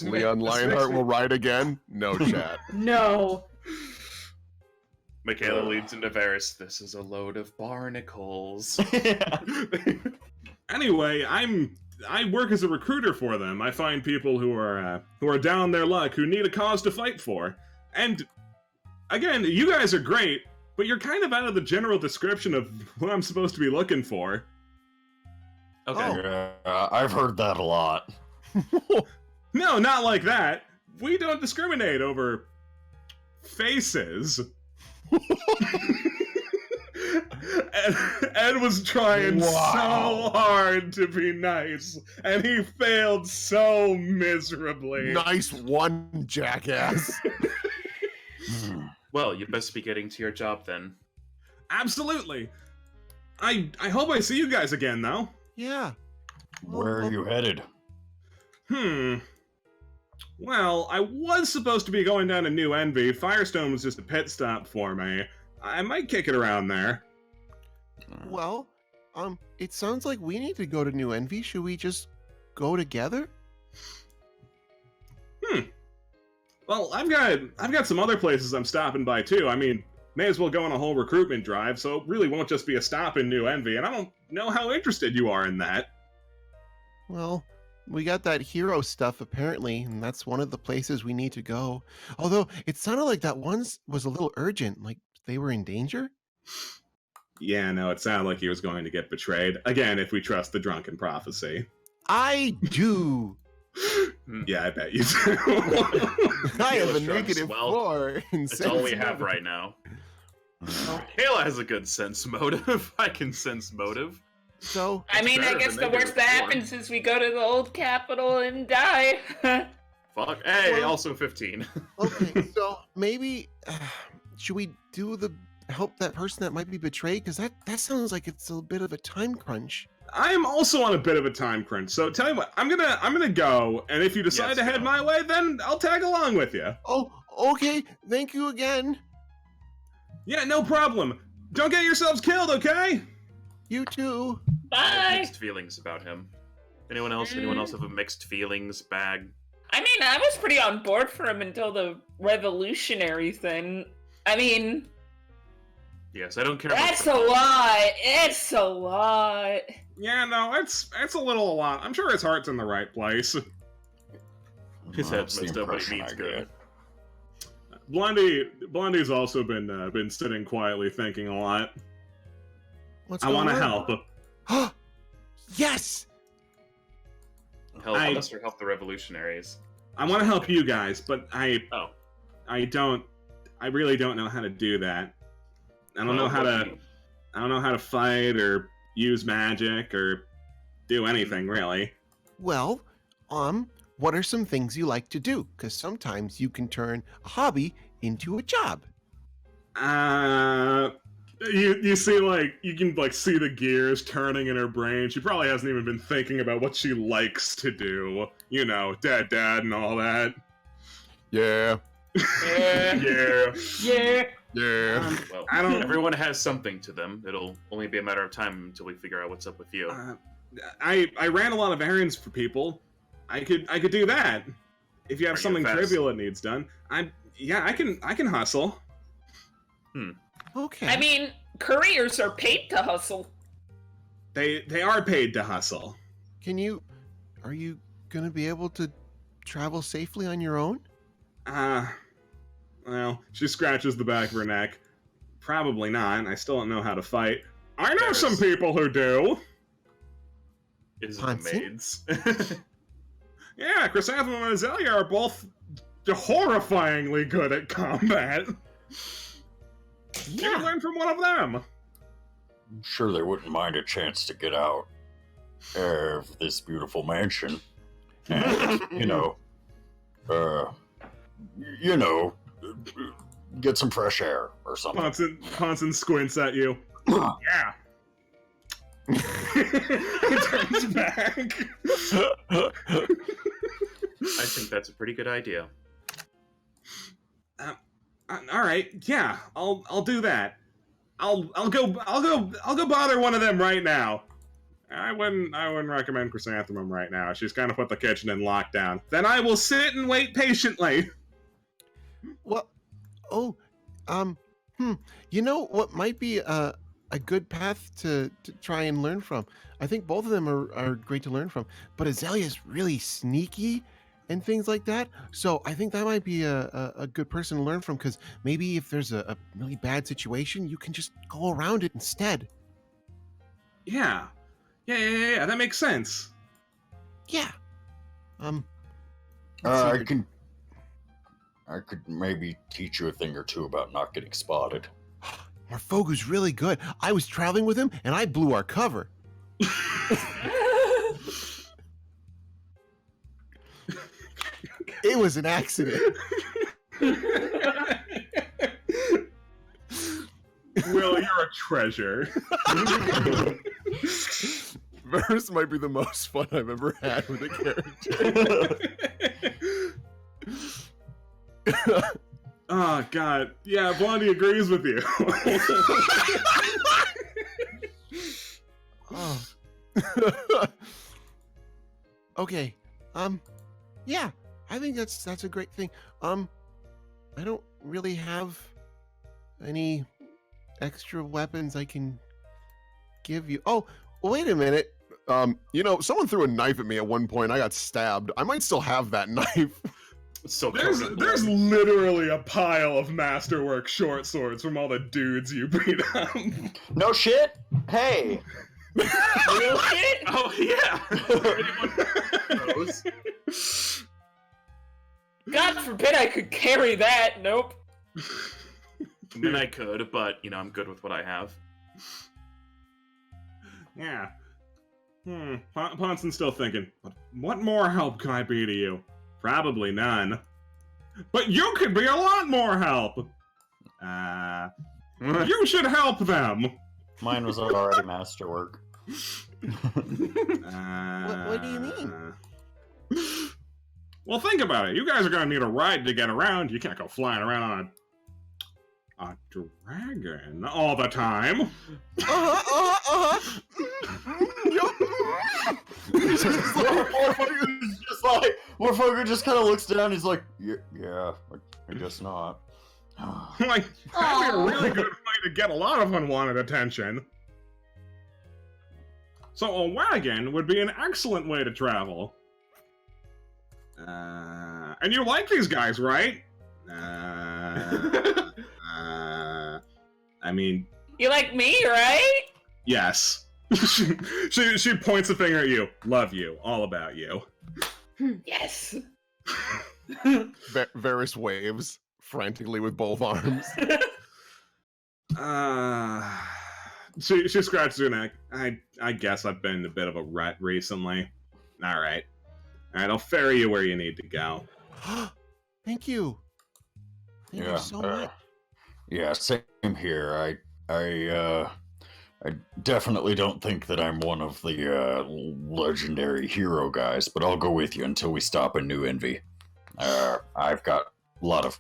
Leon Lionheart will ride again? No chat. No. Michaela leads into Varys. This is a load of barnacles. Anyway, I work as a recruiter for them. I find people who are down on their luck, who need a cause to fight for. And again, you guys are great, but you're kind of out of the general description of what I'm supposed to be looking for. Okay. Oh. I've heard that a lot. No, not like that. We don't discriminate over faces. Ed was trying so hard to be nice, and he failed so miserably. Nice one, jackass. Well, you best be getting to your job then. Absolutely. I hope I see you guys again, though. Yeah. Where are you headed? Well, I was supposed to be going down to New Envy. Firestone was just a pit stop for me. I might kick it around there. Well, it sounds like we need to go to New Envy. Should we just go together? Well, I've got some other places I'm stopping by too. I mean, may as well go on a whole recruitment drive, so it really won't just be a stop in New Envy, and I don't know how interested you are in that. Well, we got that hero stuff apparently, and that's one of the places we need to go. Although it sounded like that one was a little urgent, like they were in danger. Yeah, no, it sounded like he was going to get betrayed. Again, if we trust the drunken prophecy. I do. Yeah, I bet you do. I have a Drugs, negative well, 4 in That's all we sense have motive. right now. Kayla has a good sense motive. I can sense motive. So, I mean, I better guess than the worst that negative 4. happens is we go to the old capital and die. Fuck. Hey, Well- also 15. okay, so maybe should we do the help that person that might be betrayed? Because that sounds like it's a bit of a time crunch. I am also on a bit of a time crunch, so tell you what, I'm gonna go, and if you decide Yes, to head go. my way, then I'll tag along with you. Oh, okay. Thank you again. Yeah, no problem. Don't get yourselves killed, okay? You too. I have Bye. mixed feelings about him. Anyone else? Anyone else have a mixed feelings bag? I mean, I was pretty on board for him until the revolutionary thing. I mean, Yes, I don't care. that's a about lot. It's a lot. Yeah, no, it's a little a lot. I'm sure his heart's in the right place. His That's head's the messed up, but impression he means I good. get. Blondie's also been sitting quietly thinking a lot. What's I going want to on? help. Yes. Help I- us or help the revolutionaries? I want to help you guys, but I Oh. really don't know how to do that. I don't know Well, how what to do you- I don't know how to fight or use magic or do anything really. Well, what are some things you like to do? Because sometimes you can turn a hobby into a job. You see, like, you can like see the gears turning in her brain. She probably hasn't even been thinking about what she likes to do. You know, dad and all that. Yeah. Yeah. Yeah. Yeah. Well, I don't- everyone has something to them. It'll only be a matter of time until we figure out what's up with you. I ran a lot of errands for people. I could do that. If you have Are you something fast? trivial that needs done, I can hustle. Okay. I mean, couriers are paid to hustle. They are paid to hustle. Are you gonna be able to travel safely on your own? Well, she scratches the back of her neck. Probably not. I still don't know how to fight. I know There's- some people who do. Is it the Hansi? maids? Yeah, Chrysanthemum and Azalea are both horrifyingly good at combat. You can learn from one of them. I'm sure they wouldn't mind a chance to get out of this beautiful mansion. And, get some fresh air or something. Ponson squints at you. Yeah. He turns back. I think that's a pretty good idea. All right, yeah, I'll do that. I'll go bother one of them right now. I wouldn't recommend Chrysanthemum right now. She's kind of put the kitchen in lockdown. Then I will sit and wait patiently. Well, you know what might be a good path to try and learn from? I think both of them are great to learn from, but Azalea's really sneaky and things like that. So I think that might be a good person to learn from, because maybe if there's a really bad situation, you can just go around it instead. Yeah, that makes sense. Yeah. I could maybe teach you a thing or two about not getting spotted. Morfogu's really good. I was traveling with him and I blew our cover. It was an accident. Will, you're a treasure. Verse might be the most fun I've ever had with a character. Oh, God. Yeah, Blondie agrees with you. Oh. Okay. Yeah, I think that's a great thing. I don't really have any extra weapons I can give you. Oh, wait a minute. Someone threw a knife at me at one point. I got stabbed. I might still have that knife. It's so There's literally a pile of masterwork short swords from all the dudes you beat up. No shit? Hey! Real shit? Oh yeah. Anyone knows? God forbid I could carry that. Nope. Then I could, but I'm good with what I have. Yeah. Ponson's still thinking, what more help can I be to you? Probably none. But you could be a lot more help! You should help them! Mine was already masterwork. What do you mean? Well, think about it. You guys are gonna need a ride to get around. You can't go flying around on a dragon all the time. Morfoger just kind of looks down. He's like, yeah, I guess not. Like, that'd be a really good way to get a lot of unwanted attention. So a wagon would be an excellent way to travel. And you like these guys, right? I mean, You like me, right? yes. she points a finger at you. Love you. All about you. Yes. Varys waves frantically with both arms. She scratches her neck. I guess I've been a bit of a rut recently. All right, I'll ferry you where you need to go. Thank you. Thank you so much. Yeah, same here. I definitely don't think that I'm one of the legendary hero guys, but I'll go with you until we stop in New Envy. I've got a lot of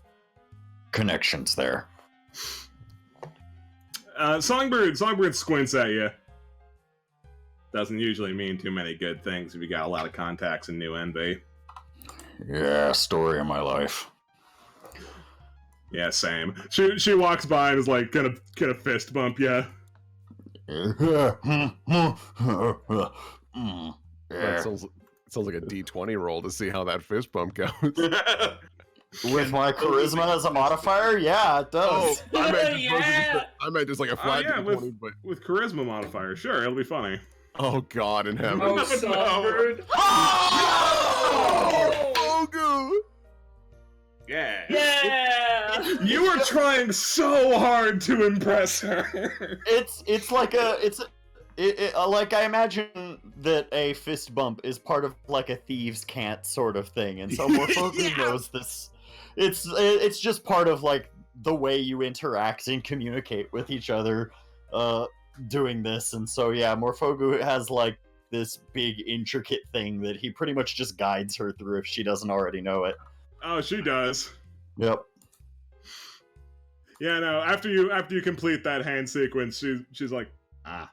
connections there. Songbird squints at you. Doesn't usually mean too many good things if you got a lot of contacts in New Envy. Yeah, story of my life. Yeah, same. She walks by and is like gonna fist bump you. That sounds like a D20 roll to see how that fist bump goes. With my charisma as a modifier, yeah, it does. I meant Yeah. just like a flat yeah, D20, but with charisma modifier, sure, it'll be funny. oh god in heaven. Oh, Songbird. Oh, good. Yeah. Yeah. You were trying so hard to impress her. It's like like I imagine that a fist bump is part of like a thieves' cant sort of thing, and so Morfogu knows this. It's just part of like the way you interact and communicate with each other, doing this, and so yeah, Morfogu has like this big intricate thing that he pretty much just guides her through if she doesn't already know it. Oh, she does. Yep. Yeah, no. After you complete that hand sequence, she's like, ah.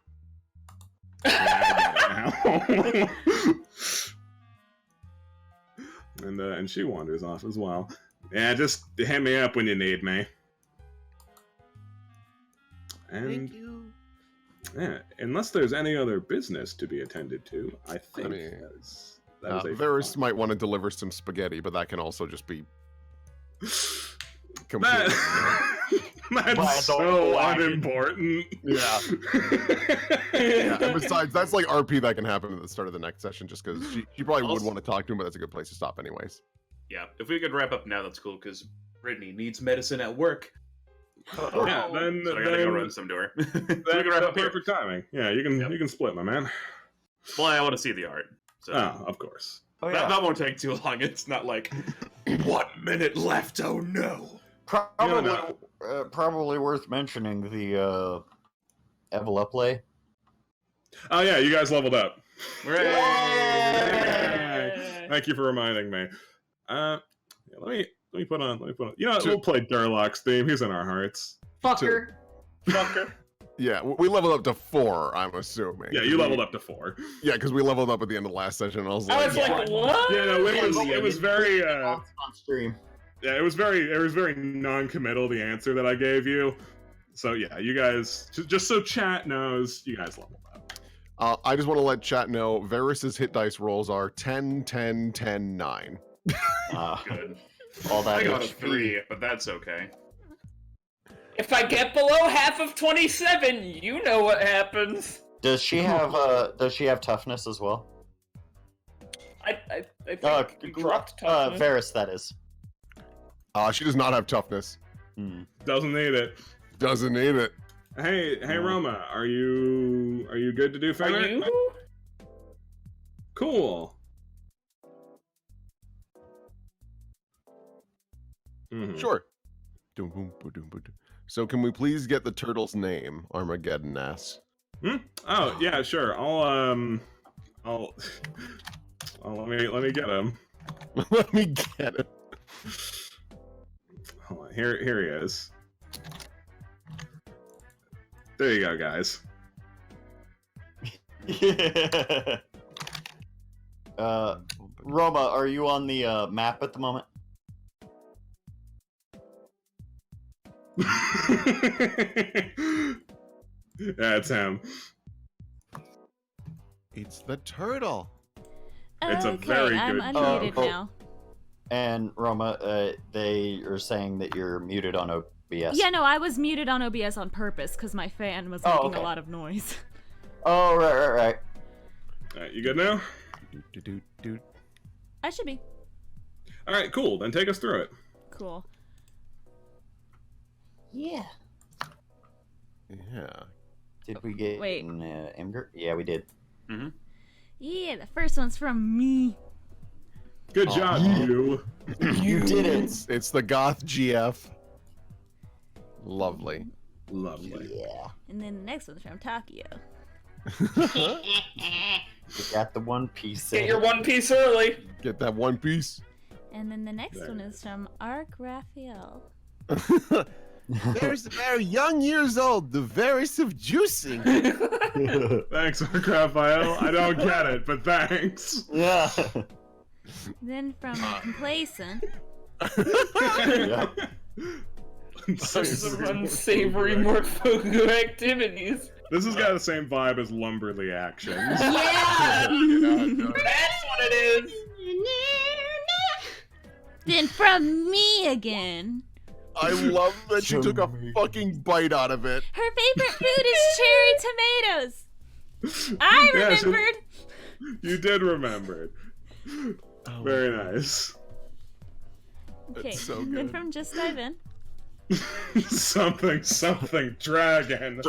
Yeah, I get it now. and she wanders off as well. Yeah, just hit me up when you need me. And Thank you. yeah, unless there's any other business to be attended to, I think mean, that is a Varys might want to deliver some spaghetti, but that can also just be completely. That's so unimportant. Yeah. Yeah, and besides, that's like RP that can happen at the start of the next session, just because she probably would Also- want to talk to him, but that's a good place to stop, anyways. Yeah, if we could wrap up now, that's cool, because Brittany needs medicine at work. Yeah, then So I gotta go run some to her. So we can wrap that's up here. perfect timing. Yeah, you can split, my man. Well, I want to see the art. So Oh, of course. Oh that won't take too long. It's not like 1 minute left. Oh no. Probably, No, probably worth mentioning the Evoluplay. Oh yeah, you guys leveled up. Hooray! Thank you for reminding me. Yeah, let me put on. You know, what, we'll play Durlock's theme. He's in our hearts. Fucker. Fucker. Yeah, we leveled up to 4, I'm assuming. Yeah, you leveled up to 4. Yeah, because we leveled up at the end of last session, and I was like, I was like, what? Yeah, no, it was very. On stream. Yeah, it was very non-committal, the answer that I gave you. So yeah, you guys, just so chat knows, you guys leveled up. I just want to let chat know Varys's hit dice rolls are 10, 10, 10, 9. Good. All that I got a HP. 3, but that's okay. If I get below half of 27, you know what happens. Does she have toughness as well? I think you dropped toughness. Varys, that is. She does not have toughness. Doesn't need it. Doesn't need it. Hey, Roma, are you good to do Are further? you? Cool. Mhm. Sure. So can we please get the turtle's name, Armageddon asks? Hmm? Oh yeah, sure. I'll let me get him. Let me get it. Hold on, here he is. There you go, guys. Yeah. Roma, are you on the map at the moment? That's him. It's the turtle. It's a Okay, very I'm good unmuted job. now. And Roma, they are saying that you're muted on OBS. Yeah, no, I was muted on OBS on purpose because my fan was Oh, making okay. a lot of noise. Oh, right. Alright, you good now? Do-do-do-do. I should be. Alright, cool. Then take us through it. Cool. Yeah. Yeah. Did we get Wait. in Imgur? Yeah, we did. Yeah, the first one's from me. Good Aw. job, you. You did it. It's the Goth GF. Lovely. Lovely. Yeah. And then the next one's from Tokyo. You got the One Piece. Get your One Piece early. Get that one piece. And then the next There one it is from Arc Raphael. There's the very young years old, the very juicing. Thanks, Raphael. I don't get it, but thanks. Yeah. Then from Complacent. Yeah. Some unsavory Morphogu activities. This has got the same vibe as Lumberly actions. Yeah! That's what it is! Then from me again. I love that she took a Yummy. fucking bite out of it. Her favorite food is cherry tomatoes. I Yeah, she- remembered. You did remember it. Oh, Very nice. Okay, It's so and then good. from Just Dive In. something dragon.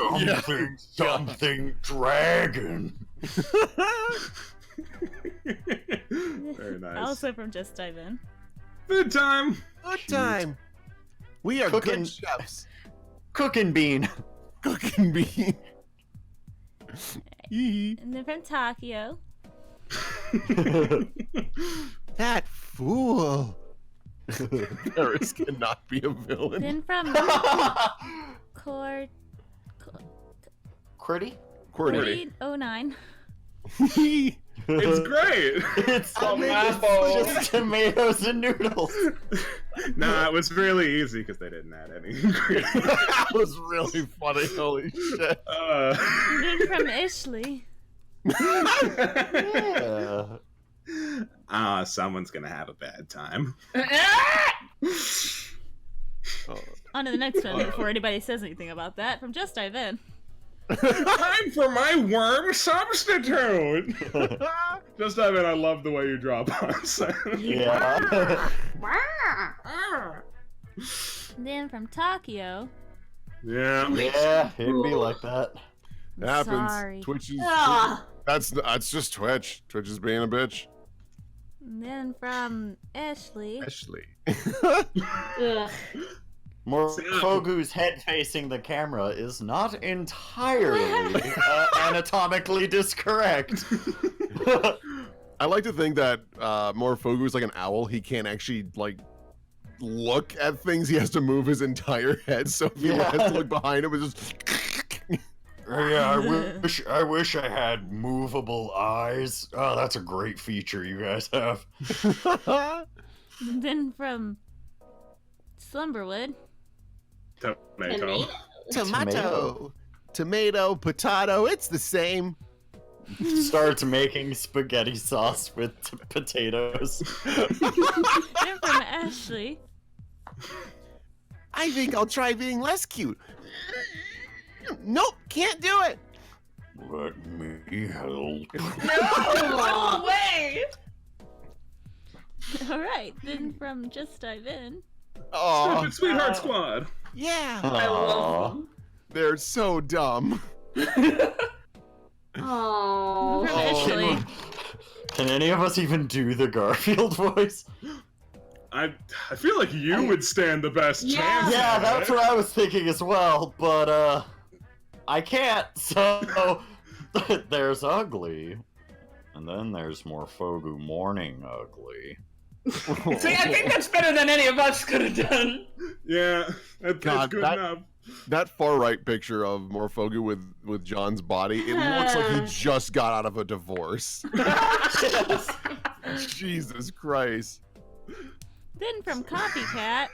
Something dragon. Very nice. Also from Just Dive In. Good time. Good time. We are Cooking. good chefs. Cooking bean. Cooking bean. Yee. And then from Tokyo. That fool. Paris cannot be a villain. Then from Cord Critty? Qwerty. 09. It's great. It's Tomato. just tomatoes and noodles. Nah, it was really easy because they didn't add any ingredients. That was really funny. Holy shit. And then from Ishley. Yeah. Someone's gonna have a bad time. On to the next one before anybody says anything about that. From Just Dive In. Time for my worm substitute. Just I mean, I love the way you draw puns. Yeah. Then from Tokyo. Yeah. Yeah, it'd be like that. It happens. Sorry. Twitch is. Ah. That's just Twitch. Twitch is being a bitch. And then from Ashley. Ashley. Ugh. Morphogu's head facing the camera is not entirely anatomically discorrect. I like to think that Morphogu is like an owl. He can't actually like look at things. He has to move his entire head. So if he Yeah. has to look behind him, it's just. Yeah, I wish I had movable eyes. Oh, that's a great feature you guys have. And then from Slumberwood. Tomato. Tomato. Tomato, potato, it's the same. Starts making spaghetti sauce with potatoes. Then from Ashley. I think I'll try being less cute. Nope, can't do it. Let me help. No way! Alright, then from Just Dive In. Oh, Stupid Sweetheart Squad. yeah. I Aw. love them. They're so dumb. Oh. From Ashley. Can any of us even do the Garfield voice? I feel like you would stand the best Yeah. chance. Yeah, at that's it. what I was thinking as well, but I can't. So there's ugly, and then there's Morphogu morning ugly. See, I think that's better than any of us could have done. Yeah, that's God, good enough. That far right picture of Morphogu with John's body, it looks like he just got out of a divorce. Yes. Jesus Christ. Then from Copycat,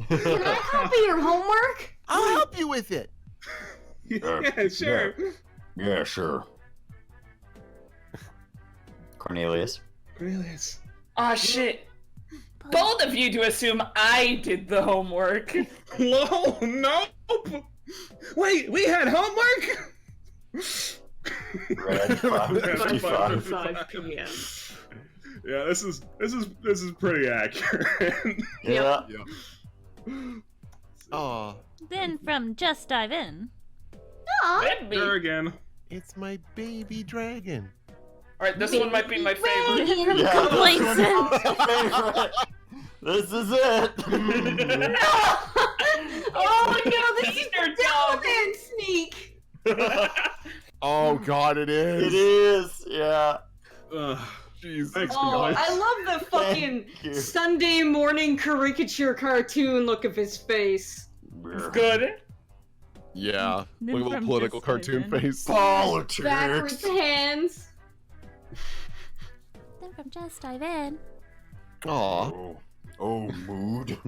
Can I copy your homework? I'll help you with it. Yeah, sure. Yeah, sure. Cornelius. Cornelius. Aw, shit. Bold of you to assume I did the homework. Whoa, nope. Wait, we had homework? Red 555. 5 p.m. Yeah, this is pretty accurate. Yeah. Aw, then from Just Dive In, Baby. Sure again. it's my baby dragon. Alright, this one might be my favorite. then from Yeah, Complacent, Favorite. This is it. Oh no, this is Easter the Devilman sneak! Oh God, it is. It is. Yeah. Jeez. Thanks, Oh, Cornelius. I love the fucking Thank you. Sunday morning caricature cartoon look of his face. Good. Yeah. Then Look at the from political Just cartoon Dive In. face. Backwards Politics. hands. then from Just Dive In, Aw. Oh, mood.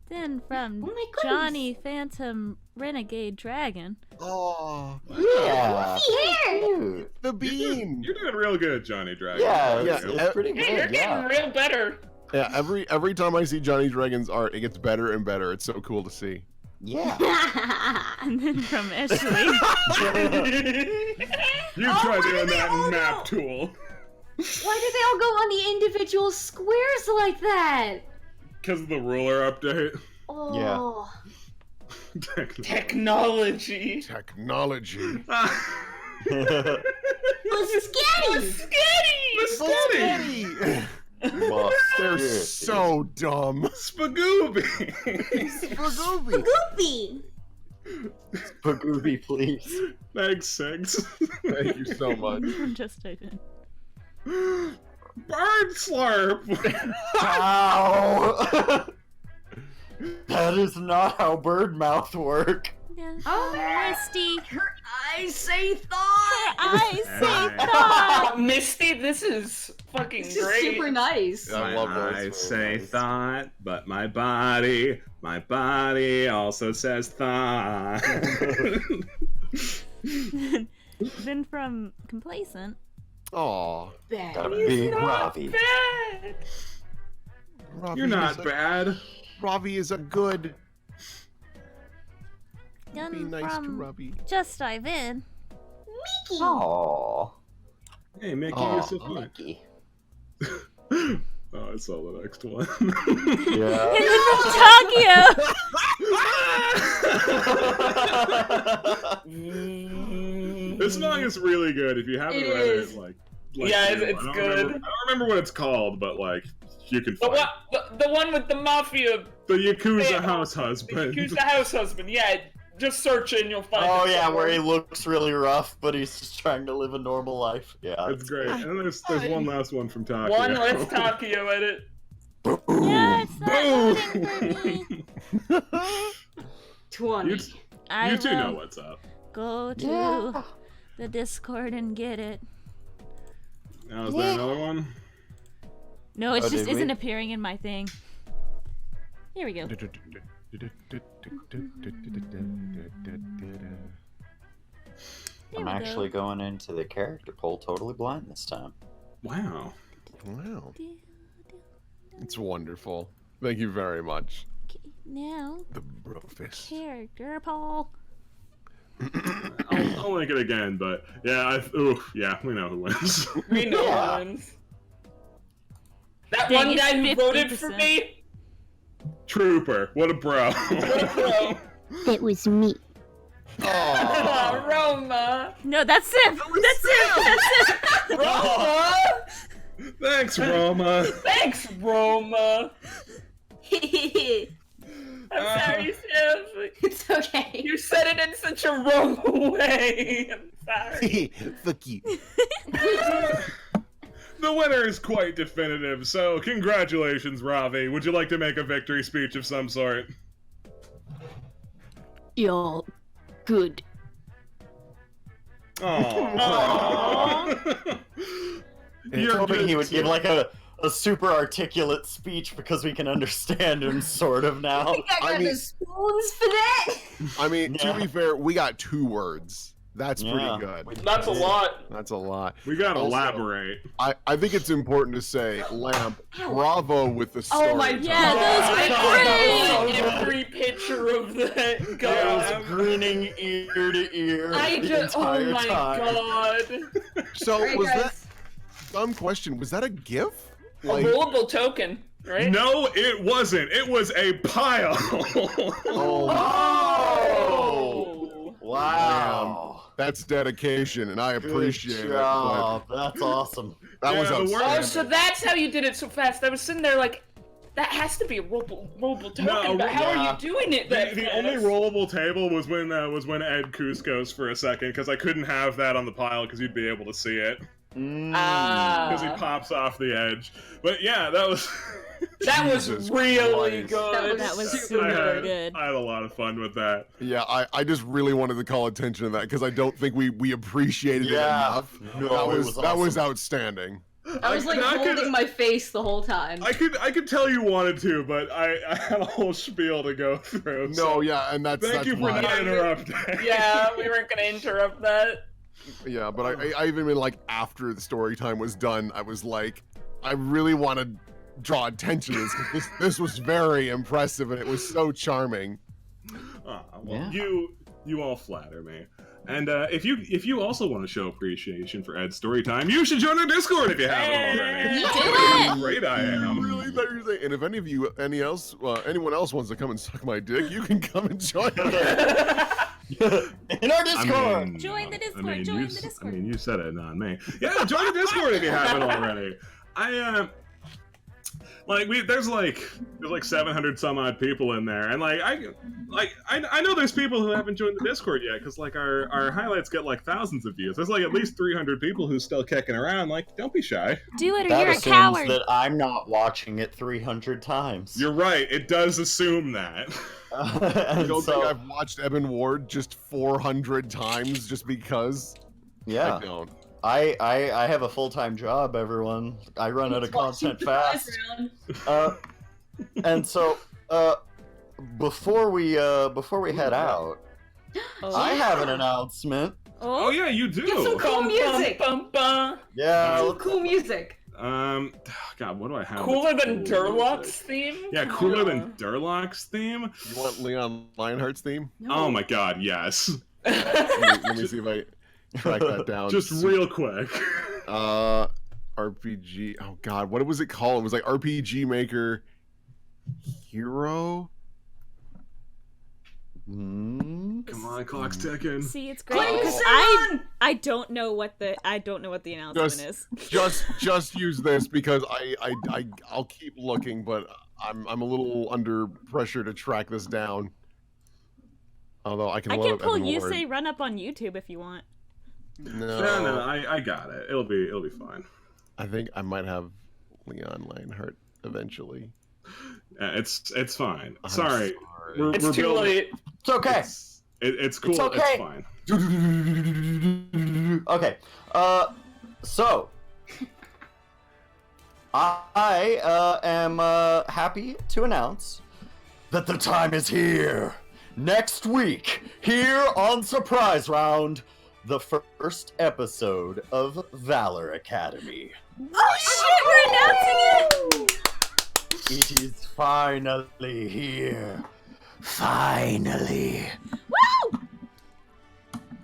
then from Oh my goodness. Johnny Phantom Renegade Dragon, Aw. Yeah. Hair. Cute. The bean. You're doing real good, Johnny Dragon. Yeah, Yeah, it's pretty Hey, you're good. getting Yeah. real better. Yeah, every time I see Johnny Dragon's art, it gets better and better. It's so cool to see. Yeah. and then from Ashley, You Oh, try why doing did they that all in map go? tool. Why did they all go on the individual squares like that? Because of the ruler update. Oh. Technology. Technology. Sketty! Sketty! They're so dumb. Spagooby! Spagooby. Goopy! Pagooby, please. Thanks, Six. Thank you so much. from Just Dive In. Bird slurp! Ow! That is not how bird mouth work. Yeah. Oh. Misty, Her eyes say thought! I say Hey. thought. Misty, this is fucking This is great. super nice. Yeah. I love those. I say thought, but my body also says thought. then from Complacent, Aw. Got a Bad. big Ravi. Bad. Ravi You're not is a- bad. Ravi is a good. Be then nice to from Ravi. Just Dive In, Aww. Hey, Mickey, Aw. you're so fun. Mickey. Oh, I saw the next one. Yeah. and then from Tokyo, This song is really good. If you haven't It read is. it, like Yeah, you, it's I don't good. Remember, I don't remember what it's called, but like you can The find one, the one with the mafia, the Yakuza Yeah. house the husband. Yakuza house husband. Yeah, just search it and you'll find Oh it yeah, somewhere. where he looks really rough, but he's just trying to live a normal life. Yeah. It's great. And then there's one last one from Tokyo. One less Tokyo edit. yeah, it's not Boom! loading for me. 20. You, I you two will know what's up. go to Yeah. the Discord and get it. Now is there another one? No, it Oh, just did we? isn't appearing in my thing. Here we go. Here I'm we actually go. going into the character poll totally blind this time. Wow. Wow. It's wonderful. Thank you very much. Okay, now, The brofist. character Paul. I'll link it again, but yeah, yeah, we know who wins. We know Yeah. who wins. That Dang, one it's guy who voted for 50%. me. Trooper, what a bro. What a pro. That was me. Oh, Roma. No, that's it. That's it. That's it. Roma. Thanks, Roma. Thanks, Roma. I'm sorry, Steph. It's okay. You said it in such a wrong way. I'm sorry. Fuck you. The winner is quite definitive, so congratulations, Ravi. Would you like to make a victory speech of some sort? You're good. Aww. I was hoping he would give like a super articulate speech because we can understand him sort of now. I think I got the spoons for that. I mean, Yeah. to be fair, we got 2 words. That's Yeah. pretty good. That's a lot. That's a lot. We gotta Also- elaborate. I think it's important to say, Lamp, bravo with the story. Oh my time. Yeah, those were I great! saw every picture of that I guy. was grinning ear to ear I the just, oh entire my time. god. So Alright, was that guys. dumb question? Was that a GIF? A rollable token, right? No, it wasn't. It was a pile. Oh! Wow. That's dedication, and I appreciate Good it. job. That's awesome. But that was Yeah, the word- Oh, outstanding. so that's how you did it so fast. I was sitting there like, that has to be a rollable token, No, but how yeah. are you doing it that The fast? only rollable table was when Ed Cusco's for a second, because I couldn't have that on the pile because you'd be able to see it because he pops off the edge. But yeah, that was That was Jesus really Christ. good. That was I super had, good. I had a lot of fun with that. Yeah, I just really wanted to call attention to that because I don't think we appreciated it Yeah. enough. No, that it was was that was awesome. outstanding. I was like holding my face the whole time. I could tell you wanted to, but I had a whole spiel to go through. No, so yeah, and that's thank you for why. not interrupting. Yeah, we weren't gonna interrupt that. Yeah, but I even been like after the story time was done, I was like, I really want to draw attention to this 'cause this was very impressive and it was so charming. Well, Yeah. you all flatter me. And if you also want to show appreciation for Ed's story time, you should join our Discord if you haven't already. You Look did at how it! great I am. Really thought you were saying, and if any of you, anyone else wants to come and suck my dick, you can come and join us. In our Discord. Join the Discord, I mean, join you, the I Discord. mean, you said it, not me. Yeah, join the Discord if you haven't already. There's like 700 some odd people in there, and I know there's people who haven't joined the Discord yet because like our highlights get like thousands of views. There's like at least 300 people who's still kicking around. Like, don't be shy. Do it or That you're a assumes coward. that I'm not watching it 300 times. You're right. It does assume that. I And don't so, think I've watched Evan Ward just 400 times just because. yeah, I don't. I have a full-time job, everyone. I run out of content fast. And so, before we head out, I have an announcement. Oh yeah, you do. Get some cool music. Yeah, Some cool music. God, what do I have? Cooler that's than cool Durlock's music? theme? Yeah, cooler than Durlock's theme. You want Leon Lionheart's theme? Oh my God, yes. Let me see if I track that down. Just real quick. RPG. Oh God, what was it called? It was like RPG Maker Hero. Come on, clock's ticking. See, it's great Play because Simon! I don't know what the announcement is. Just use this because I'll keep looking, but I'm a little under pressure to track this down. Although I can I load can up pull Evan you Ward. say run up on YouTube if you want. No, I got it. It'll be fine. I think I might have Leon Lionheart eventually. It's fine. I'm Sorry. We're It's too building- late. it's okay. It's cool. It's okay. It's fine. Okay. So I am happy to announce that the time is here. Next week, here on Surprise Round, the first episode of Valor Academy. Oh shit, we're announcing it! It is finally here. Finally. Woo!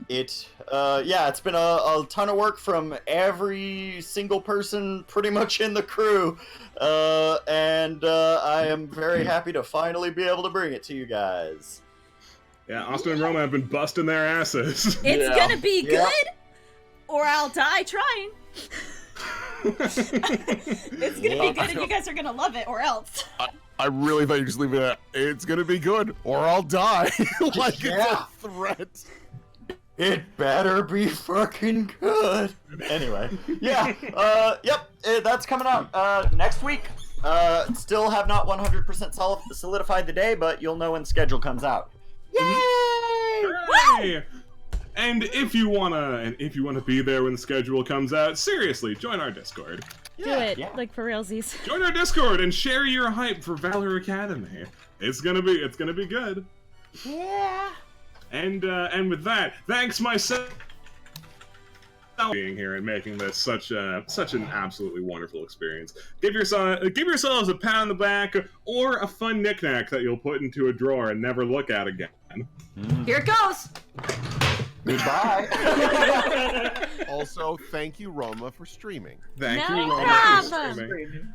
It's been a ton of work from every single person pretty much in the crew. And I am very happy to finally be able to bring it to you guys. Yeah, Austin and Roma have been busting their asses. It's Yeah. gonna be Yeah. good, or I'll die trying. It's gonna be good, and you guys are gonna love it, or else. I really thought you just leave it at, it's gonna be good, or I'll die. Like Yeah. it's a threat. It better be fucking good. Anyway, yeah, yep, that's coming out next week. Still have not 100% solidified the day, but you'll know when the schedule comes out. Yay! Hooray! And if you wanna be there when the schedule comes out, seriously, join our Discord. Do it, yeah. like for realsies. Join our Discord and share your hype for Valor Academy. It's gonna be good. Yeah. And with that, thanks myself for being here and making this such an absolutely wonderful experience. Give yourselves a pat on the back or a fun knickknack that you'll put into a drawer and never look at again. Here it goes. Goodbye. Also, thank you, Roma, for streaming. Thank No you, Roma, for problem. streaming.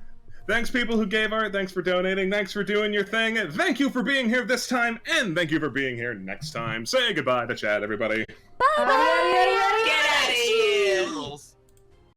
Thanks, people who gave art. Thanks for donating. Thanks for doing your thing. Thank you for being here this time, and thank you for being here next time. Say goodbye to Chad, everybody. Bye. Get out of here!